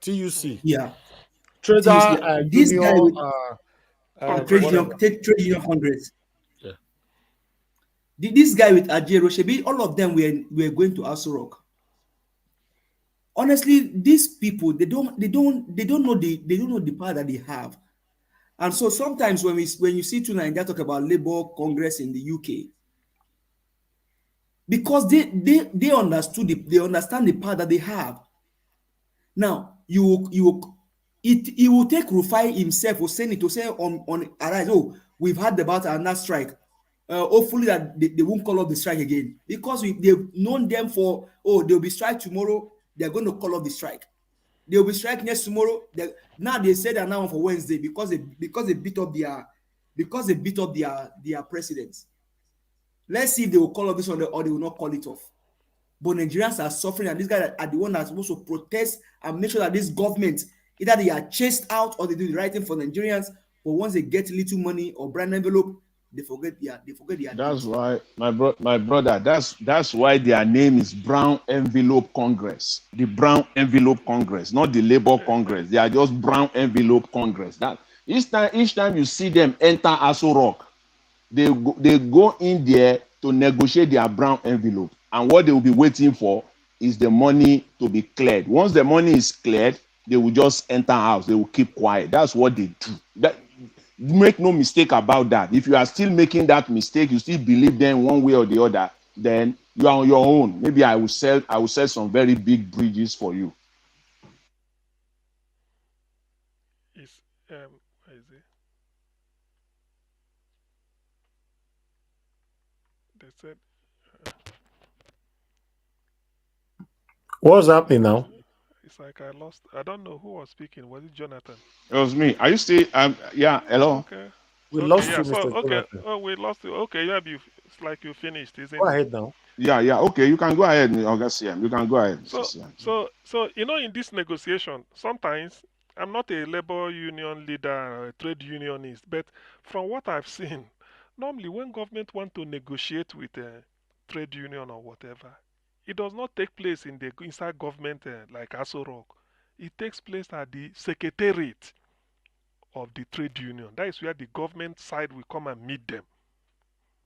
TUC. Yeah. Trader this union, guy with, Trade Union Congress. Yeah. This guy with Abure, Shebi, all of them were going to Aso Rock. Honestly, these people they don't know the power that they have. And so sometimes when you see two Nigeria talk about Labour Congress in the UK, because they understand the power that they have. Now it will take Rufai himself or send it to say on arise, oh, we've had the battle and that strike. Hopefully that they won't call off the strike again, because they've known them for, oh, they'll be strike tomorrow, they're going to call off the strike. They'll be strike next tomorrow. Now they said they're now for Wednesday because they beat up their presidents. Let's see if they will call off this one or they will not call it off. But Nigerians are suffering, and these guys are the one that's supposed to protest and make sure that this government, either they are chased out or they do the right thing for Nigerians. But once they get little money or brand envelope, they forget their That's why, my brother, that's why their name is Brown Envelope Congress. The Brown Envelope Congress, not the Labour Congress. They are just Brown Envelope Congress. That each time you see them enter Aso Rock, they go in there to negotiate their brown envelope. And what they will be waiting for is the money to be cleared. Once the money is cleared, they will just enter house. They will keep quiet. That's what they do. Make no mistake about that. If you are still making that mistake, you still believe them one way or the other, then you are on your own. Maybe I will sell some very big bridges for you. Where is it? They said. What's happening now? It's like I lost. I don't know who was speaking. Was it Jonathan? It was me. Are you still? Yeah. Hello. Okay. We lost you, Mr. okay. Jonathan. Oh, we lost you. Okay, yeah, it's like you finished, isn't it? Go ahead now. Yeah. Okay, you can go ahead, August. You can go ahead. So in this negotiation, sometimes I'm not a labor union leader or a trade unionist, but from what I've seen, normally when government want to negotiate with a trade union or whatever, it does not take place inside government like Aso Rock. It takes place at the secretariat of the trade union. That is where the government side will come and meet them.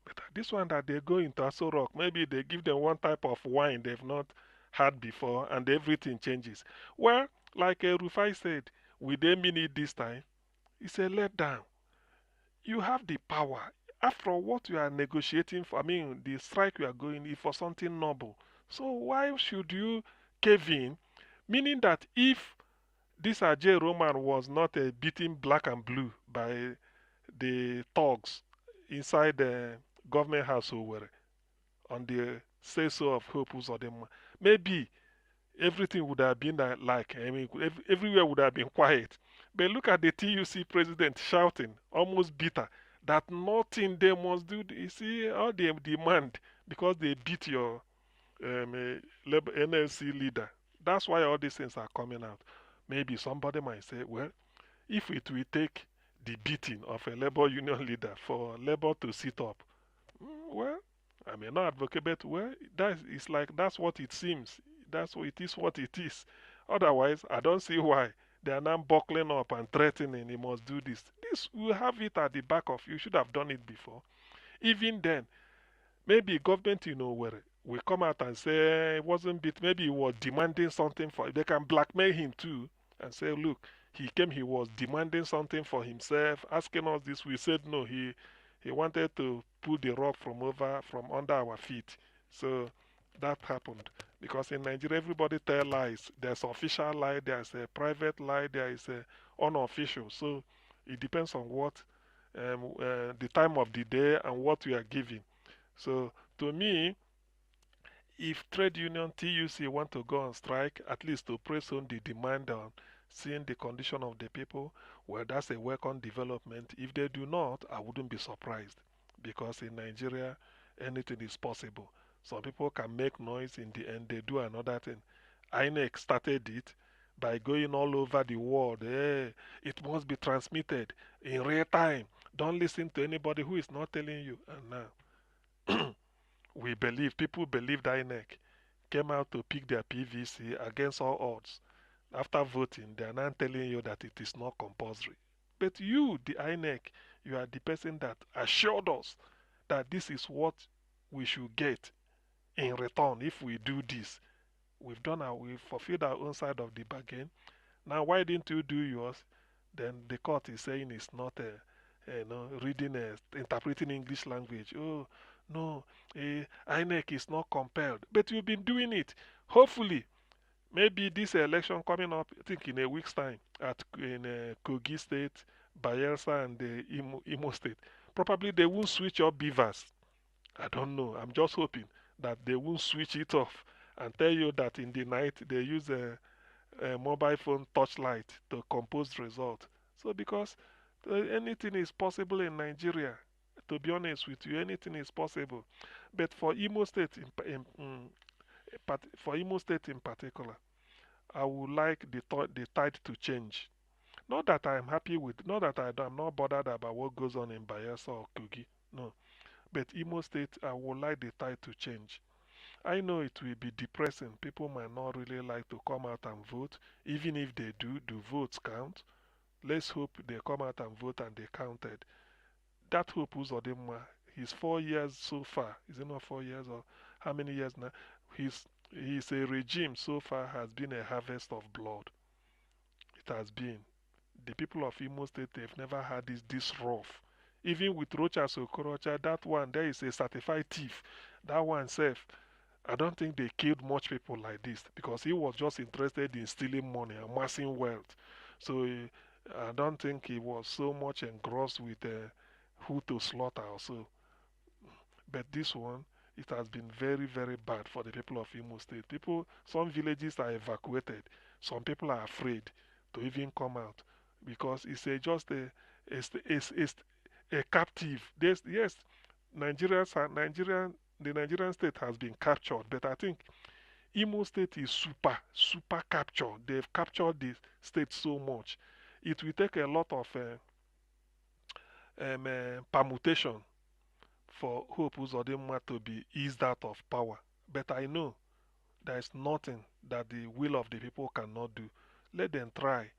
But this one that they go into Aso Rock, maybe they give them one type of wine they've not had before, and everything changes. Well, like Rufai said, will they mean it this time? It's a letdown. You have the power. After all, what you are negotiating for, the strike you are going is for something noble. So why should you cave in? Meaning that if this Ajay Roman was not beaten black and blue by the thugs inside the government house over on the say-so of Hope Uzodinma, maybe everything would have been everywhere would have been quiet. But look at the TUC president shouting, almost bitter, that nothing they must do. You see, all they demand because they beat your NLC leader. That's why all these things are coming out. Maybe somebody might say, well, if it will take the beating of a labor union leader for labor to sit up, well, I may not advocate, but well, that's what it seems. What it is. Otherwise, I don't see why they are now buckling up and threatening he must do this. This will have it at the back of you. Should have done it before. Even then, maybe government, will come out and say it wasn't beat. Maybe he was demanding something for. They can blackmail him too and say, look, he was demanding something for himself, asking us this. We said no. He wanted to pull the rug from under our feet. So that happened. Because in Nigeria, everybody tell lies. There's official lie, there's a private lie, there is a unofficial. So it depends on what the time of the day and what we are giving. So to me, if trade union TUC want to go on strike, at least to press on the demand on seeing the condition of the people, well, that's a welcome development. If they do not, I wouldn't be surprised, because in Nigeria, anything is possible. Some people can make noise, in the end they do another thing. INEC started it by going all over the world. Hey, it must be transmitted in real time. Don't listen to anybody who is not telling you. And now people believe that INEC came out to pick their PVC against all odds. After voting, they are now telling you that it is not compulsory. But you, the INEC, You are the person that assured us that this is what we should get in return if we do this. We've fulfilled our own side of the bargain. Now, why didn't you do yours? Then the court is saying it's not reading, interpreting English language. Oh, no, INEC is not compelled. But you've been doing it. Hopefully, maybe this election coming up, I think in a week's time, in Kogi State, Bayelsa, and Imo State, probably they won't switch up beavers. I don't know. I'm just hoping that they won't switch it off and tell you that in the night they use a mobile phone touchlight to compose result. So because anything is possible in Nigeria, to be honest with you, anything is possible. But for Imo State for Imo State in particular, I would like the tide to change. Not that I'm happy with, not that I'm not bothered about what goes on in Bayelsa or Kogi. No. But Imo State, I would like the tide to change. I know it will be depressing. People might not really like to come out and vote. Even if they do votes count? Let's hope they come out and vote and they counted. That hope Uzodinma, his 4 years so far, is it not 4 years or how many years now? His a regime so far has been a harvest of blood. It has been. The people of Imo State, they've never had this rough. Even with Rocha Sokorocha, that one, there is a certified thief. That one self, I don't think they killed much people like this because he was just interested in stealing money, amassing wealth. So I don't think he was so much engrossed with who to slaughter or so. But this one, it has been very, very bad for the people of Imo State. Some villages are evacuated. Some people are afraid to even come out because it's a captive. Yes, the Nigerian state has been captured, but I think Imo State is super captured. They've captured the state so much. It will take a lot of permutation for Hope Uzodinma to be eased out of power. But I know there is nothing that the will of the people cannot do. Let them try.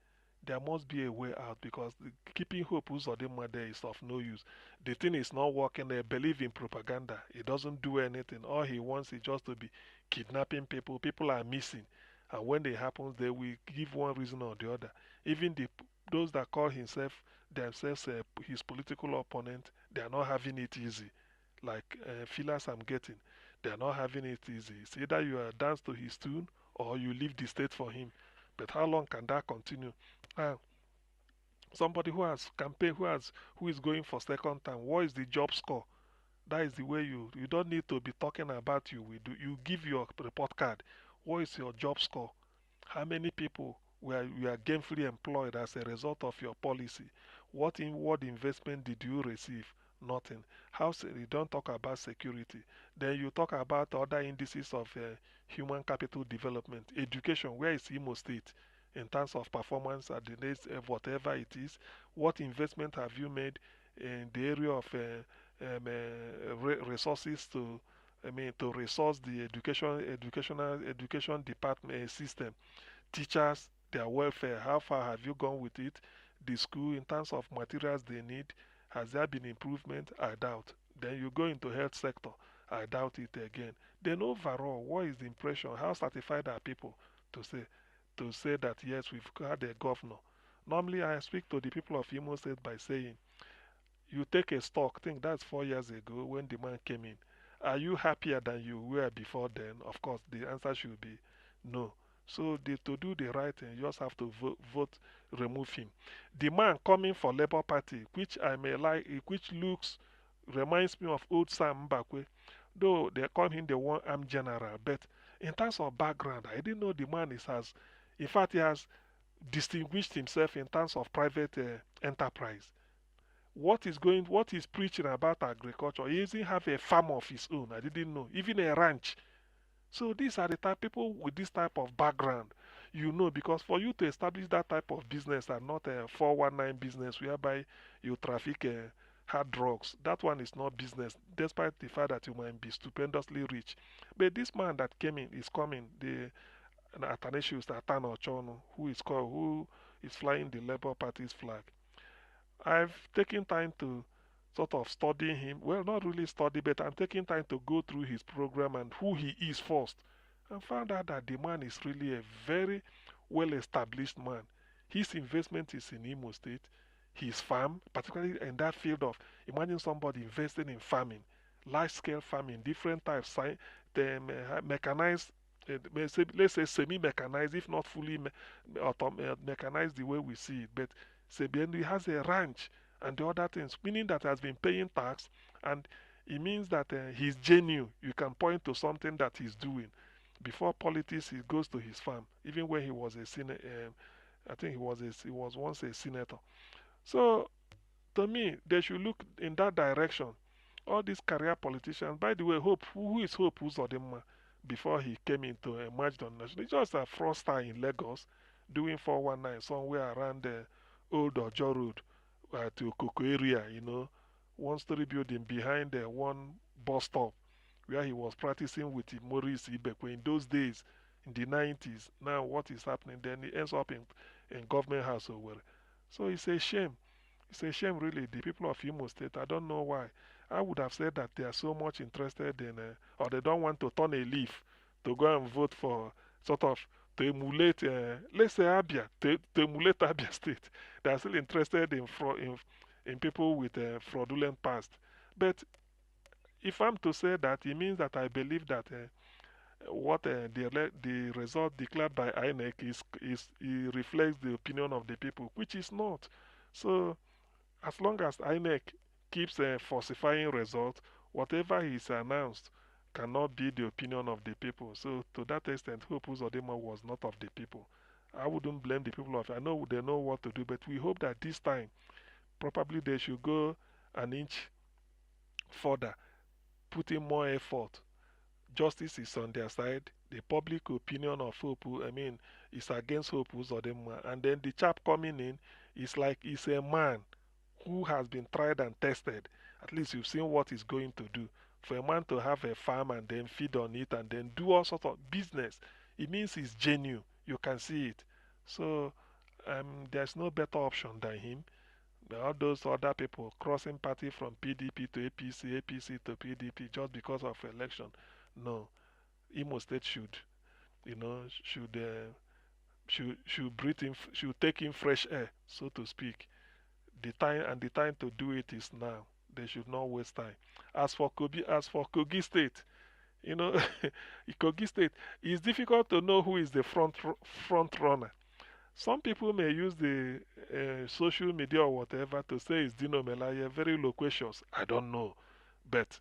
There must be a way out because keeping Hope Uzodinma there is of no use. The thing is not working. They believe in propaganda. He doesn't do anything. All he wants is just to be kidnapping people. People are missing. And when it happens, they will give one reason or the other. Even those that call themselves his political opponent, they are not having it easy. Like feelers I'm getting, they are not having it easy. It's either you dance to his tune or you leave the state for him. But how long can that continue? Somebody who has campaigned, who is going for second time, what is the job score? That is the way you don't need to be talking about you give your report card. What is your job score? How many people you are gainfully employed as a result of your policy? What investment did you receive? Nothing. You don't talk about security. Then you talk about other indices of human capital development. Education, where is Imo State in terms of performance at the next, whatever it is? What investment have you made in the area of resources to resource the education department system? Teachers, their welfare, how far have you gone with it? The school, in terms of materials they need, has there been improvement? I doubt. Then you go into health sector, I doubt it again. Then overall, what is the impression? How satisfied are people to say that yes, we've had a governor? Normally, I speak to the people of Imo State by saying, you take a stock, I think that's 4 years ago when the man came in. Are you happier than you were before then? Of course, the answer should be no. So to do the right thing, you just have to vote, remove him. The man coming for Labour Party, which I may like, which reminds me of old Sam Mbakwe, though they call him the one-armed general. But in terms of background, I didn't know the man in fact, he has distinguished himself in terms of private enterprise. What he's preaching about agriculture, he doesn't have a farm of his own. I didn't know, even a ranch. So these are the type people with this type of background, because for you to establish that type of business and not a 419 business whereby you traffic hard drugs, that one is not business, despite the fact that you might be stupendously rich. But this man that is coming, the Athanasius Atano Chono, who is flying the Labour Party's flag. I've taken time to sort of study him. Well, not really study, but I'm taking time to go through his program and who he is first. And found out that the man is really a very well established man. His investment is in Imo State. His farm, particularly in that field of, imagine somebody investing in farming, large scale farming, different types, mechanized, let's say semi mechanized, if not fully mechanized the way we see it. But Sebienu has a ranch and the other things, meaning that he has been paying tax, and it means that he's genuine. You can point to something that he's doing. Before politics, he goes to his farm. Even when he was a senator, I think he was once a senator. So to me, they should look in that direction. All these career politicians, by the way, Hope, who is Hope Uzodinma before he came into emerged on national? He's just a fraudster in Lagos doing 419 somewhere around the old Ojo Road to Koko area, you know, one story building behind the one bus stop where he was practicing with Maurice Ibekwe in those days in the 90s. Now, what is happening? Then he ends up in government house or where. So it's a shame. It's a shame, really. The people of Imo State, I don't know why. I would have said that they are so much interested in, or they don't want to turn a leaf to go and vote for sort of to emulate, let's say Abia, to emulate Abia State. They are still interested in people with a fraudulent past. But if I'm to say that, it means that I believe that what the result declared by INEC is it reflects the opinion of the people, which is not. So as long as INEC keeps falsifying results, whatever is announced cannot be the opinion of the people. So to that extent, Hope Uzodinma was not of the people. I wouldn't blame the people of. I know they know what to do, but we hope that this time, probably they should go an inch further, put in more effort. Justice is on their side. The public opinion of Hope, I mean, is against Hope Uzodinma. And then the chap coming in is like he's a man who has been tried and tested. At least you've seen what he's going to do. For a man to have a farm and then feed on it and then do all sorts of business, it means he's genuine. You can see it. So there's no better option than him. All those other people crossing party from PDP to APC, APC to PDP just because of election. No, Imo State should, you know, should breathe in, should take in fresh air, so to speak. The time to do it is now. They should not waste time. As for Kogi State, you know, Kogi State, it's difficult to know who is the front runner. Some people may use the social media or whatever to say it's Dino Melaye, very loquacious. I don't know. But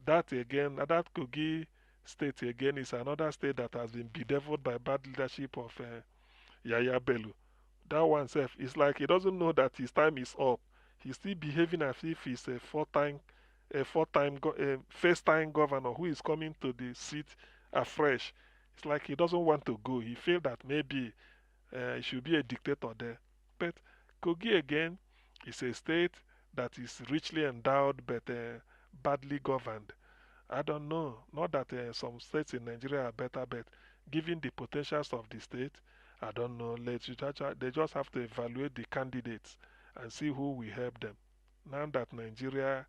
that again, that Kogi State again is another state that has been bedeviled by bad leadership of Yaya Bello. That one self is like he doesn't know that his time is up. He's still behaving as if he's a first-time governor who is coming to the seat afresh. It's like he doesn't want to go. He feel that maybe he should be a dictator there. But Kogi again is a state that is richly endowed but badly governed. I don't know. Not that some states in Nigeria are better, but given the potentials of the state, I don't know. They just have to evaluate the candidates and see who will help them. Now that Nigeria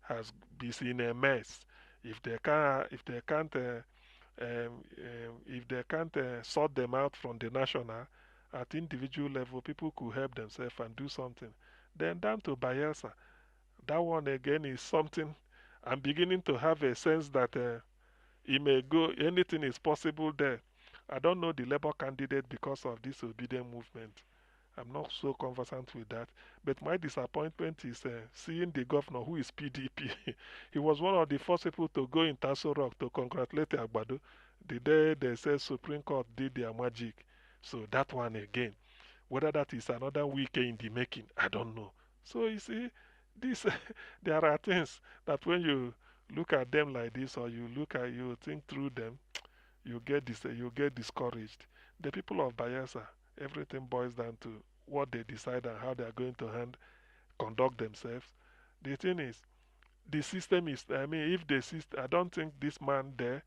has been in a mess, if they can't sort them out from the national, at individual level, people could help themselves and do something. Then down to Bayelsa, that one again is something. I'm beginning to have a sense that it may go, anything is possible there. I don't know the Labour candidate because of this obedient movement. I'm not so conversant with that. But my disappointment is seeing the governor who is PDP. He was one of the first people to go in Tasso Rock to congratulate Agbado the day they said Supreme Court did their magic. So that one again. Whether that is another week in the making, I don't know. So you see, this there are things that when you look at them like this, or you think through them, you get discouraged. The people of Bayelsa, everything boils down to what they decide and how they are going to conduct themselves. The thing is, the system is, I mean, if the system, I don't think this man there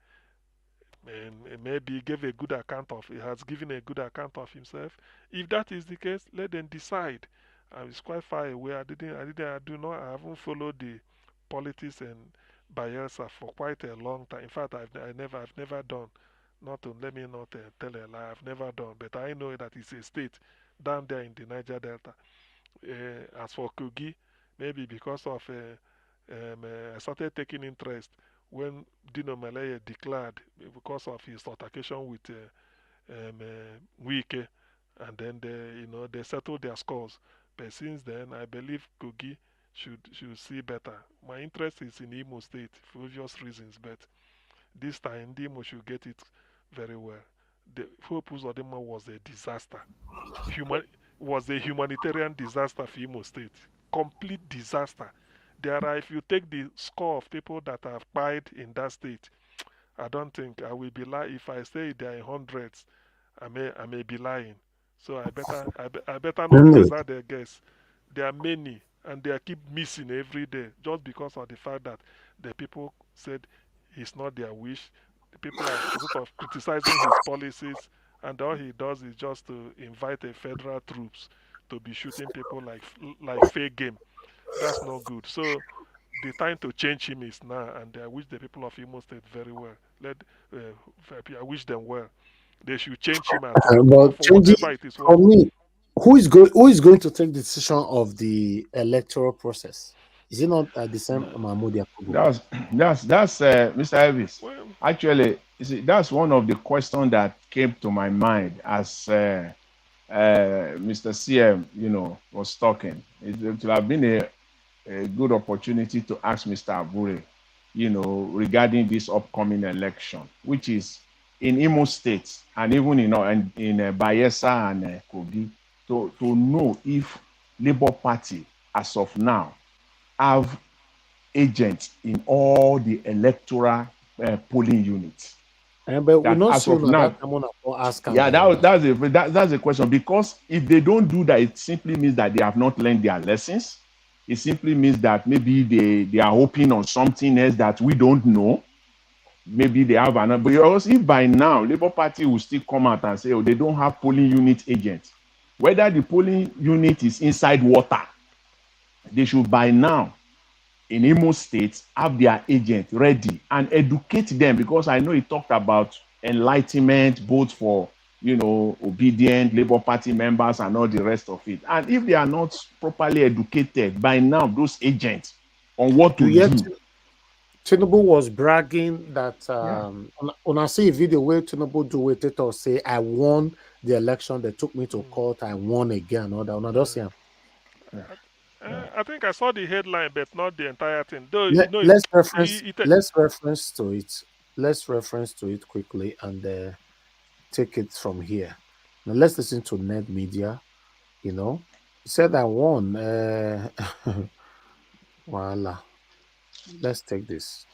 maybe gave a good account of, he has given a good account of himself. If that is the case, let them decide. It's quite far away. I haven't followed the politics in Bayelsa for quite a long time. In fact, I've never done. Not to let me not tell a lie. I've never done, but I know that it's a state down there in the Niger Delta. As for Kogi, maybe because of I started taking interest when Dino Malaya declared because of his altercation with Wike, and then they settled their scores. But since then, I believe Kogi should see better. My interest is in Imo State for obvious reasons, but this time Imo should get it very well. The Hope Uzodinma was a disaster. Was a humanitarian disaster for Imo State. Complete disaster. If you take the score of people that have died in that state, I don't think I will be lying. If I say they are in hundreds, I may be lying. So I better not Really? hazard a guess. There are many, and they keep missing every day just because of the fact that the people said it's not their wish. The people are sort of criticizing his policies, and all he does is just to invite a federal troops to be shooting people like fair game. That's not good. So the time to change him is now, and I wish the people of Imo State very well. I wish them well. They should change him at all But for whatever it is for worth. me, who is going to take the decision of the electoral process? Is it not the same Mahmoud Yakubu? That's Mr. Elvis. Well, Actually, you see, that's one of the questions that came to my mind as Mr. CM, was talking. It would have been a good opportunity to ask Mr. Abure, regarding this upcoming election, which is in Imo State and even in Bayelsa and Kogi, to know if Labour Party, as of now, have agents in all the electoral polling units. But we That not as sure of that now, someone ask yeah, that's a question, because if they don't do that, it simply means that they have not learned their lessons. It simply means that maybe they are hoping on something else that we don't know. Maybe they have another. But if by now Labour Party will still come out and say, oh, they don't have polling unit agents, whether the polling unit is inside water, they should by now in Imo State have their agent ready and educate them, because I know he talked about enlightenment both for obedient Labour Party members and all the rest of it. And if they are not properly educated by now, those agents on what to do. Tinubu was bragging that when I see a video where Tinubu do with it or say, I won the election, they took me to court, I won again, or that. I think I saw the headline, but not the entire thing. Though Let's reference to it. Let's reference to it quickly and take it from here. Now let's listen to Net Media. He said I won. Voila. Let's take this.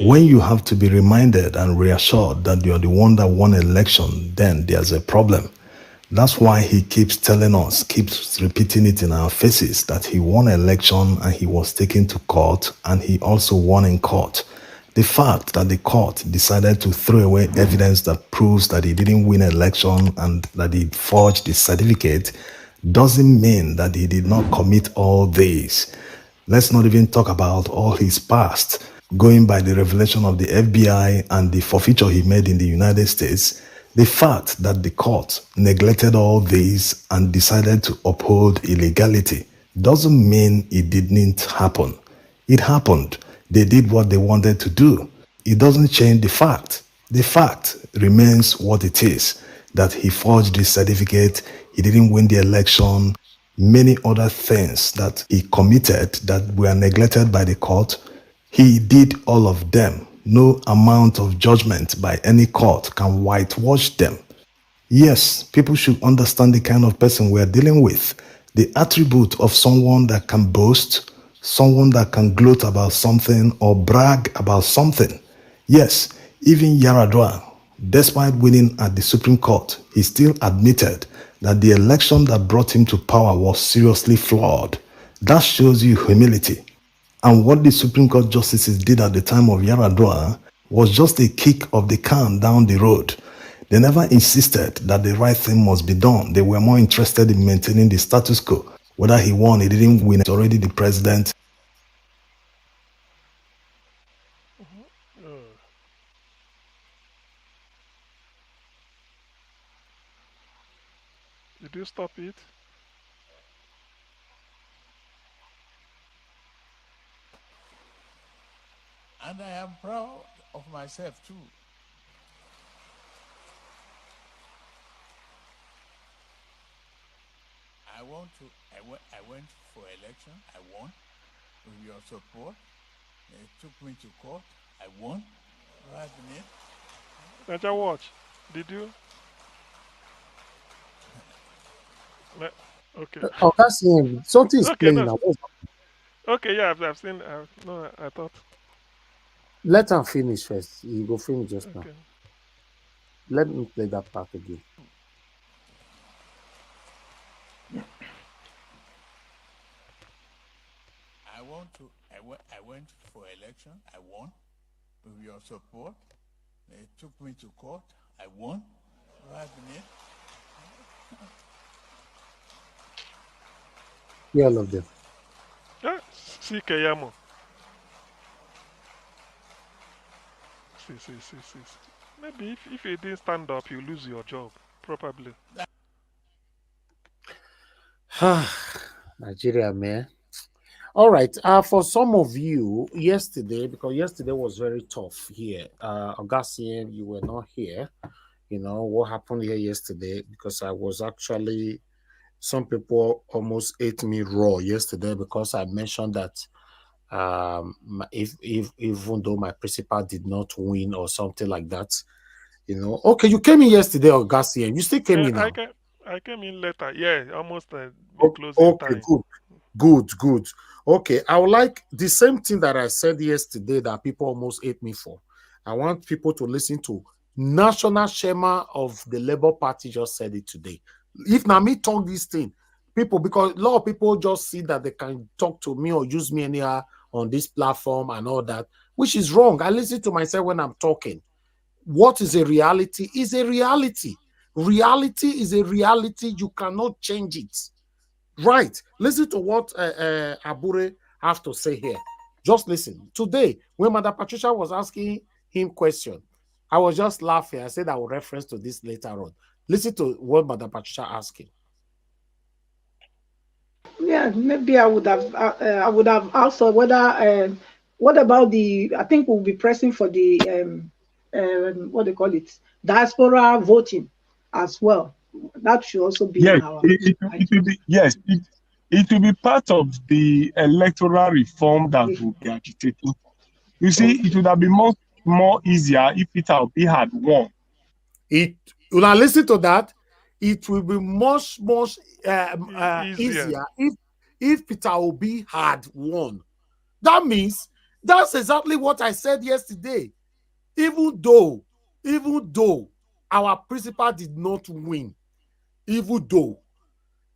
When you have to be reminded and reassured that you're the one that won election, then there's a problem. That's why he keeps telling us, keeps repeating it in our faces, that he won election and he was taken to court and he also won in court. The fact that the court decided to throw away evidence that proves that he didn't win election and that he forged the certificate doesn't mean that he did not commit all this. Let's not even talk about all his past. Going by the revelation of the FBI and the forfeiture he made in the United States, the fact that the court neglected all this and decided to uphold illegality doesn't mean it didn't happen. It happened. They did what they wanted to do. It doesn't change the fact. The fact remains what it is, that he forged the certificate, he didn't win the election, many other things that he committed that were neglected by the court. He did all of them. No amount of judgment by any court can whitewash them. Yes, people should understand the kind of person we are dealing with. The attribute of someone that can boast, someone that can gloat about something or brag about something. Yes, even Yaradua, despite winning at the Supreme Court, he still admitted that the election that brought him to power was seriously flawed. That shows you humility. And what the Supreme Court justices did at the time of Yaradua was just a kick of the can down the road. They never insisted that the right thing must be done. They were more interested in maintaining the status quo. Whether he won, he didn't win, it's already the president. Did you stop it? And I am proud of myself too. I went for election. I won with your support. They took me to court. I won. Right, Nate? Naja, watch. Did you? Okay. Oh, that's him. Something is Okay, playing no. now. Okay, yeah, I've seen. No, I thought. Let him finish first. He go finish just now. Okay. Let me play that part again. I went for election. I won with your support. They took me to court. I won. Right, Nate? Yeah, all of them. See Kayamo. See. Maybe if you didn't stand up, you lose your job. Probably. Nigeria, man. All right. For some of you, yesterday, because yesterday was very tough here. Augustine, you were not here. You know what happened here yesterday, because I was actually, some people almost ate me raw yesterday because I mentioned that if even though my principal did not win or something like that, you know. Okay, you came in yesterday, Augustine. You still came in now. I came in later. Yeah, almost the closing Okay, time. good. Okay, I would like the same thing that I said yesterday that people almost ate me for. I want people to listen to National Chairman of the Labour Party just said it today. If now me talk this thing, people, because a lot of people just see that they can talk to me or use me anyhow on this platform and all that, which is wrong. I listen to myself when I'm talking. What is a reality is a reality. Reality is a reality. You cannot change it. Right. Listen to what Abure have to say here. Just listen. Today, when Mother Patricia was asking him question, I was just laughing. I said I will reference to this later on. Listen to what Mother Patricia asked him. Yeah, maybe I would have asked whether what about the, I think we'll be pressing for the what they call it, diaspora voting as well. That should also be Yes, in our it will be, yes, it will be part of the electoral reform that will be agitating. You see, it would have been more easier if Peter Obi had won. When I listen to that, it will be much easier if Peter Obi had won. That means that's exactly what I said yesterday. Even though our principal did not win, even though,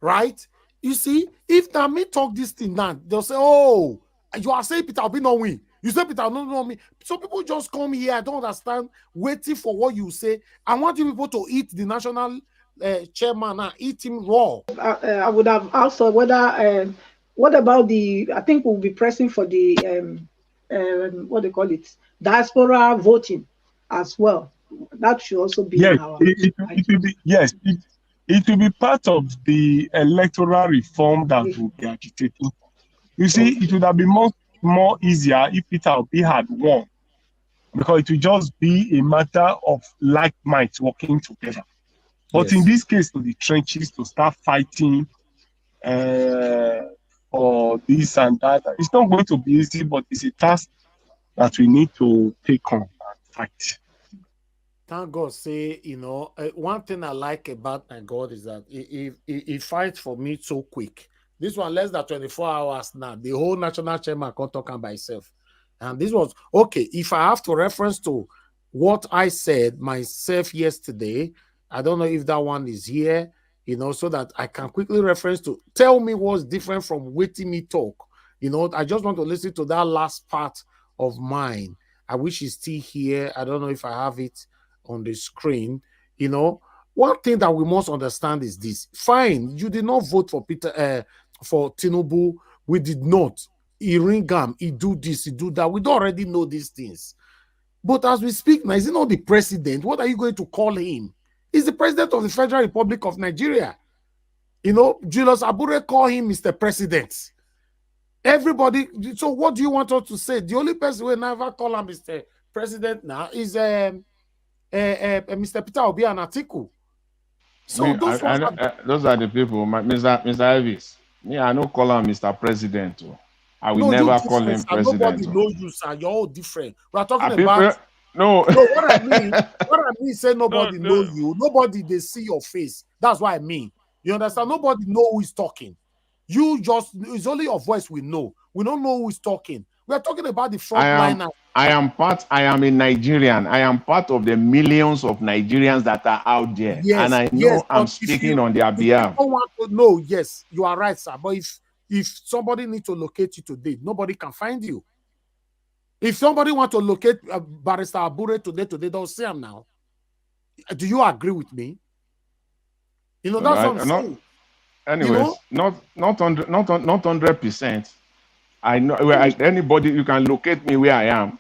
right? You see, if Nami talk this thing now, they'll say, "Oh, you are saying Peter Obi not win. You say Peter not win." So people just come here. I don't understand. Waiting for what you say. I want you people to eat the national chairman and eat him raw. I would have asked whether what about the, I think we'll be pressing for the what they call it, diaspora voting as well. That should also be Yes, in our it will be, yes, it will be part of the electoral reform that will be agitating. You see, it would have been more easier if Peter Obi had won, because it will just be a matter of like minds working together. But in this case, to the trenches to start fighting for this and that, it's not going to be easy, but it's a task that we need to take on and fight. Thank God, say, you know, one thing I like about my God is that he fights for me so quick. This one, less than 24 hours now, the whole national chairman can't talk by himself. And this was, okay, if I have to reference to what I said myself yesterday, I don't know if that one is here, you know, so that I can quickly reference to tell me what's different from waiting me talk. You know, I just want to listen to that last part of mine. I wish it's still here. I don't know if I have it on the screen. You know, one thing that we must understand is this. Fine, you did not vote for for Tinubu. We did not. He ring him, he do this, he do that. We don't already know these things. But as we speak now, is he not the president? What are you going to call him? He's the president of the Federal Republic of Nigeria. You know, Julius Abure call him Mr. President. Everybody, so what do you want us to say? The only person who never call him Mr. President now is Mr. Peter Obi and Atiku. So those those are the people, Mr. Elvis. Me, I don't call him Mr. President. I will never call him president. Nobody knows you, sir. You're all different. We are talking about no. What I mean, say nobody knows you. Nobody they see your face. That's what I mean. You understand? Nobody know who is talking. You just, it's only your voice we know. We don't know who is talking. We are talking about the frontliner. I am a Nigerian. I am part of the millions of Nigerians that are out there. Yes, and I know I'm speaking on their behalf. I don't want to know, yes, you are right, sir. But if somebody needs to locate you today, nobody can find you. If somebody want to locate Barrister Abure today, they'll see him now. Do you agree with me? You know, that's what I'm saying. Anyways, you know? not 100%. I know anybody, you can locate me where I am.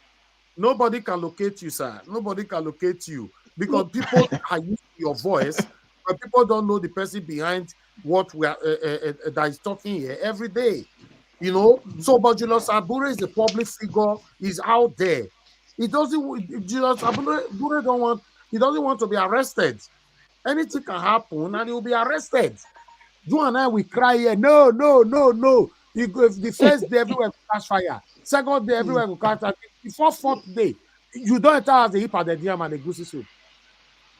Nobody can locate you, sir. Nobody can locate you because people are using your voice, but people don't know the person behind what we are that is talking here every day. You know, so but Julius Abure is a public figure. He's out there. He doesn't. Julius Abure doesn't want to be arrested. Anything can happen, and he will be arrested. You and I will cry here. No. You go, if the first day everywhere will catch fire, second day everywhere will catch fire. Before fourth day, you don't enter as a hip at the DM and the goosey soup.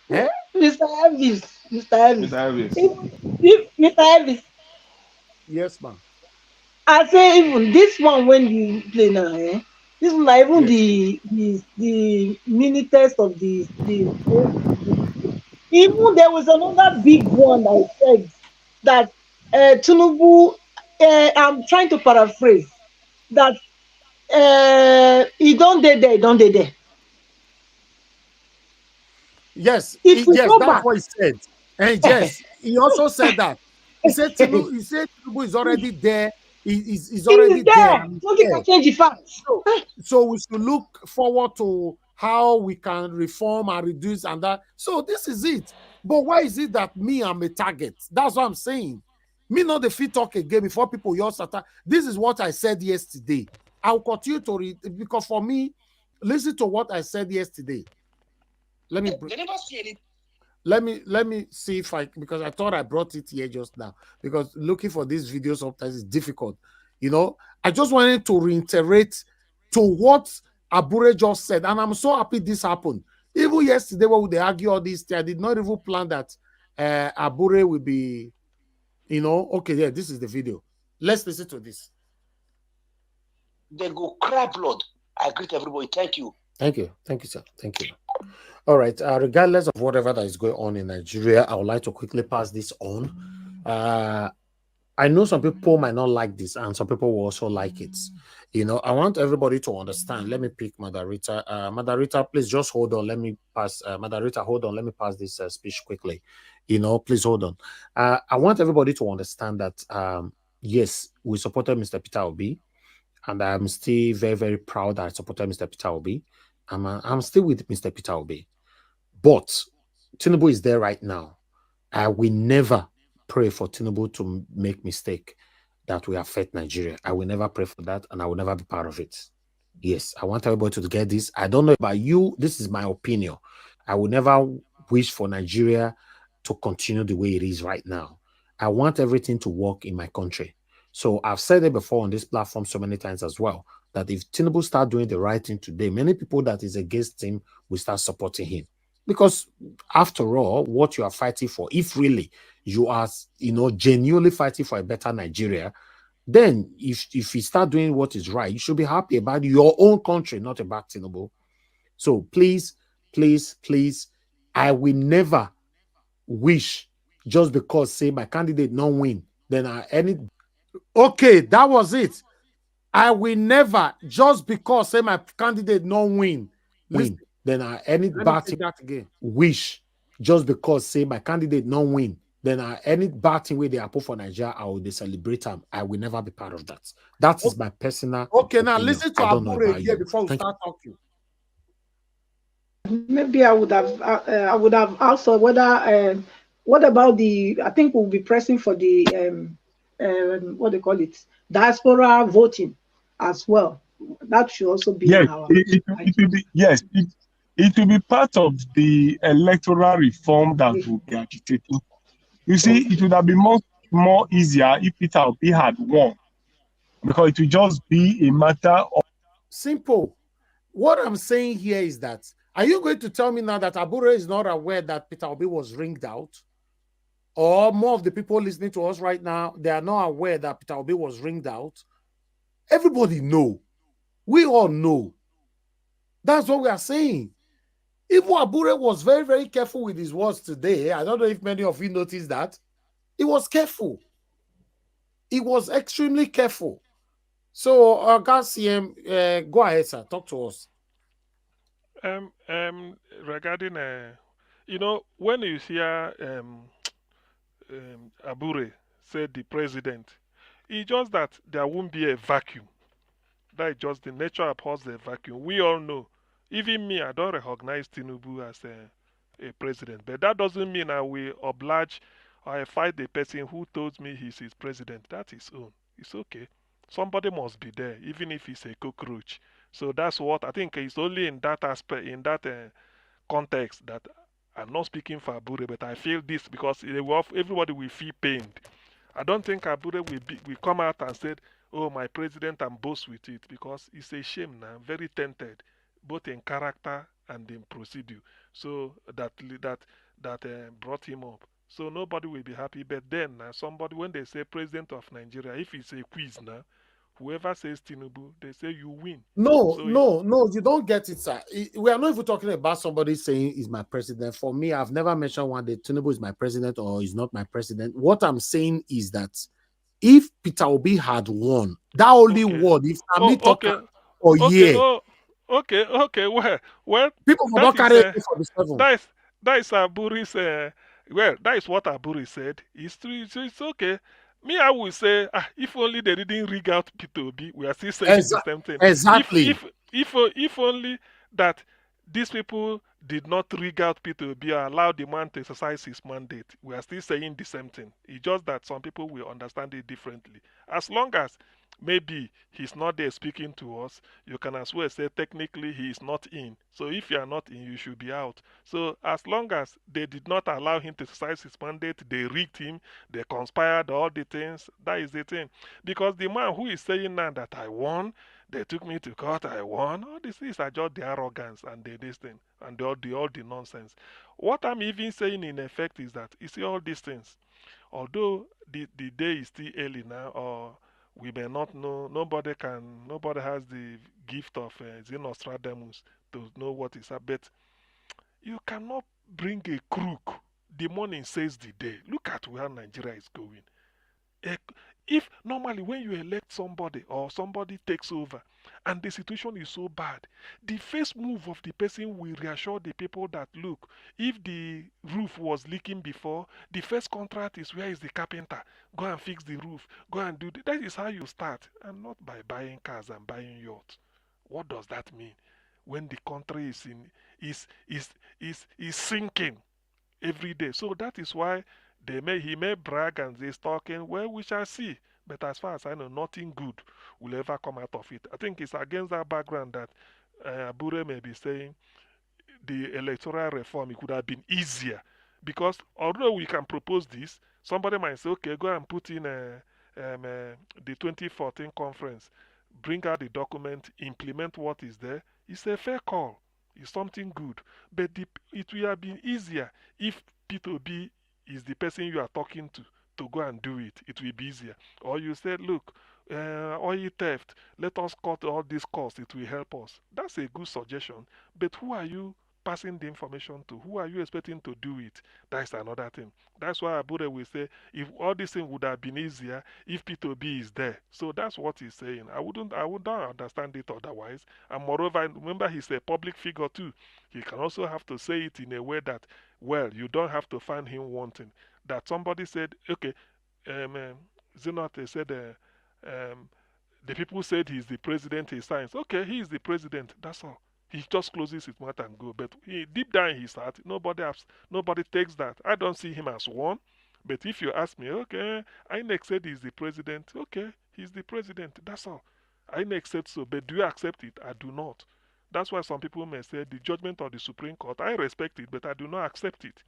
Eh? Mr. Elvis. Yes, ma'am. I say even this one when you play now, this one even the minutes of the even there was another big one I said that Tinubu, I'm trying to paraphrase that he don't there. Yes, that's what he said. And yes, he also said that. He said Tinubu is already there. He's already there. Nobody can change the facts. So we should look forward to how we can reform and reduce and that. So this is it. But why is it that me I'm a target? That's what I'm saying. Me not the fit talk again before people yours attack. This is what I said yesterday. I'll continue to read because for me, listen to what I said yesterday. Let me see if because I thought I brought it here just now because looking for these videos sometimes is difficult. You know, I just wanted to reiterate to what Abure just said, and I'm so happy this happened. Even yesterday when they argue all this, I did not even plan that Abure will be, you know, okay, yeah, this is the video. Let's listen to this. They go cry blood. I greet everybody. Thank you. Thank you, sir. Thank you. All right. Regardless of whatever that is going on in Nigeria, I would like to quickly pass this on. I know some people might not like this, and some people will also like it. You know, I want everybody to understand. Let me pick Madarita. Madarita, please just hold on. Let me pass. Madarita, hold on. Let me pass this speech quickly. You know, please hold on. I want everybody to understand that, yes, we supported Mr. Peter Obi, and I'm still very, very proud that I supported Mr. Peter Obi. I'm still with Mr. Peter Obi. But Tinubu is there right now. I will never pray for Tinubu to make mistake that will affect Nigeria. I will never pray for that, and I will never be part of it. Yes, I want everybody to get this. I don't know about you. This is my opinion. I will never wish for Nigeria to continue the way it is right now. I want everything to work in my country. So I've said it before on this platform so many times as well, that if Tinubu start doing the right thing today, many people that is against him will start supporting him. Because after all, what you are fighting for, if really you are, you know, genuinely fighting for a better Nigeria, then if you start doing what is right, you should be happy about your own country, not about Tinubu. So please, I will never wish just because say my candidate not win, then okay, that was it. I will never, just because say my candidate no win, then any Let me bad take thing that again. wish, just because say my candidate no win, then any bad thing where they are put for Nigeria, I will celebrate them. I will never be part of that. That is my personal Okay, now opinion. listen to I don't know Abure about again you. before we Thank you. start talking. Maybe I would have asked her whether what about the, I think we'll be pressing for the what they call it, diaspora voting as well. That should also be Yes, on our it will be, yes, it will be part of the electoral reform that will be agitating. You see, it would have been more easier if Peter Obi had won, because it will just be a matter of Simple. What I'm saying here is that, are you going to tell me now that Abure is not aware that Peter Obi was ringed out? Or more of the people listening to us right now, they are not aware that Peter Obi was ringed out? Everybody know. We all know. That's what we are saying. Even Abure was very, very careful with his words today. I don't know if many of you noticed that. He was careful. He was extremely careful. So, CM, go ahead, sir. Talk to us. Regarding, when you hear Abure said the president, it's just that there won't be a vacuum. That is just the nature abhors the vacuum. We all know. Even me, I don't recognize Tinubu as a president. But that doesn't mean I will oblige or I fight the person who told me he's his president. That's his own. It's okay. Somebody must be there, even if he's a cockroach. So that's what I think. It's only in that aspect, in that context, that I'm not speaking for Abure, but I feel this because everybody will feel pained. I don't think Abure will come out and say, "Oh, my president," and boast with it, because it's a shame now. Very tainted, both in character and in procedure. So that brought him up. So nobody will be happy. But then somebody, when they say president of Nigeria, if it's a quiz now, whoever says Tinubu, they say you win. No, So no, you don't get it, sir. We are not even talking about somebody saying he's my president. For me, I've never mentioned one day Tinubu is my president or is not my president. What I'm saying is that if Peter Obi had won, that only word, if Ami talk okay, or okay, yeah, okay. Well, people for that don't is carry for the seven. that is Aburi's. Well, that is what Aburi said. It's true. It's okay. Me, I would say, if only they didn't rig out P2B, we are still saying the same thing. Exactly. If only that these people did not rig out P2B or allow the man to exercise his mandate, we are still saying the same thing. It's just that some people will understand it differently. As long as maybe he's not there speaking to us, you can as well say technically he is not in. So if you are not in, you should be out. So as long as they did not allow him to exercise his mandate, they rigged him, they conspired all the things, that is the thing. Because the man who is saying now that I won, they took me to court, I won, all these things are just the arrogance and this thing and all the nonsense. What I'm even saying in effect is that you see all these things, although the day is still early now, or we may not know, nobody has the gift of Nostradamus to know what is up, but you cannot bring a crook. The morning says the day. Look at where Nigeria is going. If normally when you elect somebody or somebody takes over and the situation is so bad, the first move of the person will reassure the people that, look, if the roof was leaking before, the first contract is, where is the carpenter? Go and fix the roof. Go and do that. That is how you start, and not by buying cars and buying yachts. What does that mean? When the country is sinking every day. So that is why he may brag and he's talking. Well, we shall see. But as far as I know, nothing good will ever come out of it. I think it's against that background that Abure may be saying the electoral reform, it could have been easier. Because although we can propose this, somebody might say, okay, go and put in the 2014 conference, bring out the document, implement what is there. It's a fair call. It's something good. But it would have been easier if P2B is the person you are talking to go and do it. It will be easier. Or you said, look, oil theft, let us cut all these costs, it will help us. That's a good suggestion. But who are you passing the information to? Who are you expecting to do it? That's another thing. That's why Abure will say, if all this thing would have been easier if P2B is there. So that's what he's saying. I wouldn't understand it otherwise. And moreover, remember he's a public figure too. He can also have to say it in a way that, well, you don't have to find him wanting. That somebody said, okay, Zenate said, the people said he's the president, he signs. Okay, he is the president. That's all. He just closes his mouth and go. But deep down in his heart, nobody takes that. I don't see him as one. But if you ask me, okay, INEC said he's the president. Okay, he's the president. That's all. INEC said so. But do you accept it? I do not. That's why some people may say the judgment of the Supreme Court, I respect it, but I do not accept it.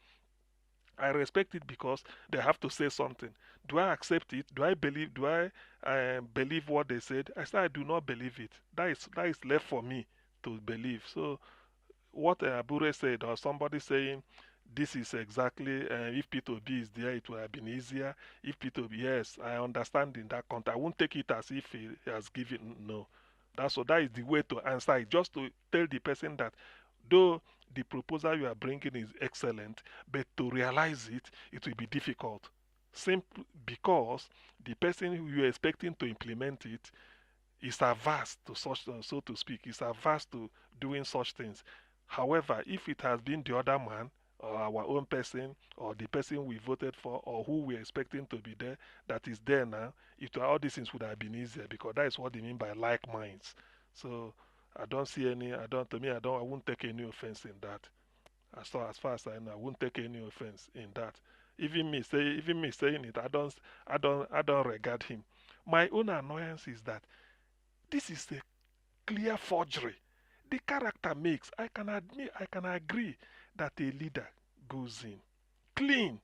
I respect it because they have to say something. Do I accept it? Do I believe? Believe what they said? I said I do not believe it. That is left for me to believe. So what Abure said, or somebody saying this is exactly if P2B is there, it would have been easier. If P2B, yes, I understand in that context. I won't take it as if he has given no. That is the way to answer it. Just to tell the person that though the proposal you are bringing is excellent, but to realize it, it will be difficult. Simply because the person who you are expecting to implement it is averse to such, so to speak, is averse to doing such things. However, if it has been the other man, or our own person, or the person we voted for, or who we are expecting to be there, that is there now, all these things would have been easier, because that is what they mean by like minds. So I don't see any. I won't take any offense in that. As far as I know, I won't take any offense in that. Even me saying it, I don't regard him. My own annoyance is that this is a clear forgery. The character makes. I can agree that a leader goes in clean.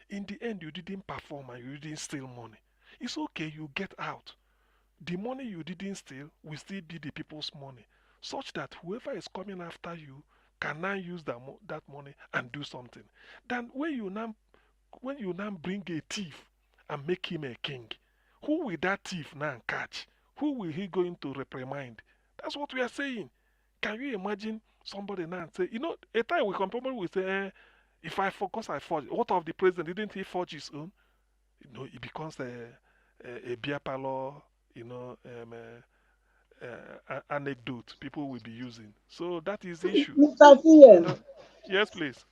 In the end, you didn't perform and you didn't steal money. It's okay, you get out. The money you didn't steal will still be the people's money, such that whoever is coming after you can now use that money and do something. Then when you now bring a thief and make him a king, who will that thief now catch? Who will he going to reprimand? That's what we are saying. Can you imagine somebody now say, a time we come, people will say, if I focus, I forge. What of the president? Didn't he forge his own? It becomes a beer parlor, anecdote people will be using. So that is the issue. Mr. CM, yes, please.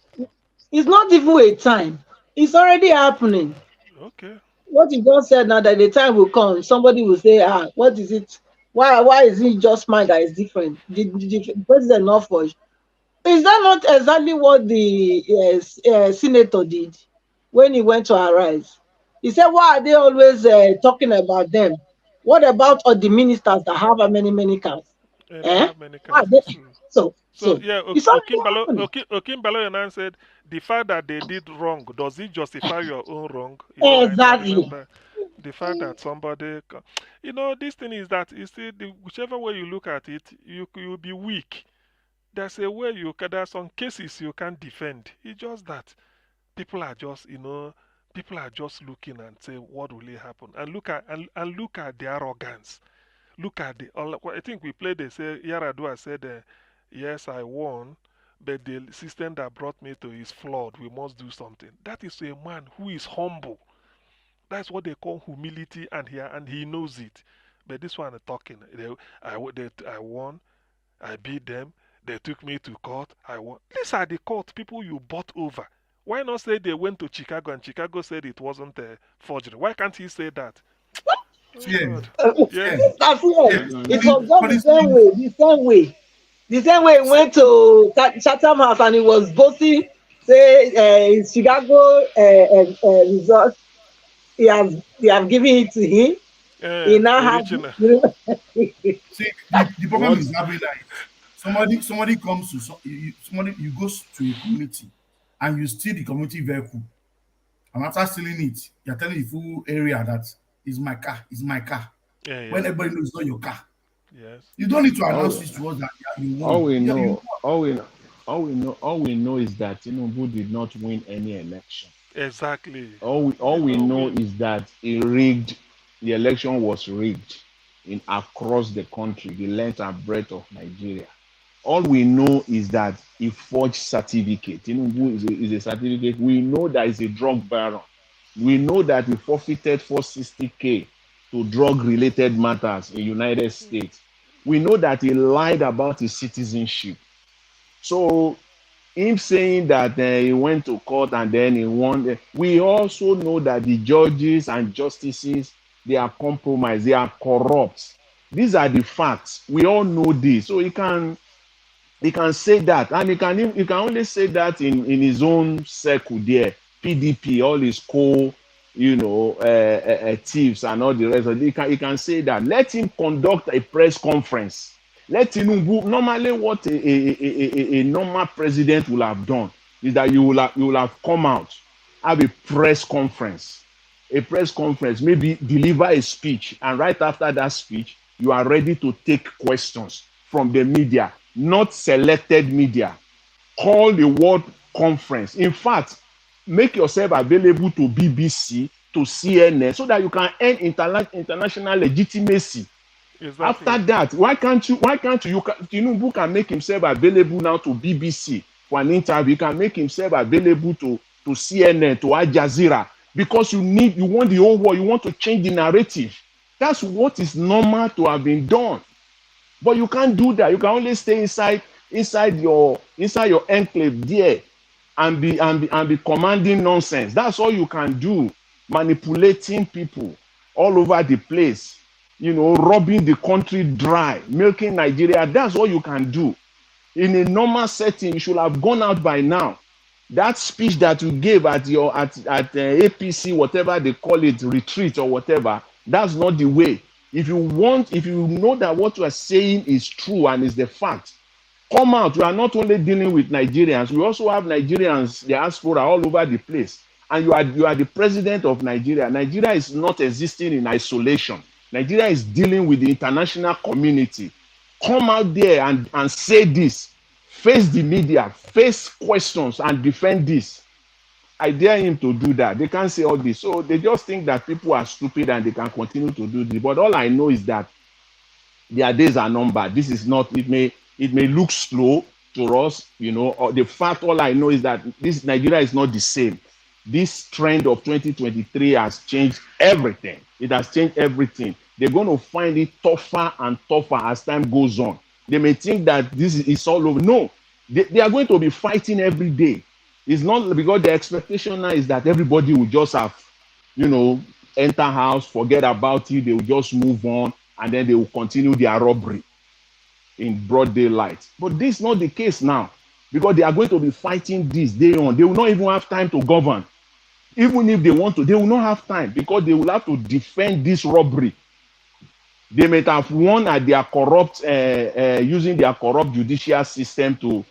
It's not even a time. It's already happening. Okay. What you just said now, that the time will come, somebody will say, what is it? Why is it just mine that is different? Did the president not forge? Is that not exactly what the senator did when he went to Arise? He said, why are they always talking about them? What about all the ministers that have many cars? They have many cars. So yeah, Okimbalo said the fact that they did wrong, does it justify your own wrong? Exactly. I remember the fact that somebody, this thing is that whichever way you look at it, you'll be weak. There's a way there are some cases you can't defend. It's just that people are just looking and say what really happened, and look at the arrogance. Look at I think we played. They say Yaradua said, "Yes, I won, but the system that brought me to is flawed. We must do something." That is a man who is humble. That's what they call humility, and he knows it. But this one talking, I won, I beat them. They took me to court. I won. These are the court people you bought over. Why not say they went to Chicago and Chicago said it wasn't a forgery? Why can't he say that? Yes. That's it. It was done the same way he went to Chatham House and he was boasting, say Chicago result, they have given it to him. He now has see the problem is having like somebody comes to you go to a community and you steal the community vehicle, and after stealing it, you're telling the full area that is my car, when everybody knows it's not your car. Yes. You don't need to announce this to us that you won. All we know is that Tinubu did not win any election. Exactly. All we know is that the election was rigged across the country, the length and breadth of Nigeria. All we know is that he forged certificate. Tinubu is a certificate. We know that he's a drug baron. We know that he forfeited 460K to drug-related matters in United States. We know that he lied about his citizenship. So him saying that he went to court and then he won, we also know that the judges and justices, they are compromised, they are corrupt. These are the facts. We all know this. So he can say that, and he can only say that in his own circle there, PDP, all his thieves and all the rest of it. He can say that. Let him conduct a press conference. Let Tinubu. Normally, what a normal president will have done is that you will have come out, have a press conference, maybe deliver a speech, and right after that speech, you are ready to take questions from the media, not selected media. Call the world conference. In fact, make yourself available to BBC, to CNN, so that you can earn international legitimacy. Exactly. After that, why can't you? Tinubu can make himself available now to BBC for an interview. He can make himself available to CNN, to Al Jazeera, because you want the whole world. You want to change the narrative. That's what is normal to have been done. But you can't do that. You can only stay inside your enclave there and be commanding nonsense. That's all you can do. Manipulating people all over the place, robbing the country dry, milking Nigeria. That's all you can do. In a normal setting, you should have gone out by now. That speech that you gave at APC, whatever they call it, retreat or whatever, that's not the way. If you know that what you are saying is true and is the fact, come out. We are not only dealing with Nigerians, we also have Nigerians, diaspora all over the place. And you are the president of Nigeria. Nigeria is not existing in isolation. Nigeria is dealing with the international community. Come out there and say this. Face the media, face questions, and defend this. I dare him to do that. They can't say all this. So they just think that people are stupid and they can continue to do this. But all I know is that their days are numbered. This is not, it may look slow to us, or the fact, all I know is that this Nigeria is not the same. This trend of 2023 has changed everything. It has changed everything. They're going to find it tougher and tougher as time goes on. They may think that this is all over. No, they are going to be fighting every day. It's not because the expectation now is that everybody will just have, enter house, forget about it, they will just move on, and then they will continue their robbery in broad daylight. But this is not the case now, because they are going to be fighting this day on. They will not even have time to govern. Even if they want to, they will not have time, because they will have to defend this robbery. They may have won at their corrupt, using their corrupt judicial system to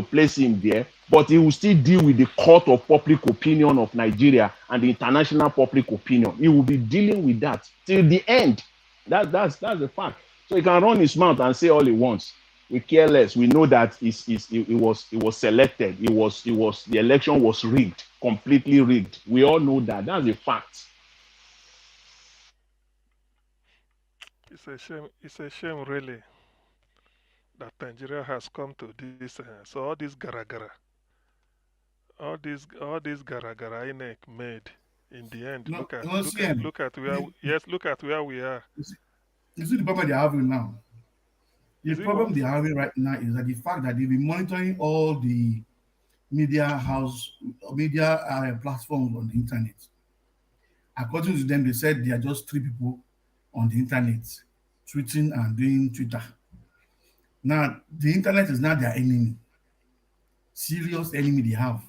place him there, but he will still deal with the court of public opinion of Nigeria and the international public opinion. He will be dealing with that till the end. That's the fact. So he can run his mouth and say all he wants. We care less. We know that it was selected. The election was rigged, completely rigged. We all know that. That's a fact. It's a shame. It's a shame, really, that Nigeria has come to this. So all this gara, all this gara INEC made in the end. No, look at where. Yes, look at where we are. You see the problem they're having now. The problem they're having right now is that the fact that they've been monitoring all the media platforms on the internet. According to them, they said there are just 3 people on the internet tweeting and doing Twitter. Now, the internet is not their enemy. Serious enemy they have.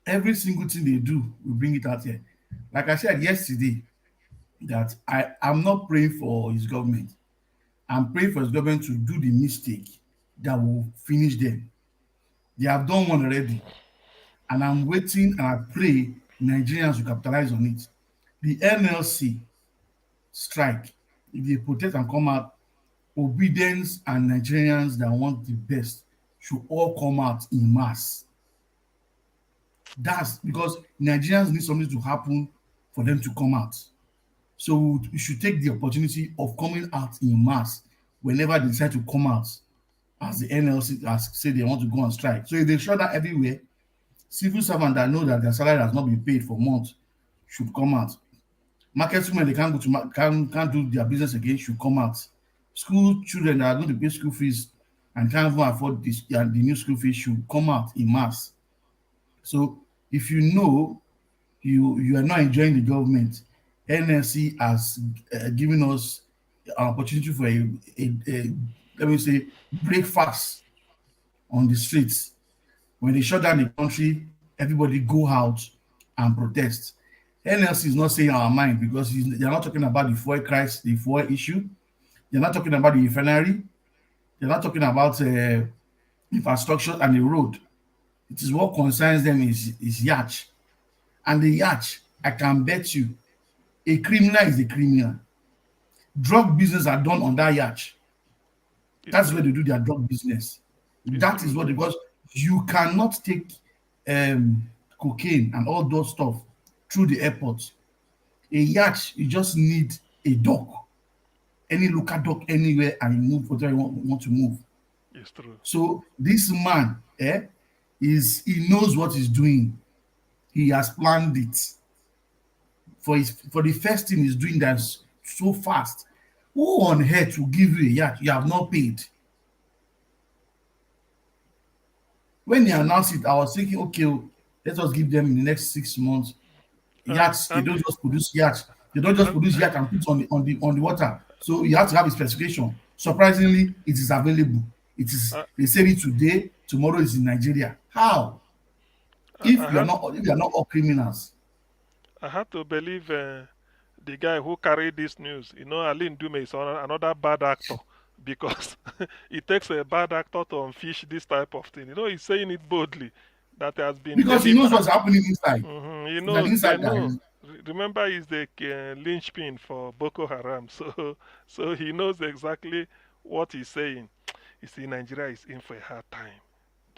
Every single thing they do will bring it out here. Like I said yesterday, that I'm not praying for his government. I'm praying for his government to do the mistake that will finish them. They have done one already. And I'm waiting and I pray Nigerians will capitalize on it. The NLC strike, if they protest and come out, obedience and Nigerians that want the best should all come out in mass. That's because Nigerians need something to happen for them to come out. So we should take the opportunity of coming out in mass whenever they decide to come out. as the NLC has said they want to go on strike. So if they shut that everywhere, civil servants that know that their salary has not been paid for months should come out. Market women, they can't go to can't do their business again, should come out. School children that are going to pay school fees and can't even afford this, the new school fees should come out in mass. So if you know you are not enjoying the government, NLC has given us an opportunity for a let me say breakfast on the streets. When they shut down the country, everybody go out and protest. NLC is not saying our mind because they're not talking about the fuel crisis, the fuel issue. They're not talking about the refinery. They're not talking about infrastructure and the road. It is what concerns them is yacht. And the yacht, I can bet you, a criminal is a criminal. Drug business are done on that yacht. That's where they do their drug business. That is what, because you cannot take cocaine and all those stuff through the airport. A yacht, you just need a dock. Any local dock anywhere and you move whatever you want to move. It's true. So this man, he knows what he's doing. He has planned it. For the first thing he's doing that so fast. Who on earth will give you a yacht you have not paid? When he announced it, I was thinking, okay, let us give them in the next 6 months yachts. They don't just produce yachts. They don't just produce yachts and put on the water. So you have to have a specification. Surprisingly, it is available. It is they say it today, tomorrow is in Nigeria. How? If you are not all criminals. I had to believe the guy who carried this news. You know, Aline Dume is another bad actor because it takes a bad actor to unfish this type of thing. You know, he's saying it boldly that has been because he knows what's happening inside. He knows. Remember, he's the linchpin for Boko Haram, so he knows exactly what he's saying. You see, Nigeria is in for a hard time.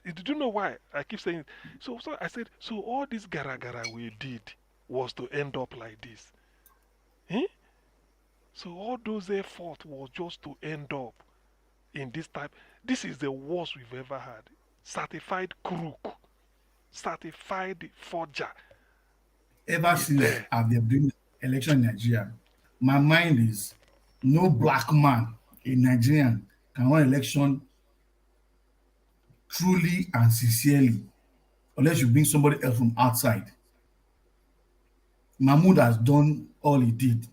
Did you know why? I keep saying so I said, so all this gara we did was to end up like this. So all those efforts was just to end up in this type. This is the worst we've ever had. Certified crook. Certified forger. Ever since I've been doing election in Nigeria, my mind is no black man in Nigerian can run election truly and sincerely unless you bring somebody else from outside. Mahmoud has done all he did.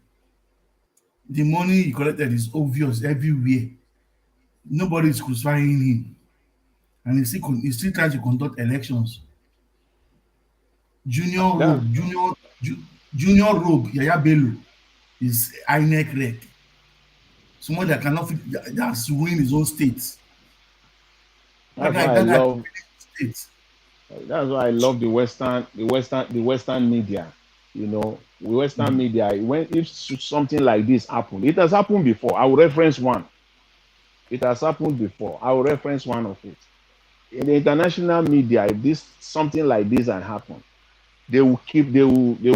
The money he collected is obvious everywhere. Nobody is crucifying him. And he's still trying to conduct elections. Junior Robe, Yaya Bello, is INEC rec. Someone that cannot fit, that's ruin his own state. That's why I love the Western media. You know, Western media. If something like this happened, it has happened before. I will reference one. It has happened before. I will reference one of it. In the international media, if something like this had happened, they will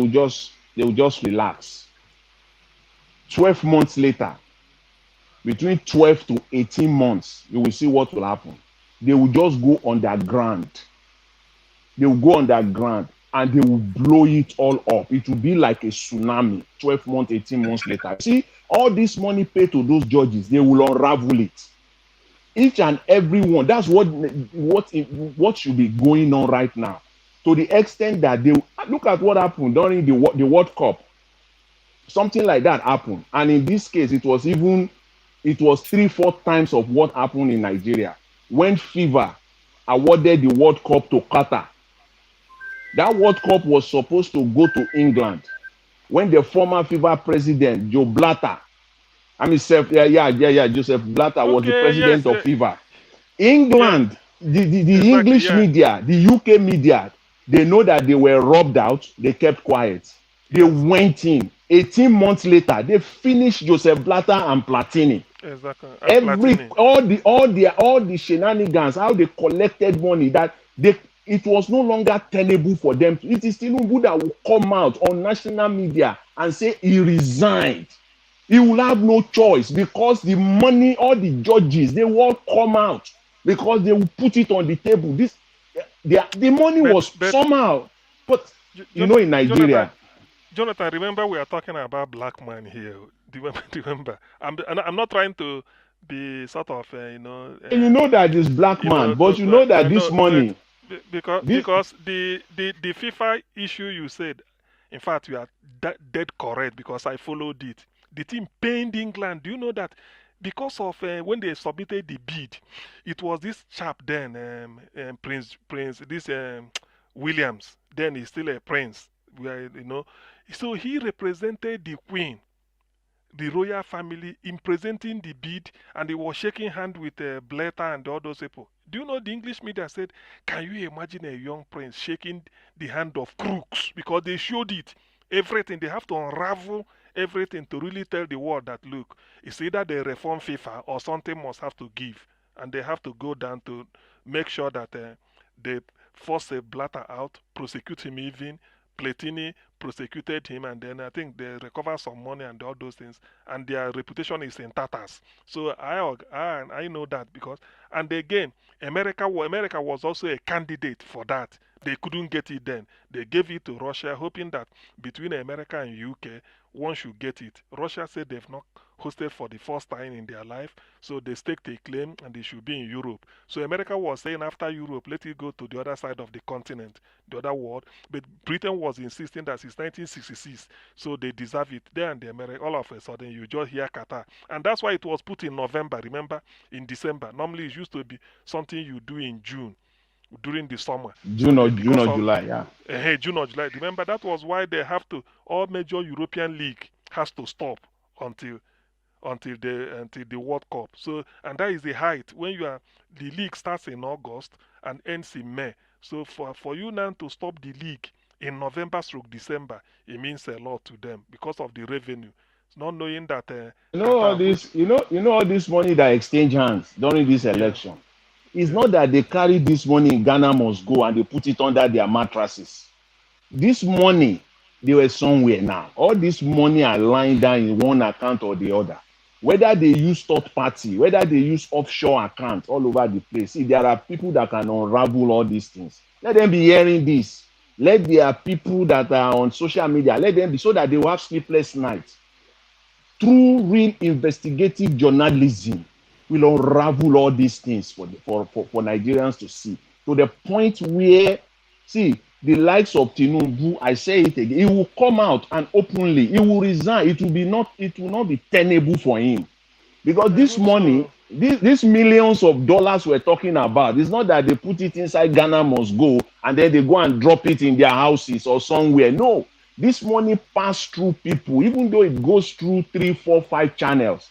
just relax. 12 months later, between 12 to 18 months, you will see what will happen. They will just go underground. They will go underground and they will blow it all up. It will be like a tsunami 12 months, 18 months later. See, all this money paid to those judges, they will unravel it. Each and every one. That's what should be going on right now. To the extent that they look at what happened during the World Cup. Something like that happened. And in this case, it was 3-4 times of what happened in Nigeria. When FIFA awarded the World Cup to Qatar, that World Cup was supposed to go to England. When the former FIFA president, Joseph Blatter, Joseph Blatter was the president of FIFA. England, the English media, the UK media, they know that they were robbed out. They kept quiet. They went in. 18 months later, they finished Joseph Blatter and Platini. Exactly. All the shenanigans, how they collected money, that it was no longer tenable for them. It is Tinubu that will come out on national media and say he resigned. He will have no choice because the money, all the judges, they will all come out because they will put it on the table. The money was But somehow, but you know, in Jonathan, Nigeria, Jonathan, remember we are talking about black man here. Remember, I'm not trying to be sort of, and you know that this black man, but you know that I this know, but money, because this the FIFA issue you said, in fact, you are dead correct because I followed it. The team pained England. Do you know that? Because of when they submitted the bid, it was this chap then, Prince this Williams. Then he's still a prince, So he represented the Queen, the royal family, in presenting the bid, and he was shaking hand with Blatter and all those people. Do you know the English media said, can you imagine a young prince shaking the hand of crooks? Because they showed it. Everything. They have to unravel everything to really tell the world that, look, it's either they reform FIFA or something must have to give. And they have to go down to make sure that they force a Blatter out, prosecute him even. Platini prosecuted him, and then I think they recovered some money and all those things, and their reputation is in tatters. So I know that because, and again, America was also a candidate for that. They couldn't get it then. They gave it to Russia, hoping that between America and UK, one should get it. Russia said they've not hosted for the first time in their life, so they staked a claim and they should be in Europe. So America was saying after Europe, let it go to the other side of the continent, the other world. But Britain was insisting that since 1966, so they deserve it. There and the America, all of a sudden, you just hear Qatar. And that's why it was put in November, remember, in December. Normally, it used to be something you do in June, during the summer. June or July, yeah. June or July. Remember, that was why they have to, all major European league has to stop until the World Cup. So, and that is the height when the league starts in August and ends in May. So for you now to stop the league in November/December, it means a lot to them because of the revenue. It's not knowing that You know all Qatar, this, you know all this money that exchange hands during this election. It's not that they carry this money in Ghana must go and they put it under their mattresses. This money, they were somewhere now. All this money are lying down in one account or the other. Whether they use third party, whether they use offshore accounts all over the place. See, there are people that can unravel all these things. Let them be hearing this. Let there people that are on social media, let them be so that they will have sleepless nights. Through real investigative journalism, will unravel all these things for Nigerians to see. To the point where, see, the likes of Tinubu, I say it again, he will come out and openly, he will resign. It will not be tenable for him. Because this money, these millions of dollars we're talking about, it's not that they put it inside Ghana must go and then they go and drop it in their houses or somewhere. No, this money passed through people, even though it goes through 3, 4, 5 channels.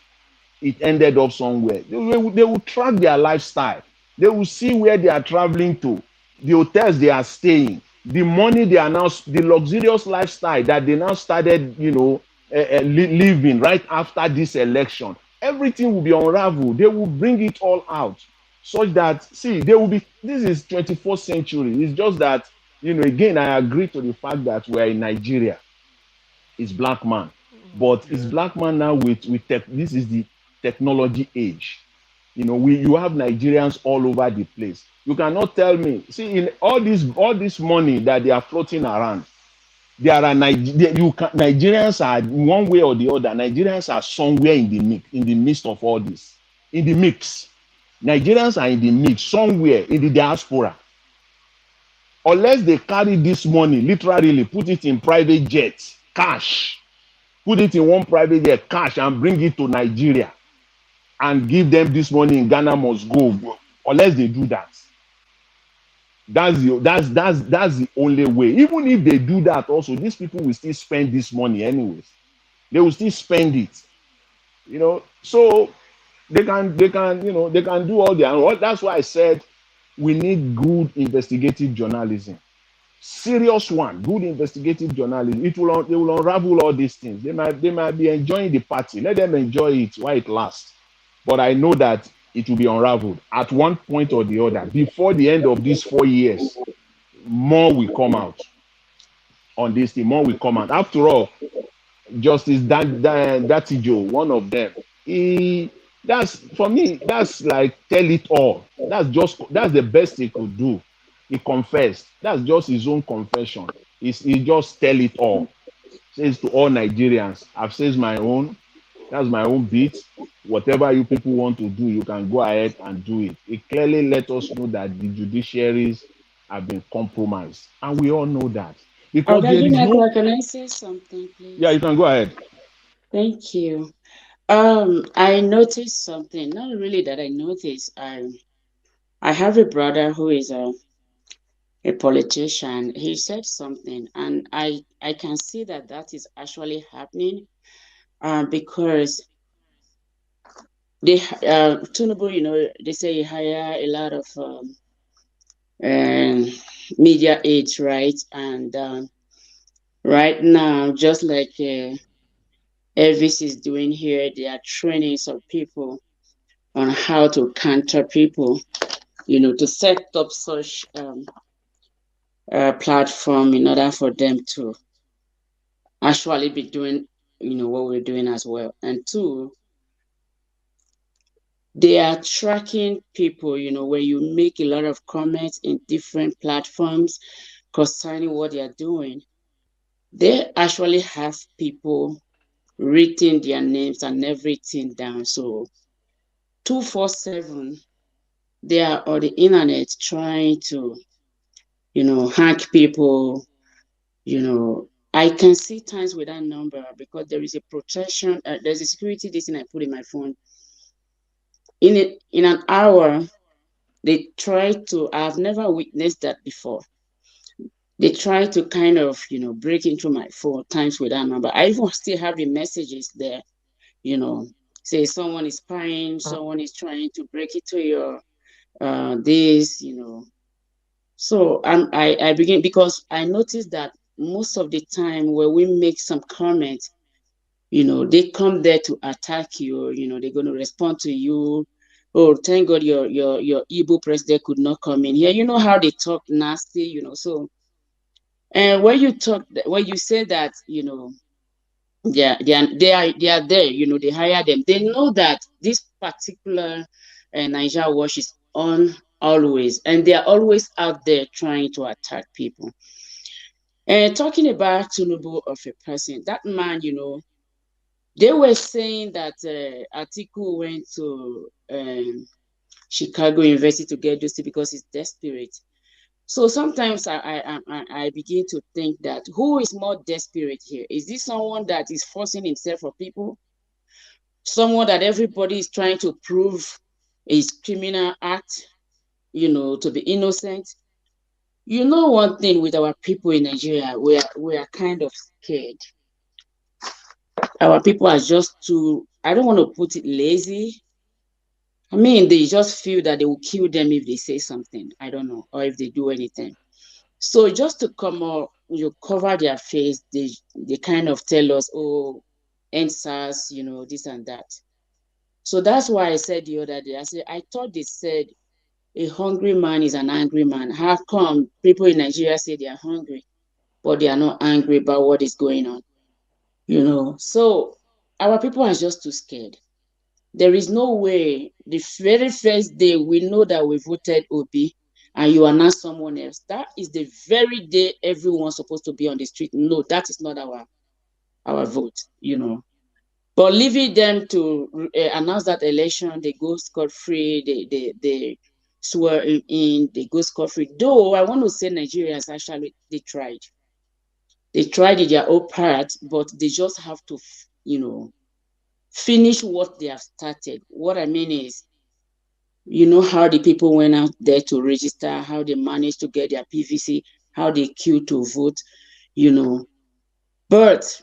It ended up somewhere. They will track their lifestyle. They will see where they are traveling to, the hotels they are staying, the money they are now, the luxurious lifestyle that they now started, living right after this election. Everything will be unraveled. They will bring it all out, such that, see, they will be. This is 24th century. It's just that, again, I agree to the fact that we are in Nigeria. It's black man, but it's black man now with tech. This is the technology age. You have Nigerians all over the place. You cannot tell me, see, in all this money that they are floating around, there are Nigerians are one way or the other. Nigerians are somewhere in the midst of all this. In the mix, Nigerians are in the mix somewhere in the diaspora. Unless they carry this money, literally put it in private jets, cash, put it in one private jet, cash, and bring it to Nigeria, and give them this money in Ghana must go. Unless they do that. That's the only way. Even if they do that, also these people will still spend this money anyways. They will still spend it, So they can do all their. That's why I said we need good investigative journalism, serious one, good investigative journalism. They will unravel all these things. They might be enjoying the party. Let them enjoy it while it lasts. But I know that it will be unraveled at one point or the other. Before the end of these 4 years, more will come out on this thing. More will come out. After all, Justice Datijo, one of them, he That's for me. That's like tell it all. That's the best he could do. He confessed. That's just his own confession. He just tell it all. Says to all Nigerians, I've said my own. That's my own bit. Whatever you people want to do, you can go ahead and do it. It clearly let us know that the judiciaries have been compromised, and we all know that because there is no. Can I say something, Yeah, please? you can go ahead. Thank you. I noticed something. Not really that I noticed. I have a brother who is a politician. He said something, and I can see that that is actually happening. Because they Tinubu, they say he hire a lot of um, media aides, right? And right now, just like Elvis is doing here, they are training some people on how to counter people, to set up such platform in order for them to actually be doing, what we're doing as well. And two, they are tracking people, where you make a lot of comments in different platforms concerning what they are doing. They actually have people written their names and everything down. So 247, they are on the internet trying to, hack people, I can see times with that number because there is a protection, there's a security this thing I put in my phone. In an hour, they try to, I've never witnessed that before. They try to kind of, break into my phone times with that number. I even still have the messages there, you know, say someone is spying, someone is trying to break into your this, So I begin because I noticed that most of the time when we make some comments, they come there to attack you, they're going to respond to you. Oh, thank God your Igbo president could not come in here. You know how they talk nasty, so and when you say that, they are there, they hire them. They know that this particular Niger watch is on always, and they are always out there trying to attack people. And talking about Tinubu of a person, that man, they were saying that Atiku went to Chicago University to get this because he's desperate. So sometimes I begin to think that who is more desperate here? Is this someone that is forcing himself for people? Someone that everybody is trying to prove is criminal act, to be innocent? One thing with our people in Nigeria, we are kind of scared. Our people are just too, I don't want to put it lazy. I mean, they just feel that they will kill them if they say something. I don't know, or if they do anything. So just to come up, you cover their face, they kind of tell us, oh, NSAS, this and that. So that's why I said the other day, I thought they said a hungry man is an angry man. How come people in Nigeria say they are hungry, but they are not angry about what is going on? So our people are just too scared. There is no way the very first day we know that we voted Obi and you are not someone else. That is the very day everyone's supposed to be on the street. No, that is not our vote. But leaving them to announce that election, they go scot-free, they swear in, they go scot-free. Though I want to say Nigerians actually, they tried. They tried in their own part, but they just have to, finish what they have started. What I mean is, how the people went out there to register, how they managed to get their PVC, how they queued to vote, But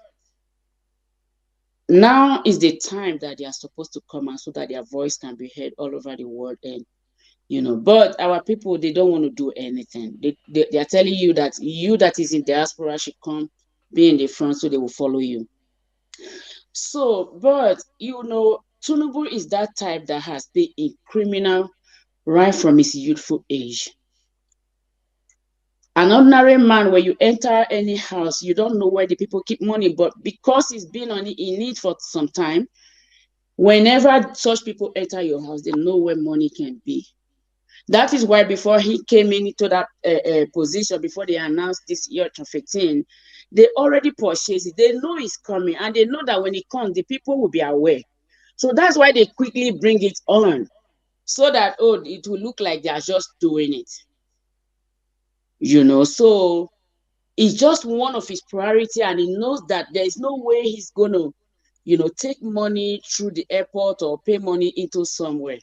now is the time that they are supposed to come out so that their voice can be heard all over the world. And, but our people, they don't want to do anything. They are telling you that that is in diaspora should come, be in the front so they will follow you. So, but, Tinubu is that type that has been a criminal right from his youthful age. An ordinary man, when you enter any house, you don't know where the people keep money, but because he's been in it for some time, Whenever such people enter your house, they know where money can be. That is why before he came into that position, before they announced this year of 15, they already purchased it. They know it's coming, and they know that when it comes, the people will be aware. So that's why they quickly bring it on, so that, oh, it will look like they are just doing it. So it's just one of his priority, and he knows that there is no way he's going to, take money through the airport or pay money into somewhere.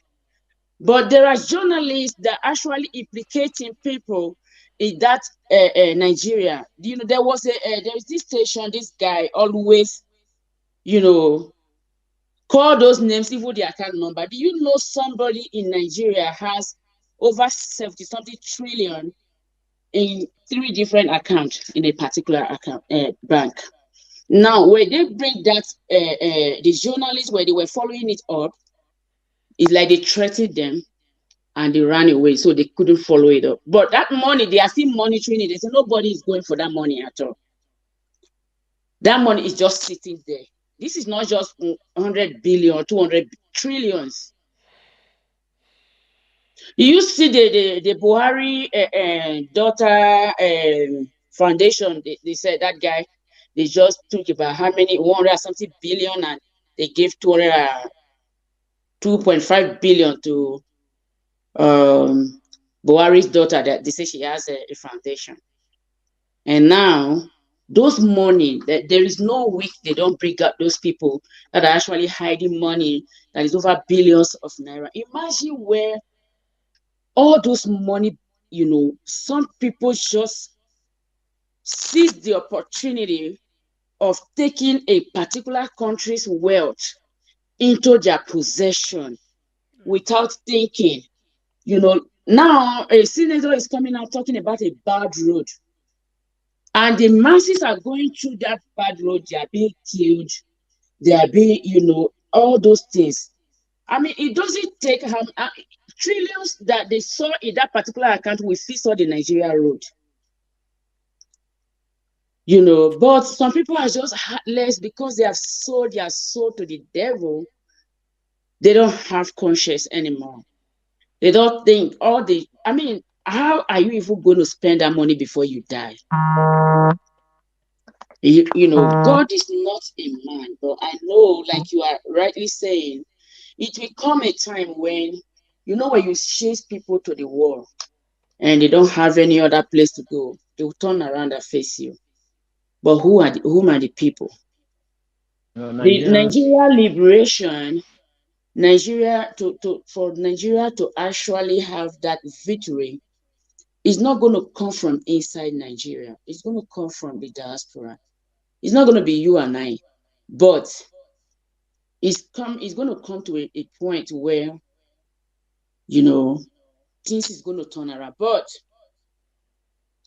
But there are journalists that actually implicating people in that Nigeria. There is this station, this guy always, call those names, even the account number. Do you know somebody in Nigeria has over 70 something trillion in 3 different accounts in a particular account bank? Now, when they bring that, the journalists, where they were following it up, it's like they threatened them and they ran away, so they couldn't follow it up. But that money, they are still monitoring it. They say nobody is going for that money at all. That money is just sitting there. This is not just 100 billion or 200 trillions. You see the Buhari daughter foundation, they said that guy, they just took about how many, 100 something billion, and they gave 2.5 billion to Buhari's daughter, that they say she has a foundation. And now those money, that there is no week they don't bring up those people that are actually hiding money that is over billions of naira. Imagine where all those money, some people just seize the opportunity of taking a particular country's wealth into their possession without thinking. Now a senator is coming out talking about a bad road, and the masses are going through that bad road. They are being killed. They are being, all those things. I mean, it doesn't take trillions that they saw in that particular account. We still saw the Nigeria road. But some people are just heartless because they have sold their soul to the devil. They don't have conscience anymore. They don't think how are you even going to spend that money before you die? God is not a man, but I know, like you are rightly saying, it will come a time when, when you chase people to the wall and they don't have any other place to go, they will turn around and face you. But whom are the people? The Nigeria liberation, for Nigeria to actually have that victory, is not going to come from inside Nigeria. It's going to come from the diaspora. It's not going to be you and I, but it's going to come to a point where, things is going to turn around. But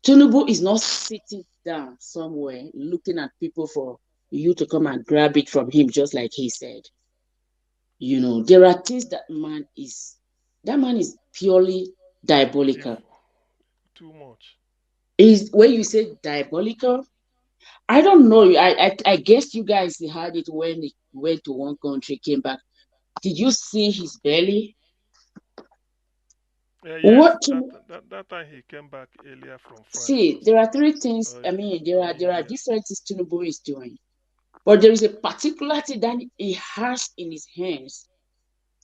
Tinubu is not sitting down somewhere looking at people for you to come and grab it from him, just like he said. There are things that man is purely diabolical. Too much. Is when you say diabolical, I don't know. I guess you guys had it when he went to one country, came back. Did you see his belly? Yes, that time he came back earlier from France. See, there are 3 things. There are different things Tinubu is doing, but there is a particular thing that he has in his hands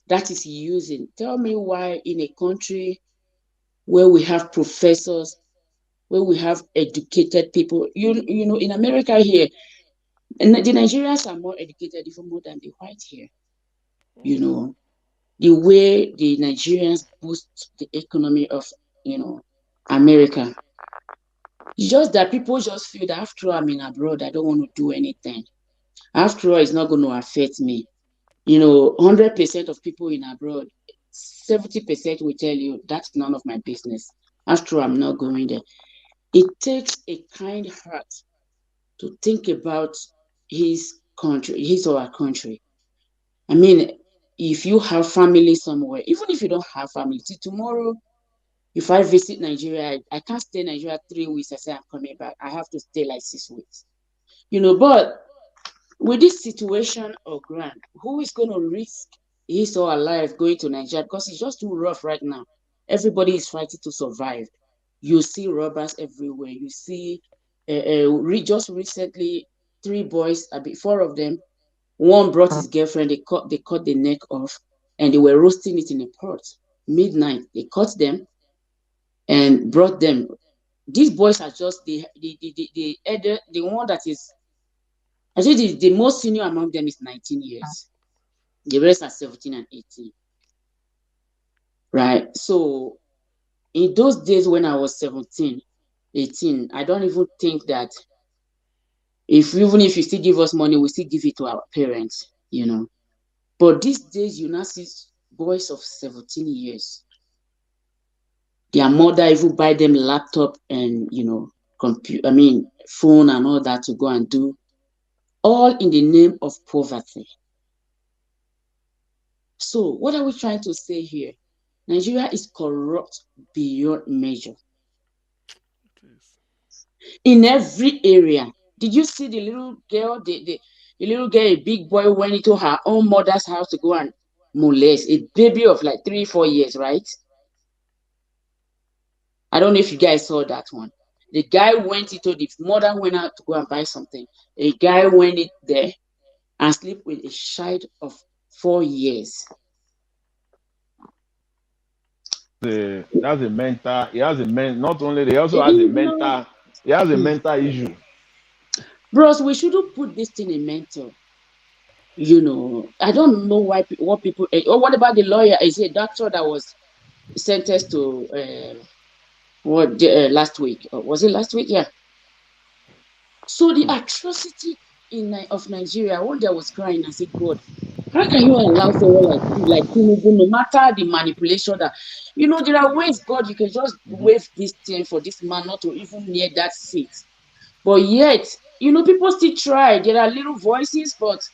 that is using. Tell me why in a country where we have professors, where we have educated people, in America here, and the Nigerians are more educated, even more than the white here. The way the Nigerians boost the economy of, America. It's just that people just feel that after all, I'm in abroad, I don't want to do anything. After all, it's not going to affect me. 100% of people in abroad, 70% will tell you that's none of my business. After all, I'm not going there. It takes a kind heart to think about his country, his or her country. I mean, if you have family somewhere, even if you don't have family, see, tomorrow, if I visit Nigeria, I can't stay in Nigeria 3 weeks. I say I'm coming back. I have to stay like 6 weeks. But with this situation on ground, who is going to risk his or her life going to Nigeria? Because it's just too rough right now. Everybody is fighting to survive. You see robbers everywhere. You see, just recently, 3 boys, four of them. One brought his girlfriend. They cut the neck off, and they were roasting it in a pot. Midnight, they caught them and brought them. These boys are just the one that is. I think the most senior among them is 19 years. The rest are 17 and 18. Right. So in those days when I was 17, 18, I don't even think that even if you still give us money, we still give it to our parents, But these days you now see boys of 17 years. Their mother even buy them laptop and phone and all that to go and do, all in the name of poverty. So what are we trying to say here? Nigeria is corrupt beyond measure. In every area. Did you see the little girl, the little girl, a big boy went into her own mother's house to go and molest a baby of like 3-4 years, right? I don't know if you guys saw that one. The guy went into the mother went out to go and buy something. A guy went in there and sleep with a child of 4 years. That's a mental. He has a not only he also has a mental. He has a mental issue. Bros, we shouldn't put this thing in mental. I don't know what people. What about the lawyer? Is he a doctor that was sentenced to last week? Was it last week? Yeah. So the atrocity of Nigeria, one day I was crying and said, God, how can you allow someone like Tinubu, no matter the manipulation that, there are ways, God, you can just wave this thing for this man not to even near that seat. But yet, people still try. There are little voices, but,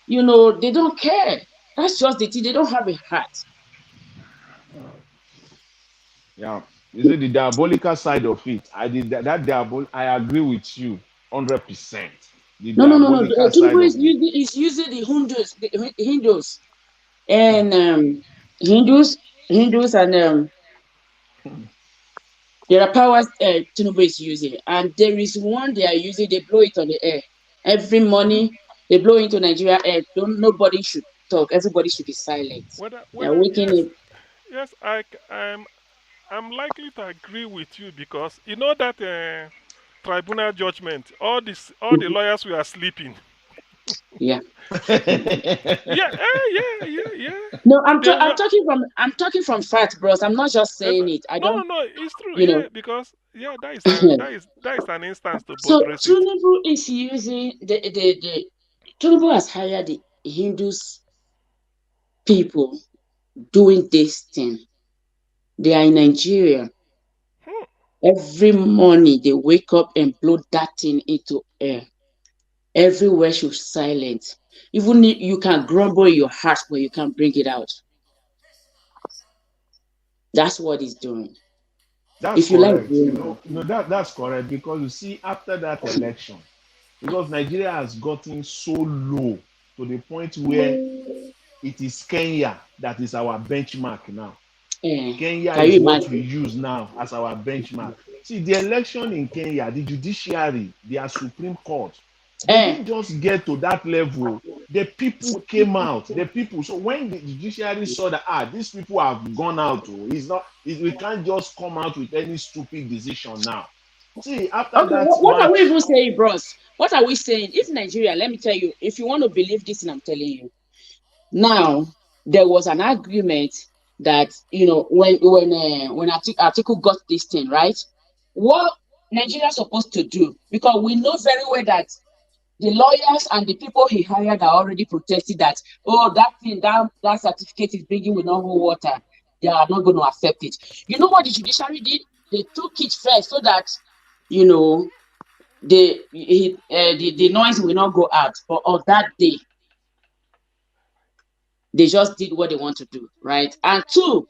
they don't care. That's just the thing. They don't have a heart. Yeah. You see the diabolical side of it. I agree with you 100%. No. Tinubu is using the Hindus, and Hindus and there are powers Tinubu is using, and there is one they are using. They blow it on the air every morning. They blow into Nigeria air. Nobody should talk. Everybody should be silent. They're waking up. Yes, I'm likely to agree with you because you know that tribunal judgment. All the lawyers were sleeping. Yeah. Yeah. No, I'm talking from fact, bros. I'm not just saying it. No, it's true. Yeah, because that is an instance to buttress it. So Tinubu is using the Tinubu has hired the Hindus people doing this thing. They are in Nigeria. Every morning they wake up and blow that thing into air. Everywhere should silent. Even if you can grumble in your heart, but you can't bring it out. That's what he's doing. That's correct. That's correct because you see, after that election, because Nigeria has gotten so low to the point where it is Kenya that is our benchmark now. Kenya is what we use now as our benchmark. See, the election in Kenya, the judiciary, their Supreme Court, they didn't just get to that level. The people came out. So when the judiciary saw that these people have gone out, we can't just come out with any stupid decision now. See, after that. What are we even saying, bros? What are we saying? If Nigeria, let me tell you, if you want to believe this, and I'm telling you, now there was an agreement that when Atiku got this thing, right? What Nigeria is supposed to do, because we know very well that the lawyers and the people he hired are already protesting that, that thing, that certificate is bringing with no water. They are not going to accept it. You know what the judiciary did? They took it first so that, the noise will not go out. But on that day, they just did what they want to do, right? And two,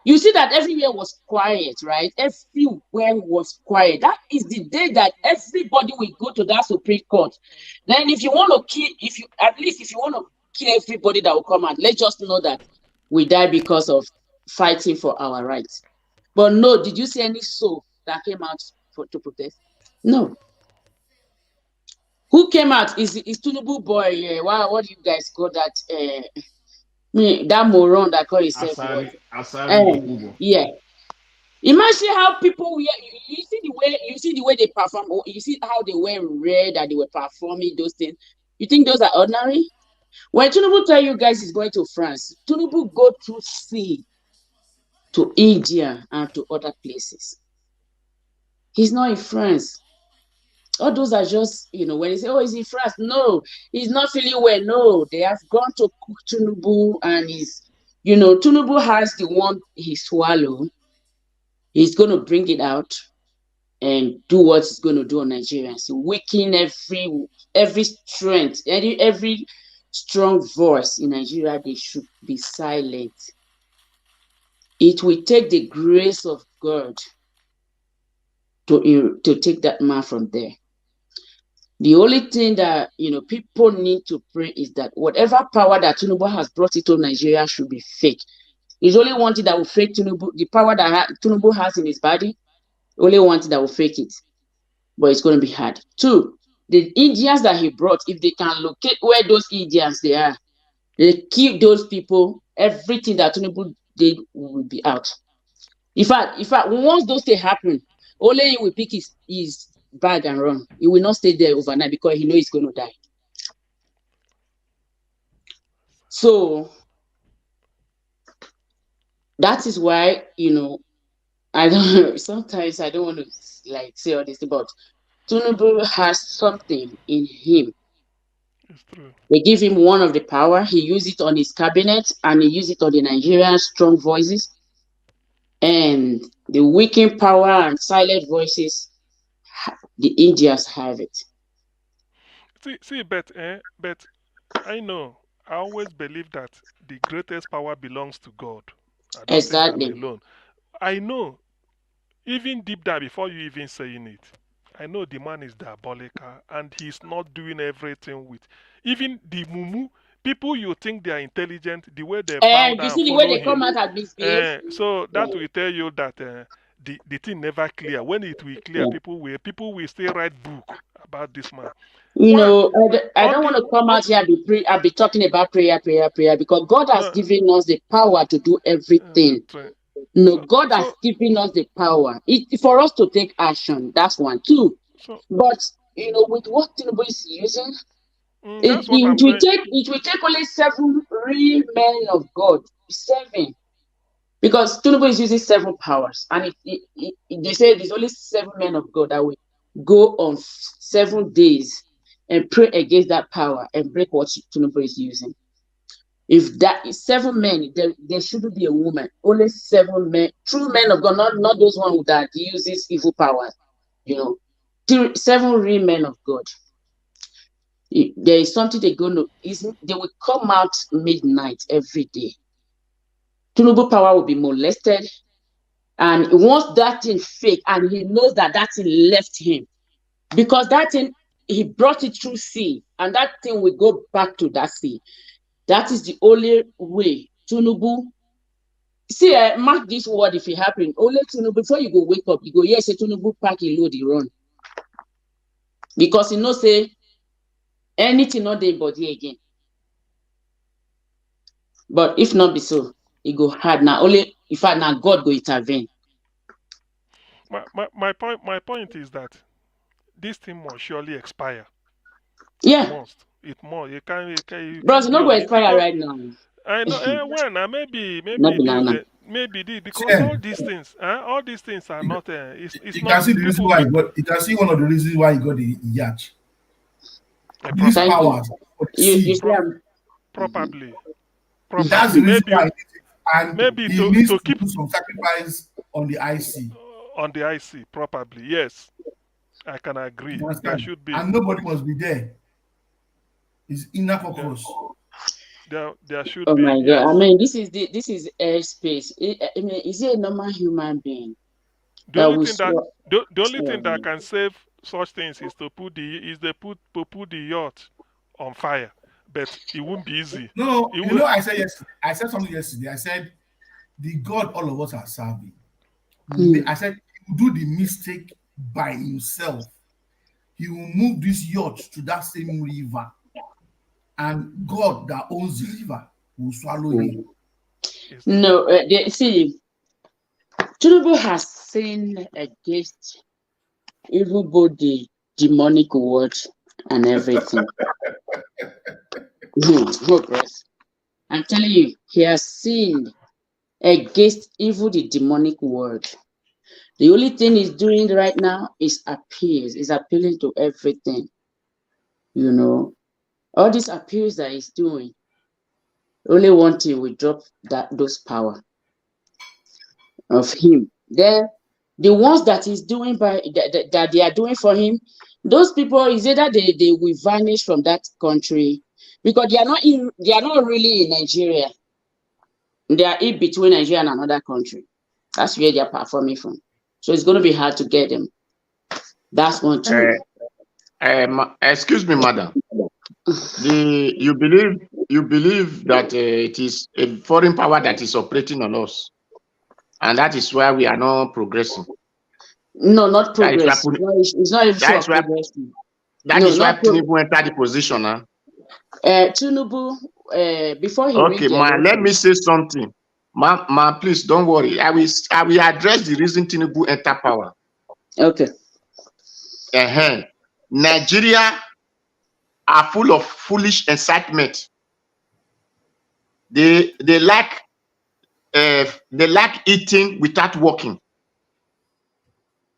You see that everywhere was quiet, right? Everywhere was quiet. That is the day that everybody will go to that Supreme Court. Then if you want to kill, if you want to kill everybody that will come out, let's just know that we die because of fighting for our rights. But no, did you see any soul that came out to protest? No. Who came out is Tinubu boy. What do you guys call that? That moron that call himself what? Yeah. Imagine how people were. You see the way they perform. You see how they wear red and they were performing those things. You think those are ordinary? When Tinubu tell you guys he's going to France, Tinubu go through sea to India and to other places. He's not in France. All those are just, when they say, oh, he's in France. No, he's not feeling well. No, they have gone to cook Tinubu and Tinubu has the one he swallowed. He's going to bring it out and do what he's going to do on Nigerians. So weaken every strength, every strong voice in Nigeria. They should be silent. It will take the grace of God to take that man from there. The only thing that people need to pray is that whatever power that Tinubu has brought into Nigeria should be fake. It's only one thing that will fake Tinubu, the power that Tinubu has in his body. Only one thing that will fake it, but it's going to be hard. 2, the Indians that he brought, if they can locate where those Indians they are, they kill those people. Everything that Tinubu did will be out. In fact, once those things happen, only he will pick his bag and run. He will not stay there overnight because he knows he's going to die. So that is why I don't know. Sometimes I don't want to say all this, but Tinubu has something in him. It's true. They give him one of the power. He used it on his cabinet and he used it on the Nigerian strong voices. And the weakened power and silent voices, the Indians have it. See, but I know. I always believe that the greatest power belongs to God. I don't Exactly. think I'm alone. I know, even deep down, before you even saying it, I know the man is diabolical and he's not doing everything with. Even the mumu, people you think they are intelligent, the way they bow down You and see the follow way they come him. out and misbehave. So that will tell you that the thing never clear. When it will clear, people will still write book about this man. I don't want to come out here and be talking about prayer, because God has given us the power to do everything. God has given us the power for us to take action. That's 1. 2. But with what Tinubu is using, it will take only 7 real men of God. 7. Because Tinubu is using 7 powers, and they say there's only 7 men of God that will go on 7 days and pray against that power and break what Tinubu is using. If that is 7 men, there shouldn't be a woman. Only 7 men, true men of God, not those ones that uses evil powers. 7 real men of God. There is something they will come out midnight every day. Tinubu power will be molested, and once that thing fake, and he knows that thing left him, because that thing he brought it through sea, and that thing will go back to that sea. That is the only way. Tinubu, see, mark this word if it happen. Only Tinubu, before you go wake up, you go, yes, Tinubu pack a load, he run. Because he knows say anything not there body again. But if not be so, it go hard now. Only if now God go intervene. My point is that this thing must surely expire. Yeah. It must. You can't. Bro, it's not going to expire right now. I know. When maybe because all these things are not. It's You not. can see the reason why you can see one of the reasons why he got the yacht. These powers, probably. That's the reason why. And maybe he needs to do some sacrifice on the IC. On the IC, probably, yes. I can agree. That should be. And nobody must be there. His inner focus. There should Oh be, my God! I yes. mean, this is airspace. I mean, is he a normal human being The that only will thing that swap? the only thing that can save such things is to put the yacht on fire. But it won't be easy. No, It you will, know, I said something yesterday. I said the God all of us are serving. I said he will do the mistake by himself. He will move this yacht to that same river, and God that owns the river will swallow him. No, see, Tinubu has sinned against even both the demonic word and everything. Progress. I'm telling you, he has sinned against even the demonic word. The only thing he's doing right now is appeals. He's appealing to everything. You know, all these appeals that he's doing, only one thing will drop those power of him. Then the ones that he's doing that they are doing for him, those people is either they will vanish from that country because they are not really in Nigeria. They are in between Nigeria and another country. That's where they are performing from. So it's going to be hard to get them. That's one thing. Excuse me, madam. You believe that it is a foreign power that is operating on us, and that is why we are not progressing. No, not progress. It's not even sure progressing. That is why Tinubu entered the position. Huh? Tinubu, before he okay, ma, let me say something. Ma, please don't worry. I will address the reason Tinubu entered power. Okay. Nigeria are full of foolish incitement. They like eating without working.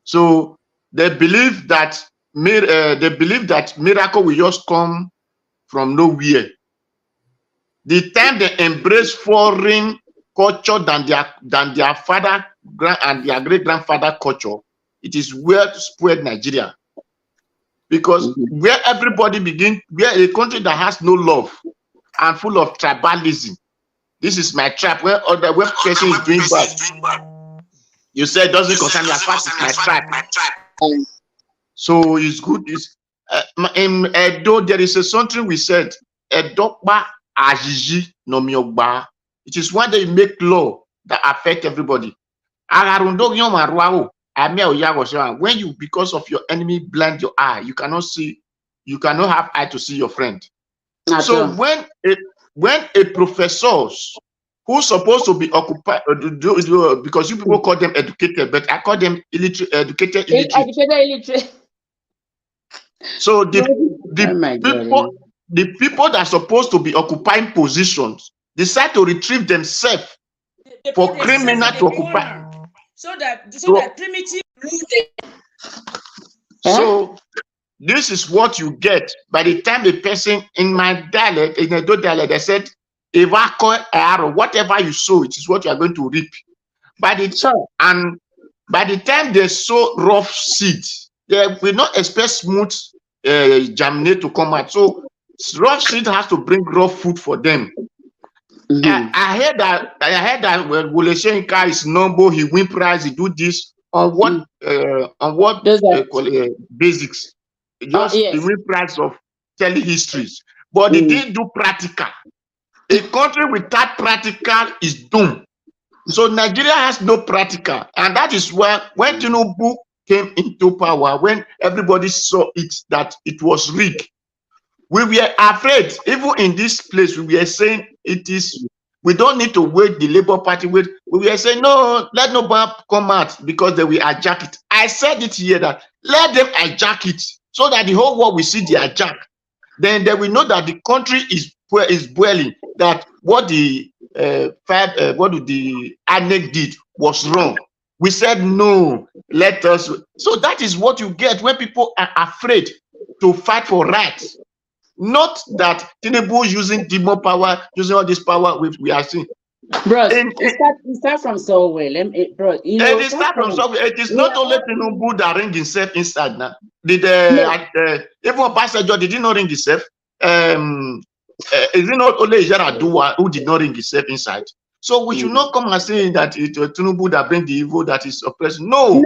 So they believe that miracle will just come from nowhere. The time they embrace foreign culture than their father and their great grandfather culture, it is where to spoil Nigeria. Because where everybody where a country that has no love and full of tribalism, this is my tribe, where person is doing bad. You say it doesn't concern me as far as my tribe. So it's good. In Edo, there is something we said, Edokba Ajiji no miogba. It is when they make law that affect everybody. When you, because of your enemy, blind your eye, you cannot see, you cannot have eye to see your friend. So when a professor who's supposed to be occupied, because you people call them educated, but I call them illiterate, educated illiterate. So the people that are supposed to be occupying positions decide to retrieve themselves for criminal to occupy. So that primitive. So this is what you get by the time the person in my dialect, in a dialect, they said, whatever you sow, it is what you are going to reap. By the time they sow rough seed, they will not expect smooth germinate to come out. So rough seed has to bring rough food for them. I heard that when Wole Soyinka is number, he win prize, he do this on what basics. Just he win prize of telling histories, but they didn't do practical. A country without practical is doomed. So Nigeria has no practical, and that is where when Tinubu came into power, when everybody saw it that it was rigged, we were afraid. Even in this place, we were saying we don't need to wait the Labour Party wait. We were saying no, let nobody come out because they will hijack it. I said it here that let them hijack it so that the whole world will see the hijack. Then they will know that the country is boiling. That what the INEC did was wrong. We said no. Let us. So that is what you get when people are afraid to fight for rights. Not that Tinubu using demon power, using all this power we are seeing. Bro, it start from somewhere. It start from somewhere. It is not only Tinubu that ring himself inside now. Did even Obasanjo did he not ring himself? is it not only Yaradua who did not ring himself inside? So we should not come and say that it was Tinubu that bring the evil that is oppressed. No,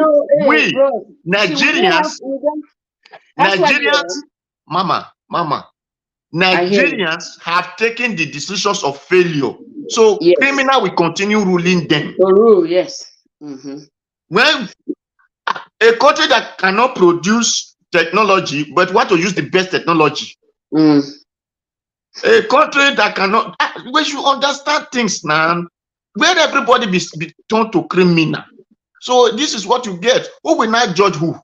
we bro. Nigerians, Mama, Nigerians have taken the decisions of failure. So criminal will continue ruling them. Yes. When a country that cannot produce technology but want to use the best technology, a country that cannot, we should understand things now. Where everybody be turned to criminal. So this is what you get. Who will not judge who?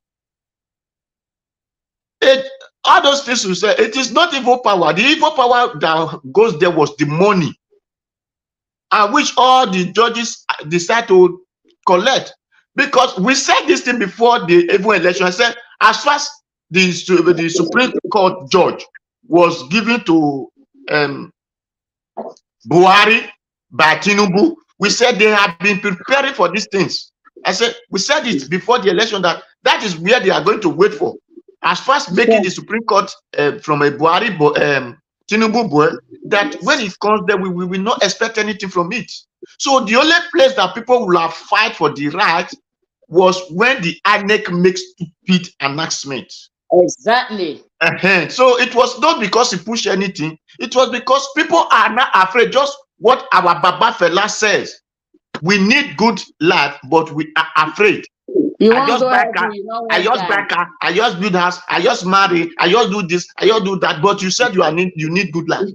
All those things you say, it is not evil power. The evil power that goes there was the money, and which all the judges decide to collect. Because we said this thing before the evil election. I said, as far as the Supreme Court judge was given to Buhari by Tinubu, we said they have been preparing for these things. I said, we said it before the election that is where they are going to wait for. As far as making the Supreme Court from a Buhari Tinubu boy, that when it comes there, we will not expect anything from it. So the only place that people will have fight for the right was when the INEC makes stupid announcement. Exactly. So it was not because he pushed anything. It was because people are not afraid. Just what our Baba Fela says. We need good life, but we are afraid. I just buy car, I just buy car, I just build house, I just marry, I just do this, I just do that. But you said you need good life.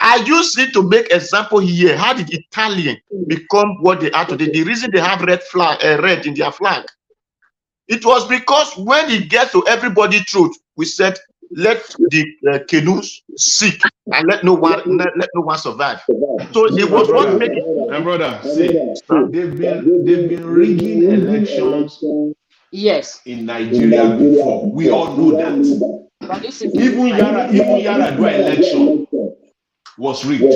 I use it to make example here. How did Italian become what they are today? The reason they have red in their flag. It was because when it gets to everybody truth, we said let the canoes sink and let no one survive. So it was what made it. My brother, see, they've been rigging elections. Yes. In Nigeria before. We all know that. Even Yaradua election was rigged.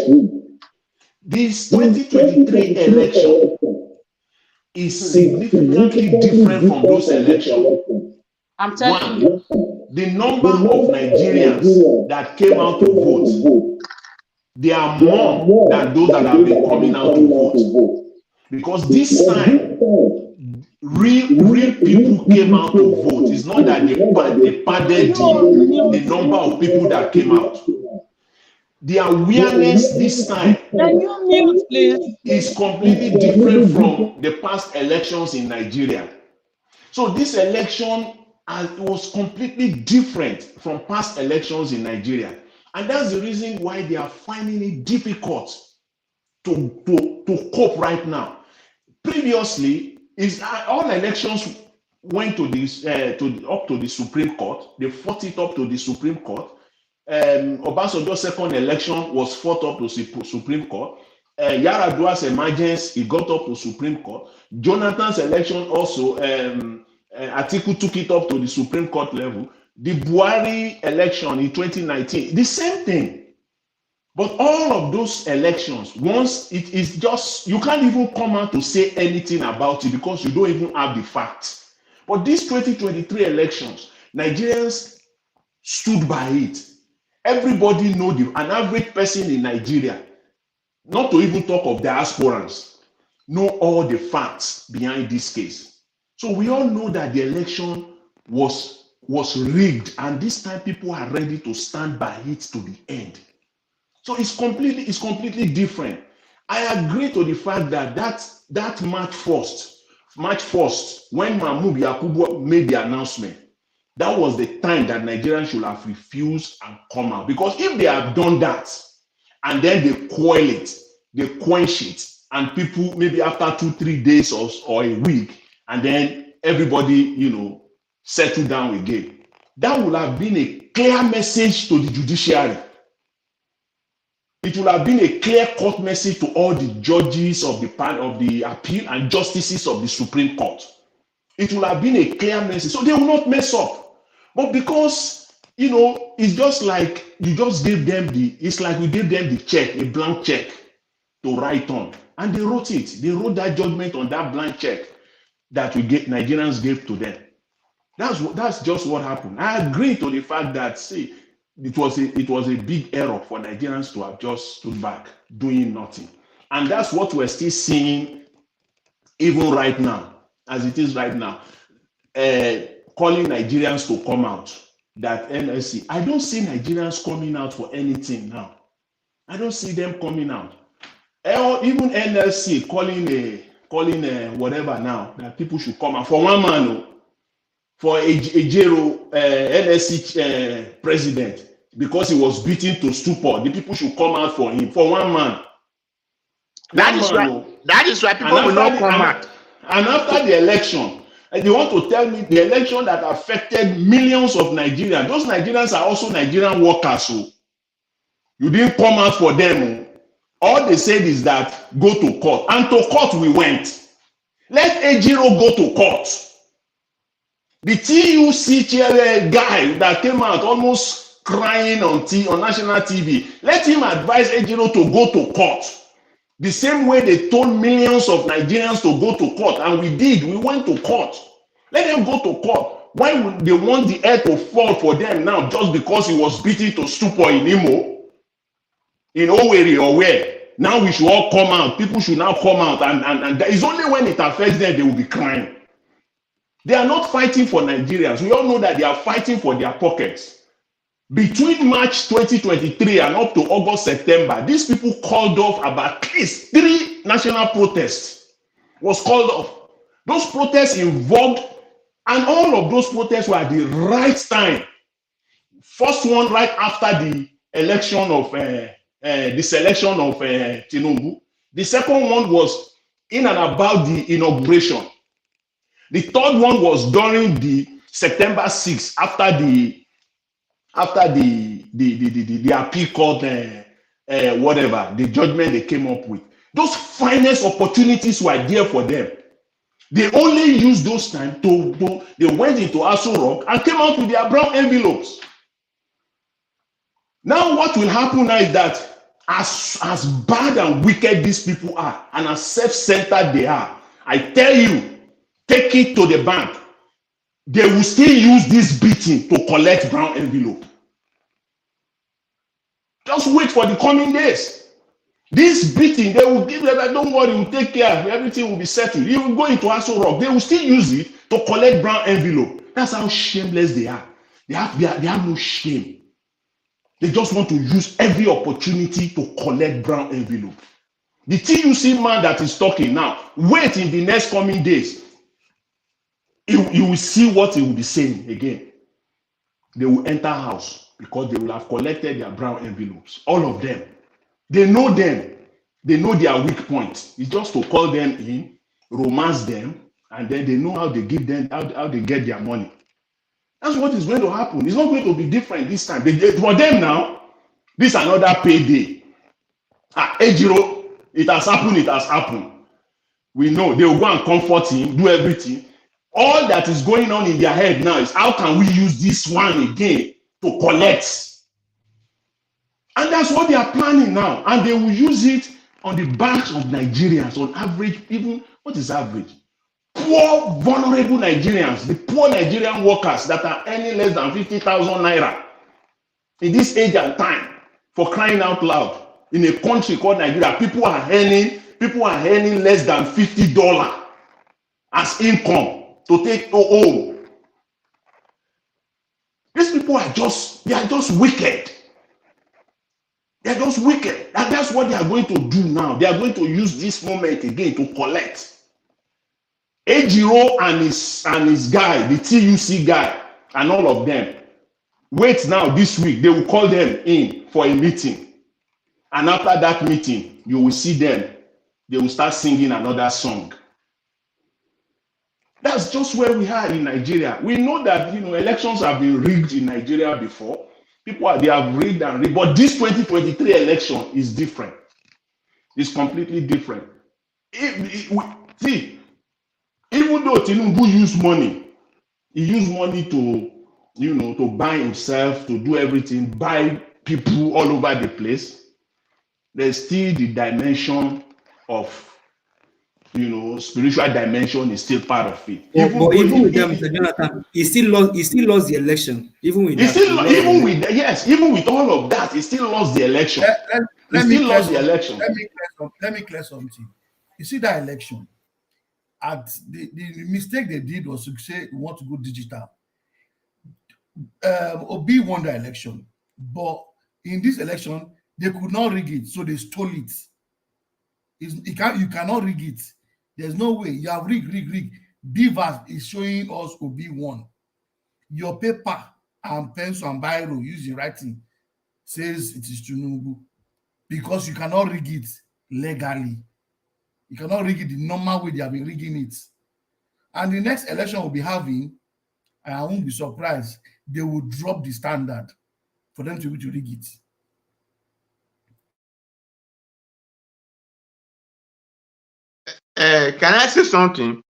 This 2023 election is significantly different from those elections. I'm telling you. The number of Nigerians that came out to vote, they are more than those that have been coming out to vote. Because this time, real people came out to vote. It's not that they padded the number of people that came out. The awareness this time is completely different from the past elections in Nigeria. So this election was completely different from past elections in Nigeria. And that's the reason why they are finding it difficult to cope right now. Previously, all elections went to this up to the Supreme Court. They fought it up to the Supreme Court. Obasanjo's second election was fought up to Supreme Court. Yaradua's emergence, it got up to Supreme Court. Jonathan's election also, Atiku took it up to the Supreme Court level. The Buhari election in 2019, the same thing. But all of those elections, once it is just, you can't even come out to say anything about it because you don't even have the facts. But these 2023 elections, Nigerians stood by it. Everybody know an average person in Nigeria, not to even talk of diasporans, know all the facts behind this case. So we all know that the election was rigged, and this time people are ready to stand by it to the end. So it's completely different. I agree to the fact that March 1st, when Mahmoud Yakubu made the announcement, that was the time that Nigerians should have refused and come out. Because if they have done that, and then they quench it, and people maybe after 2-3 days or a week, and then everybody, settle down again, that would have been a clear message to the judiciary. It would have been a clear-cut message to all the judges of the appeal and justices of the Supreme Court. It would have been a clear message, so they will not mess up. But because it's just like you just gave them it's like we gave them the check, a blank check to write on, and they wrote it. They wrote that judgment on that blank check that Nigerians gave to them. That's just what happened. I agree to the fact that it was a big error for Nigerians to have just stood back doing nothing. And that's what we're still seeing even right now, as it is right now. Calling Nigerians to come out, that NSC. I don't see Nigerians coming out for anything now. I don't see them coming out. Even NLC calling whatever now, that people should come out. For one man, for a NSC president, because he was beaten to stupor, the people should come out for him. For one man. That is why people will not come out. And after the election, and you want to tell me the election that affected millions of Nigerians, those Nigerians are also Nigerian workers. So you didn't come out for them. All they said is that go to court. And to court we went. Let Ejiro go to court. The TUC guy that came out almost crying on national TV, let him advise Ejiro to go to court. The same way they told millions of Nigerians to go to court, and we did. We went to court. Let them go to court. Why would they want the air to fall for them now just because he was beaten to stupor in Imo, in Owerri or where? Now we should all come out. People should now come out, and it's only when it affects them they will be crying. They are not fighting for Nigerians. We all know that they are fighting for their pockets. Between March 2023 and up to August, September, these people called off about at least 3 national protests was called off. Those protests involved, and all of those protests were at the right time. First one right after the election of the selection of Tinubu. The second one was in and about the inauguration. The third one was during the September 6th after the appeal court, whatever, the judgment they came up with. Those finest opportunities were there for them. They only used those time they went into Aso Rock and came out with their brown envelopes. Now what will happen now is that as bad and wicked these people are, and as self-centered they are, I tell you, take it to the bank. They will still use this beating to collect brown envelope. Just wait for the coming days. This beating, they will give them, don't worry, we'll take care, everything will be settled. You will go into Aso Rock, they will still use it to collect brown envelope. That's how shameless they are. They have no shame. They just want to use every opportunity to collect brown envelope. The TUC man that is talking now, wait in the next coming days. You will see what he will be saying again. They will enter house because they will have collected their brown envelopes. All of them. They know them. They know their weak points. It's just to call them in, romance them, and then they know how they give them, how they get their money. That's what is going to happen. It's not going to be different this time. For them now, this is another payday. Ejiro, it has happened. We know they will go and comfort him, do everything. All that is going on in their head now is how can we use this one again to collect? And that's what they are planning now. And they will use it on the backs of Nigerians on average. Even what is average? Poor, vulnerable Nigerians, the poor Nigerian workers that are earning less than 50,000 naira in this age and time, for crying out loud. In a country called Nigeria, people are earning less than $50 as income to take home. These people are just wicked. They're just wicked. And that's what they are going to do now. They are going to use this moment again to collect. Ejiro and his guy, the TUC guy, and all of them. Wait now this week. They will call them in for a meeting. And after that meeting, you will see them. They will start singing another song. That's just where we are in Nigeria. We know that elections have been rigged in Nigeria before. They have rigged and rigged. But this 2023 election is different. It's completely different. See, even though Tinubu used money, he used money to buy himself, to do everything, buy people all over the place. There's still the dimension of spiritual dimension is still part of it. But even with them, Mr. Jonathan, he still lost the election. Even with that, even with all of that, he still lost the election. Let me clear something. You see that election, at the mistake they did was to say we want to go digital. Obi won the election, but in this election they could not rig it, so they stole it. You cannot rig it. There's no way. You have rig. Beavers is showing us Obi won. Your paper and pencil and biro using writing says it is Tinubu, because you cannot rig it legally. You cannot rig it the normal way they have been rigging it. And the next election we'll be having, I won't be surprised, they will drop the standard for them to be able to rig it. Can I say something,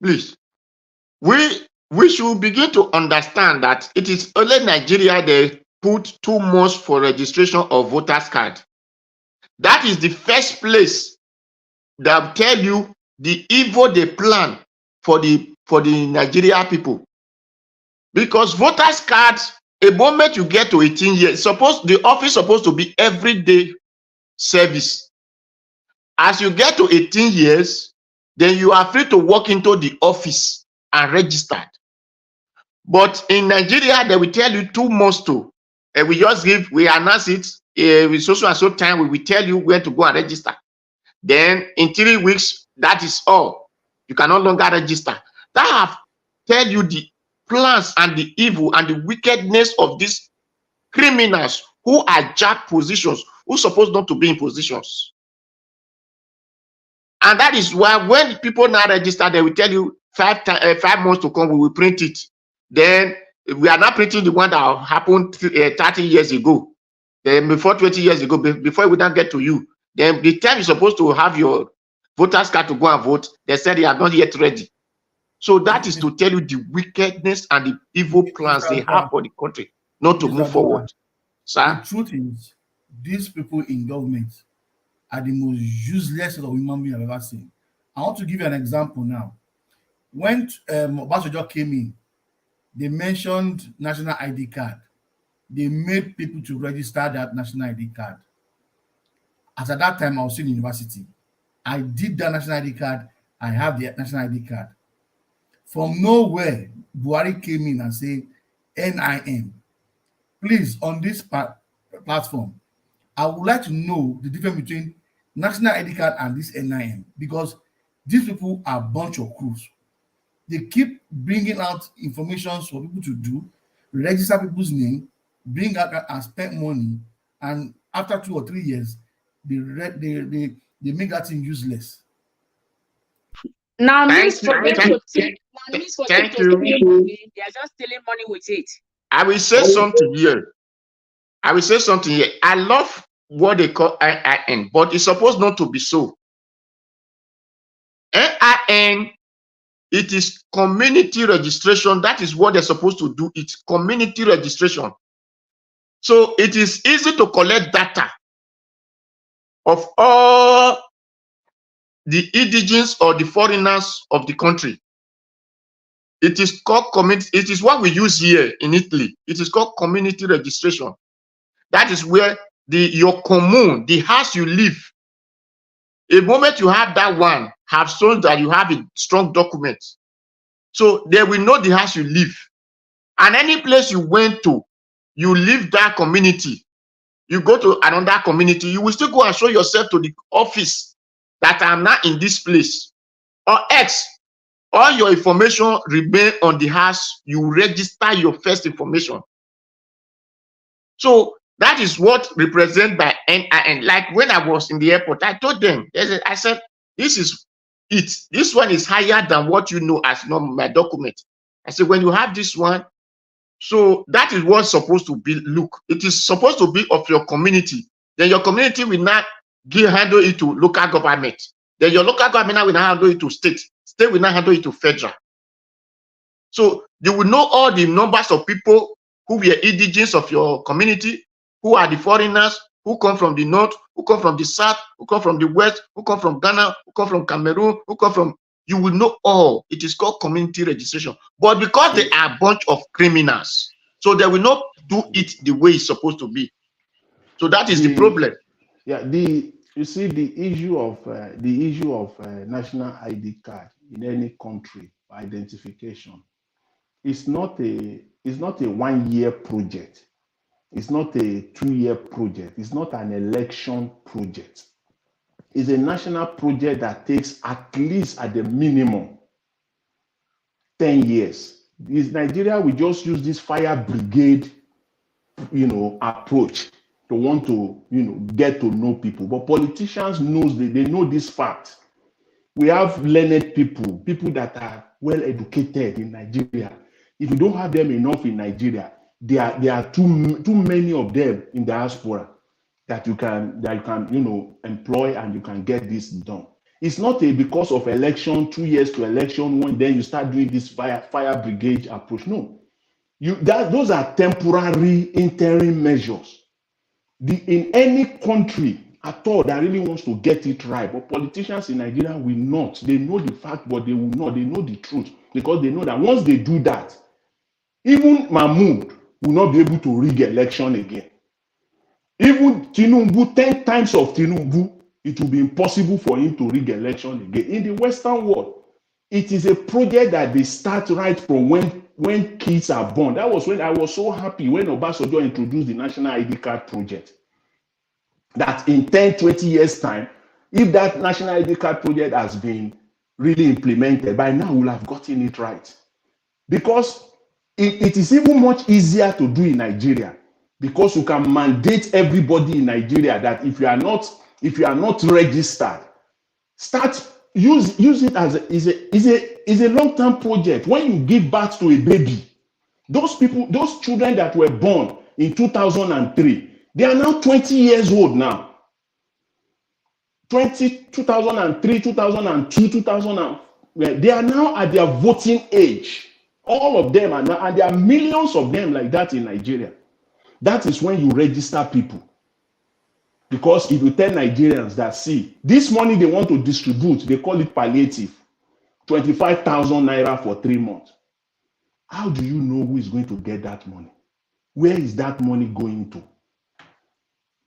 please? We should begin to understand that it is only Nigeria they put 2 months for registration of voters card. That is the first place that tell you the evil they plan for the Nigeria people. Because voters cards, a moment you get to 18 years, the office supposed to be everyday service. As you get to 18 years, then you are free to walk into the office and register. But in Nigeria, they will tell you 2 months to. And we announce it with so and so time, we will tell you where to go and register. Then in 3 weeks, that is all. You can no longer register. That have tell you the plans and the evil and the wickedness of these criminals who are jack positions, who supposed not to be in positions. And that is why when people now register, they will tell you 5 months to come, we will print it. Then we are not printing the one that happened 30 years ago. Then before 20 years ago, before we don't get to you. Then the time you're supposed to have your voters card to go and vote, they said they are not yet ready. So that is to tell you the wickedness and the evil plans they have for the country, not to move forward. The truth is, these people in government are the most useless of human beings I've ever seen. I want to give you an example now. When Obasanjo came in, they mentioned national ID card. They made people to register that national ID card. As at that time, I was still in university. I did that national ID card. I have the national ID card. From nowhere, Buhari came in and said, NIN. Please, on this platform, I would like to know the difference between national ID card and this NIN, because these people are a bunch of crews. They keep bringing out information for people to do, register people's name, bring out and spend money, and after 2 or 3 years, they make that thing useless. Now, thank you. They are just stealing money with it. I will say something here. I love what they call NIN, but it's supposed not to be so. NIN, it is community registration. That is what they're supposed to do. It's community registration. So it is easy to collect data of all the indigenous or the foreigners of the country. It is called community. It is what we use here in Italy. It is called community registration. That is where your commune, the house you live, the moment you have that one, have shown that you have a strong document. So they will know the house you live. And any place you went to, you leave that community. You go to another community, you will still go and show yourself to the office that I'm not in this place. Or X, all your information remain on the house, you register your first information. So that is what represented by NIN. Like when I was in the airport, I told them, I said, this is it. This one is higher than what you know as my document. I said, when you have this one, so that is what's supposed to be. Look, it is supposed to be of your community. Then your community will not handle it to local government. Then your local government will not handle it to state. State will not handle it to federal. So you will know all the numbers of people who were indigenous of your community, who are the foreigners, who come from the north, who come from the south, who come from the west, who come from Ghana, who come from Cameroon, who come from, you will know all. It is called community registration. But because they are a bunch of criminals, so they will not do it the way it's supposed to be. So that is the problem. Yeah, you see the issue of national ID card in any country identification. It's not a 1 year project. It's not a 2-year project. It's not an election project. It's a national project that takes at least at the minimum 10 years. Is Nigeria, we just use this fire brigade, approach to want to, get to know people. But politicians they know this fact. We have learned people that are well educated in Nigeria. If you don't have them enough in Nigeria, there are too many of them in diaspora that you can employ and you can get this done. It's not because of election, 2 years to election, then you start doing this fire brigade approach. No, those are temporary interim measures. In any country at all that really wants to get it right, but politicians in Nigeria will not. They know the fact, but they will not. They know the truth because they know that once they do that, even Mahmoud will not be able to rig election again. Even Tinubu, 10 times of Tinubu, it will be impossible for him to rig election again. In the Western world, it is a project that they start right from when kids are born. That was when I was so happy when Obasanjo introduced the National ID Card project. That in 10, 20 years' time, if that National ID Card project has been really implemented, by now we'll have gotten it right. Because it is even much easier to do in Nigeria because you can mandate everybody in Nigeria that if you are not registered, use it as a long-term project. When you give birth to a baby, those children that were born in 2003, they are now 20 years old now. 2003, 2002, 2000, they are now at their voting age. All of them are now, and there are millions of them like that in Nigeria. That is when you register people. Because if you tell Nigerians that, see, this money they want to distribute, they call it palliative, 25,000 naira for 3 months. How do you know who is going to get that money? Where is that money going to?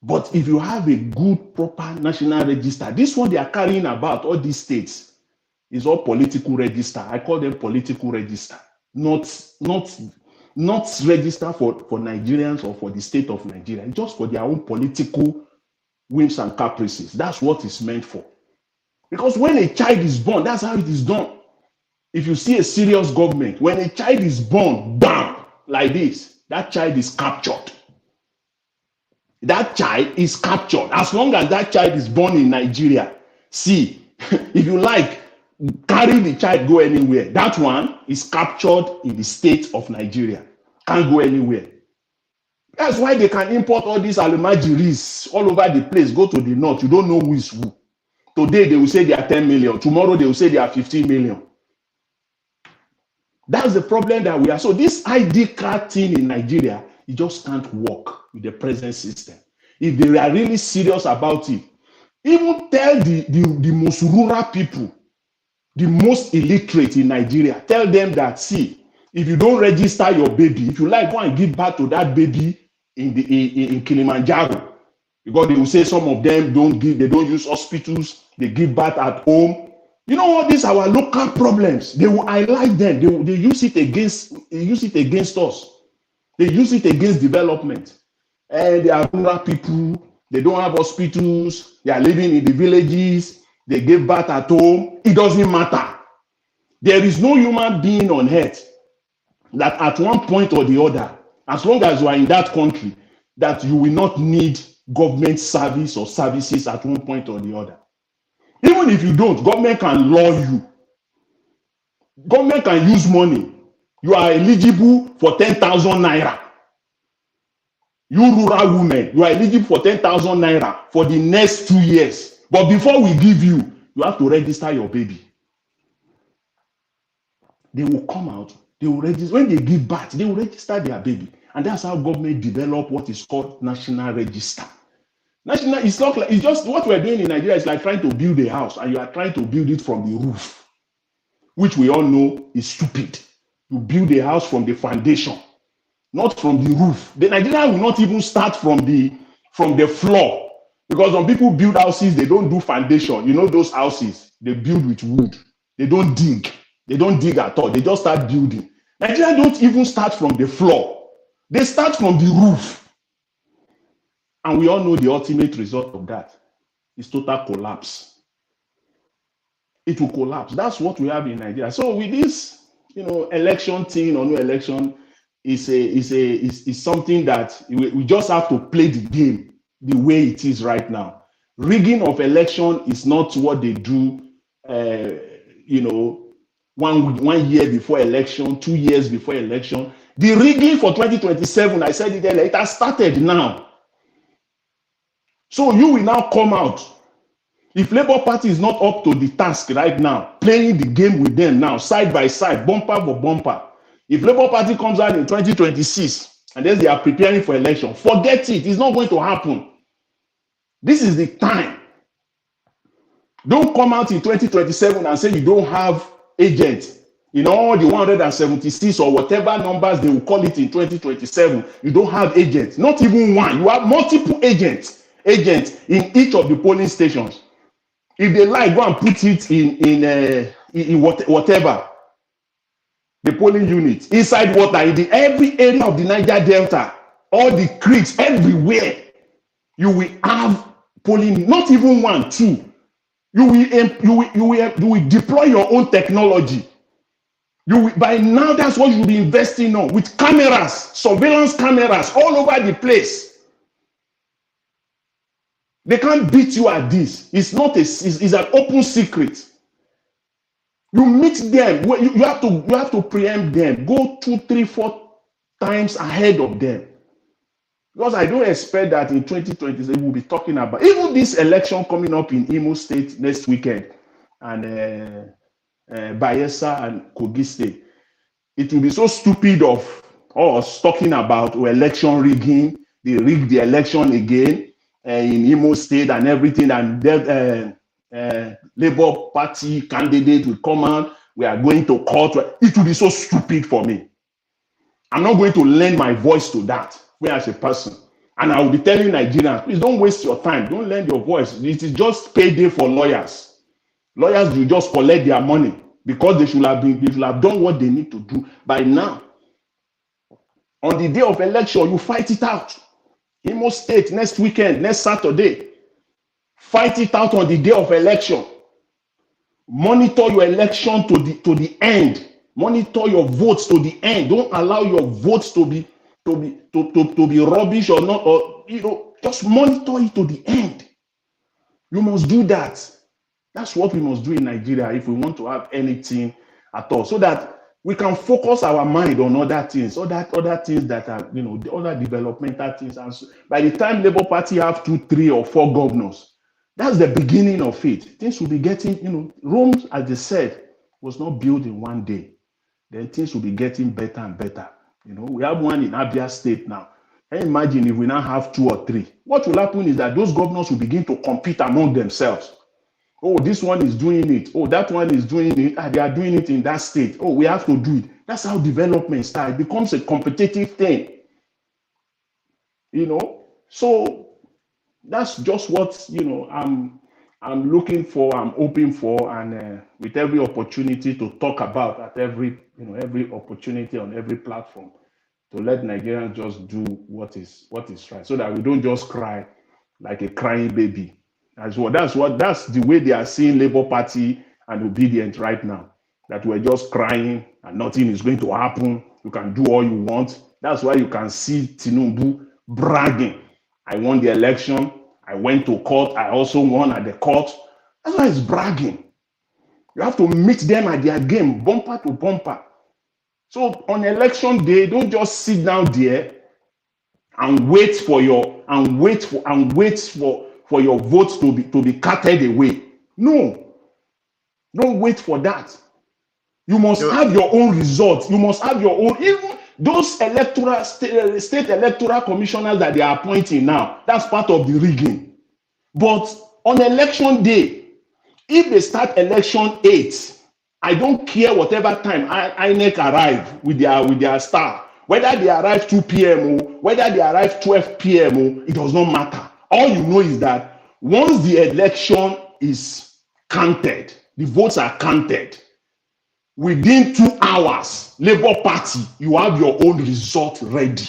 But if you have a good, proper national register, this one they are carrying about, all these states, is all political register. I call them political register. Not register for Nigerians or for the state of Nigeria, just for their own political whims and caprices. That's what it's meant for. Because when a child is born, that's how it is done. If you see a serious government, when a child is born, bam, like this, that child is captured. That child is captured. As long as that child is born in Nigeria, see, if you like, carry the child, go anywhere. That one is captured in the state of Nigeria. Can't go anywhere. That's why they can import all these almajiris all over the place, go to the north. You don't know who is who. Today they will say they are 10 million. Tomorrow they will say they are 15 million. That's the problem that we are. So this ID card thing in Nigeria, it just can't work with the present system. If they are really serious about it, even tell the most rural people, the most illiterate in Nigeria, tell them that, see, if you don't register your baby, if you like, go and give birth to that baby in Kilimanjaro, because they will say some of them they don't use hospitals, they give birth at home. You know what? These are our local problems. They will highlight them. They use it against us. They use it against development. And they are rural people. They don't have hospitals. They are living in the villages. They give birth at home. It doesn't matter. There is no human being on earth that at one point or the other, as long as you are in that country, that you will not need government service or services at one point or the other. Even if you don't, government can law you. Government can use money. You are eligible for 10,000 naira. You rural women, you are eligible for 10,000 naira for the next 2 years. But before we give you, you have to register your baby. They will come out, they will register. When they give birth, they will register their baby. And that's how government develop what is called national register. National, it's not like, it's just what we're doing in Nigeria is like trying to build a house and you are trying to build it from the roof, which we all know is stupid. You build a house from the foundation, not from the roof. The Nigeria will not even start from the floor, because when people build houses, they don't do foundation. You know those houses, they build with wood. They don't dig. They don't dig at all. They just start building. Nigeria don't even start from the floor. They start from the roof. And we all know the ultimate result of that is total collapse. It will collapse. That's what we have in Nigeria. So with this, election thing or no election is something that we just have to play the game the way it is right now. Rigging of election is not what they do, 1 year before election, 2 years before election. The rigging for 2027, I said it earlier, it has started now. So you will now come out. If Labour Party is not up to the task right now, playing the game with them now, side by side, bumper for bumper. If Labour Party comes out in 2026 and then they are preparing for election, forget it. It's not going to happen. This is the time. Don't come out in 2027 and say you don't have agents. All the 176 or whatever numbers they will call it in 2027, you don't have agents. Not even one. You have multiple agents in each of the polling stations. If they like, go and put it in whatever, the polling unit, inside water, in every area of the Niger Delta, all the creeks, everywhere, you will have polling, not even 1, 2. You will deploy your own technology. By now, that's what you'll be investing on, with cameras, surveillance cameras all over the place. They can't beat you at this. It's an open secret. You meet them. You have to preempt them. Go 2, 3, 4 times ahead of them. Because I don't expect that in 2020 we'll be talking about even this election coming up in Imo State next weekend and Bayelsa and Kogi State. It will be so stupid of us talking about election rigging. They rigged the election again. In Imo State and everything, and Labour Party candidate will come out. We are going to court. It will be so stupid for me. I'm not going to lend my voice to that. Me as a person, and I will be telling Nigerians, please don't waste your time. Don't lend your voice. It is just payday for lawyers. Lawyers will just collect their money because they should have done what they need to do by now. On the day of election, you fight it out. Imo State next weekend, next Saturday. Fight it out on the day of election. Monitor your election to the end. Monitor your votes to the end. Don't allow your votes to be rubbish or not, or just monitor it to the end. You must do that. That's what we must do in Nigeria if we want to have anything at all, so that we can focus our mind on other things that are, the other developmental things. And so by the time Labour Party have 2, 3, or 4 governors, that's the beginning of it. Things will be getting, Rome, as they said, was not built in 1 day. Then things will be getting better and better. We have one in Abure State now. And imagine if we now have 2 or 3. What will happen is that those governors will begin to compete among themselves. Oh, this one is doing it. Oh, that one is doing it. They are doing it in that state. Oh, we have to do it. That's how development starts. It becomes a competitive thing. So that's just what I'm looking for, I'm hoping for, and with every opportunity to talk about at every opportunity on every platform, to let Nigerians just do what is right, so that we don't just cry like a crying baby. That's the way they are seeing Labour Party and Obedient right now. That we're just crying and nothing is going to happen. You can do all you want. That's why you can see Tinubu bragging. I won the election. I went to court. I also won at the court. That's why he's bragging. You have to meet them at their game, bumper to bumper. So on election day, don't just sit down there and wait for your votes to be carted away. No, don't wait for that. You must have your own results. You must have your own. Even those state electoral commissioners that they are appointing now, that's part of the rigging. But on election day, if they start election 8, I don't care whatever time INEC arrive with their staff, whether they arrive 2 p.m. or whether they arrive 12 p.m. or it does not matter. All you know is that once the election is counted, the votes are counted, within 2 hours, Labour Party, you have your own result ready.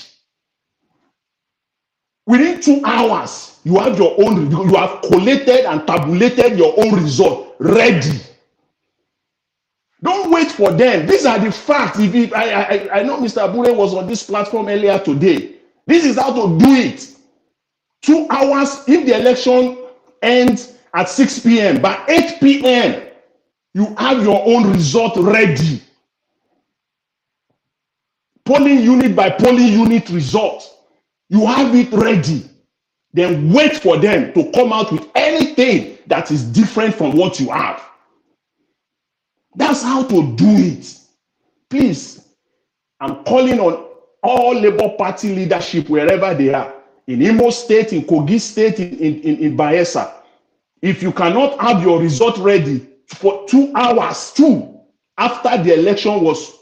Within 2 hours, you have your own, you have collated and tabulated your own result ready. Don't wait for them. These are the facts. I know Mr. Abure was on this platform earlier today. This is how to do it. 2 hours, if the election ends at 6 p.m., by 8 p.m., you have your own result ready. Polling unit by polling unit result. You have it ready. Then wait for them to come out with anything that is different from what you have. That's how to do it. Please, I'm calling on all Labour Party leadership wherever they are, in Imo State, in Kogi State, in Bayelsa. If you cannot have your result ready for 2 hours, after the election was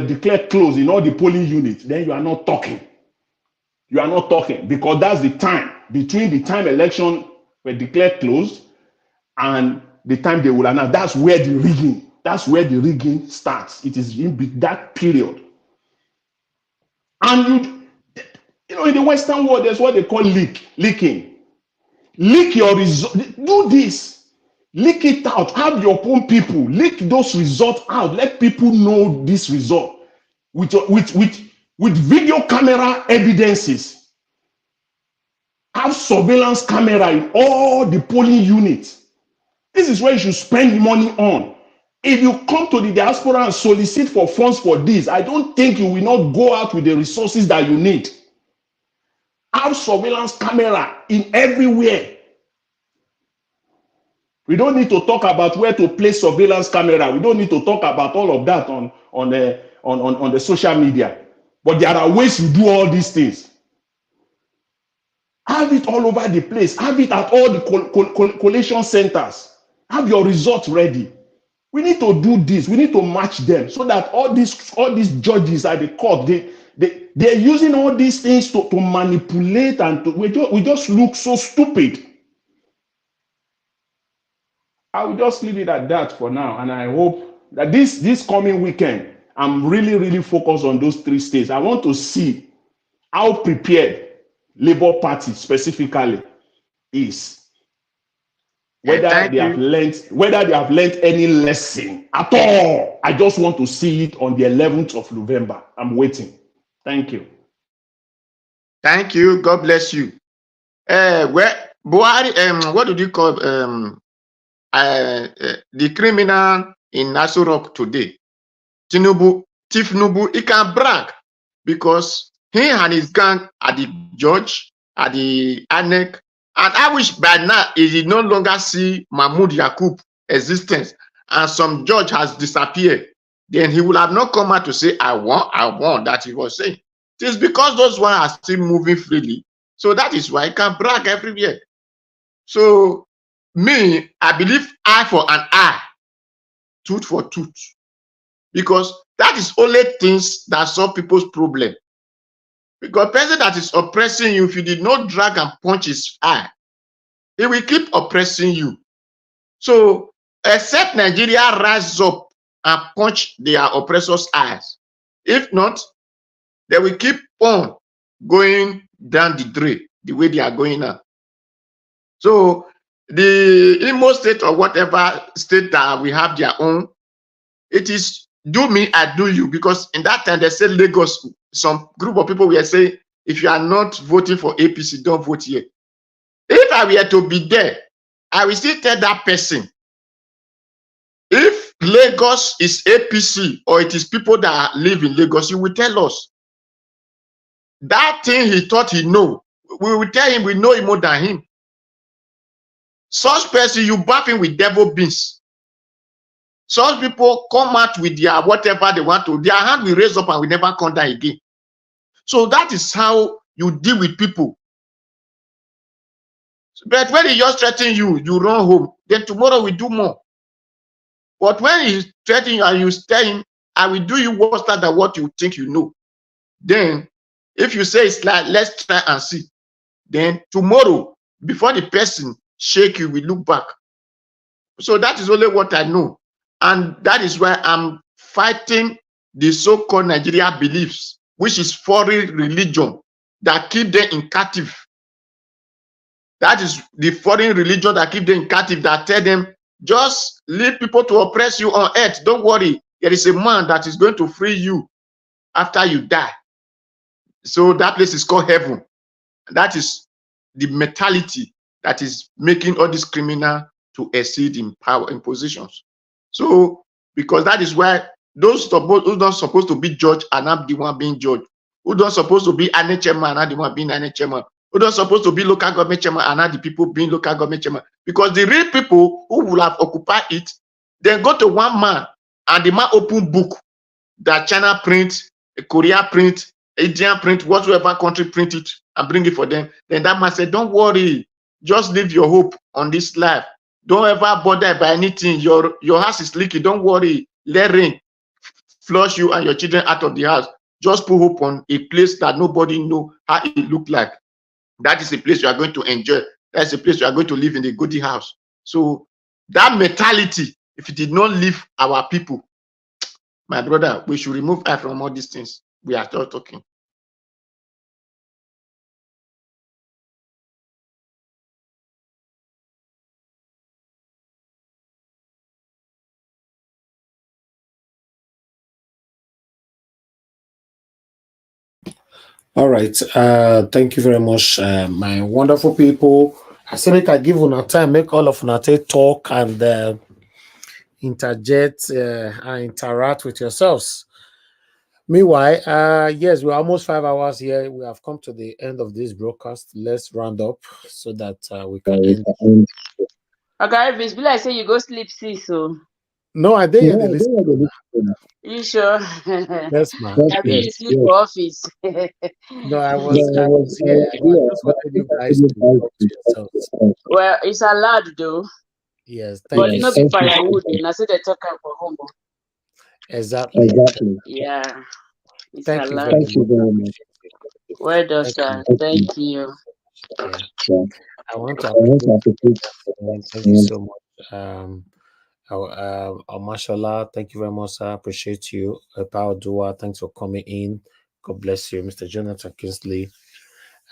declared closed in all the polling units, then you are not talking. You are not talking, because that's the time between the time election were declared closed and the time they will announce. That's where the rigging starts. It is in that period. And you know, in the Western world, there's what they call leaking. Leak your result. Do this. Leak it out. Have your own people leak those results out. Let people know this result with video camera evidences. Have surveillance camera in all the polling units. This is where you should spend money on. If you come to the diaspora and solicit for funds for this, I don't think you will not go out with the resources that you need. Have surveillance camera in everywhere. We don't need to talk about where to place surveillance camera. We don't need to talk about all of that on the social media. But there are ways to do all these things. Have it all over the place. Have it at all the collation centers. Have your results ready. We need to do this. We need to match them so that all these judges at the court, they're using all these things to manipulate, and we just look so stupid. I will just leave it at that for now, and I hope that this coming weekend, I'm really, really focused on those 3 states. I want to see how prepared Labour Party specifically is. Whether they have learned any lesson at all. I just want to see it on the 11th of November. I'm waiting. Thank you. Thank you. God bless you. Buhari, what do you call the criminal in Nassau Rock today? Tinubu, he can brag because he and his gang are the judge, are the ANEC, and I wish by now he did no longer see Mahmoud Yakub existence and some judge has disappeared. Then he would have not come out to say, I want that he was saying. It is because those ones are still moving freely. So that is why he can brag everywhere. So me, I believe eye for an eye, tooth for tooth. Because that is only things that solve people's problem. Because person that is oppressing you, if you did not drag and punch his eye, he will keep oppressing you. So, except Nigeria rise up and punch their oppressors' eyes. If not, they will keep on going down the drain the way they are going now. So, the Imo State or whatever state that we have their own, it is do me, I do you. Because in that time, they said Lagos, some group of people were saying, if you are not voting for APC, don't vote here. If I were to be there, I will still tell that person, if Lagos is APC or it is people that live in Lagos, you will tell us. That thing he thought he know, we will tell him we know him more than him. Such person, you bath him with devil beans. Such people come out with their whatever they want to, their hand will raise up and will never come down again. So that is how you deal with people. But when he just threaten you, you run home. Then tomorrow we do more. But when he threaten you and you tell him, I will do you worse than what you think you know. Then, if you say it's like, let's try and see. Then tomorrow, before the person shake you, we look back. So that is only what I know. And that is why I'm fighting the so-called Nigeria beliefs, which is foreign religion that keep them in captive. That is the foreign religion that keep them in captive, that tell them, just leave people to oppress you on earth. Don't worry. There is a man that is going to free you after you die. So that place is called heaven. That is the mentality that is making all these criminals to exceed in power, in positions. So, because that is why those who don't supposed to be judged are not the one being judged. Who don't supposed to be an chairman are not the one being an chairman. Who don't supposed to be local government chairman are not the people being local government chairman. Because the real people who will have occupied it, then go to one man and the man open book that China print, Korea print, Indian print, whatever country print it and bring it for them. Then that man said, don't worry, just leave your hope on this life. Don't ever bother by anything. Your house is leaky. Don't worry. Let rain flush you and your children out of the house. Just put hope on a place that nobody know how it look like. That is a place you are going to enjoy. That's a place you are going to live in a goodie house. So that mentality, if it did not leave our people, my brother, we should remove eye from all these things. We are still talking. All right. Thank you very much, my wonderful people. I said I give una time, make all of una take talk and interject and interact with yourselves. Meanwhile, yes, we're almost 5 hours here. We have come to the end of this broadcast. Let's round up so that we can end. Okay, if it's be like say you go sleep, see so. No, I didn't. You sure? Yes, ma'am. Have you sleep for office? No, I was here. I was just wanting you guys to talk to yourselves. Well, it's allowed though. Yes, But thank you. not be firewood. And I say they talk for home. Exactly. Yeah. It's Thank you allowed. very much. Well done, sir. Thank you. Yeah. I want to appreciate. Thank you so much. Mashallah, thank you very much, sir. Appreciate you. Power Dua, thanks for coming in. God bless you, Mr. Jonathan Kingsley.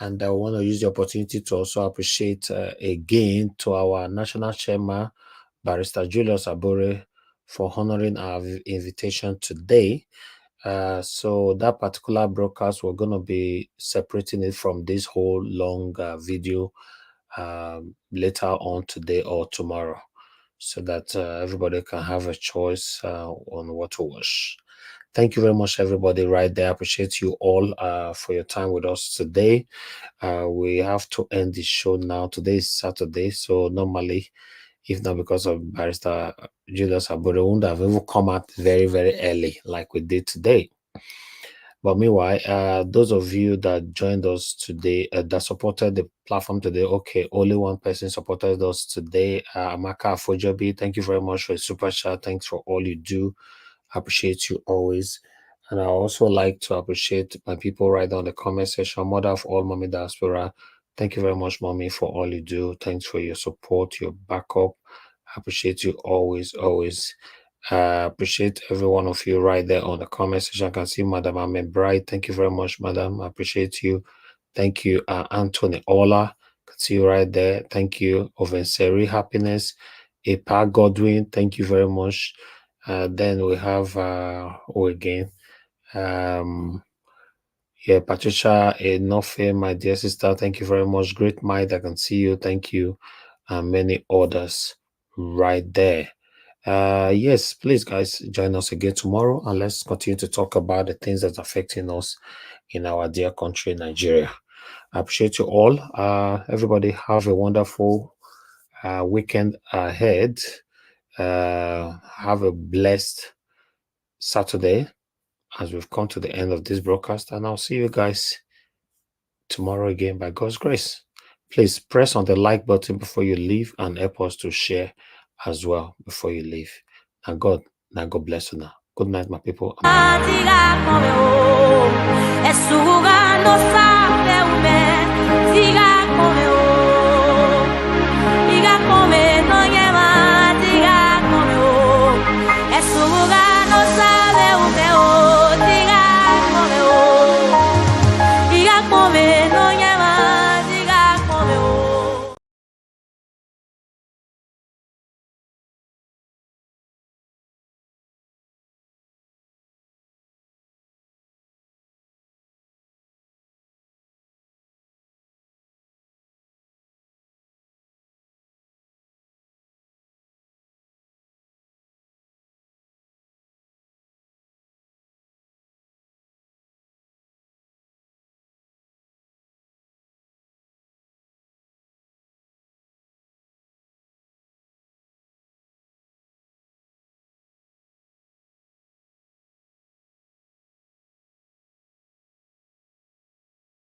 And I want to use the opportunity to also appreciate again to our national chairman, Barrister Julius Abure, for honoring our invitation today. So that particular broadcast, we're going to be separating it from this whole long video later on today or tomorrow, so that everybody can have a choice on what to watch. Thank you very much, everybody right there. I appreciate you all for your time with us today. We have to end the show now. Today is Saturday, so normally, if not because of Barrister Julius Abure, wouldn't have even come out very, very early like we did today. But meanwhile, those of you that joined us today, that supported the platform today, okay, only one person supported us today, Amaka Afojobi. Thank you very much for a super chat. Thanks for all you do. I appreciate you always. And I also like to appreciate my people right down the comment section. Mother of all, Mommy Diaspora. Thank you very much, Mommy, for all you do. Thanks for your support, your backup. I appreciate you always, always. Appreciate every one of you right there on the comment section. I can see Madam Ahmed Bright. Thank you very much, Madam. I appreciate you. Thank you, Anthony Ola. Can see you right there. Thank you, Ovenseri Happiness. Epa Godwin. Thank you very much. Then we have again. Yeah, Patricia Enofe, my dear sister. Thank you very much. Great mind. I can see you. Thank you. And many others right there. Yes, please, guys, join us again tomorrow and let's continue to talk about the things that are affecting us in our dear country, Nigeria. I appreciate you all. Everybody have a wonderful weekend ahead. Have a blessed Saturday as we've come to the end of this broadcast, and I'll see you guys tomorrow again by God's grace. Please press on the like button before you leave and help us to share as well before you leave. Now God bless you now. Good night, my people. Siga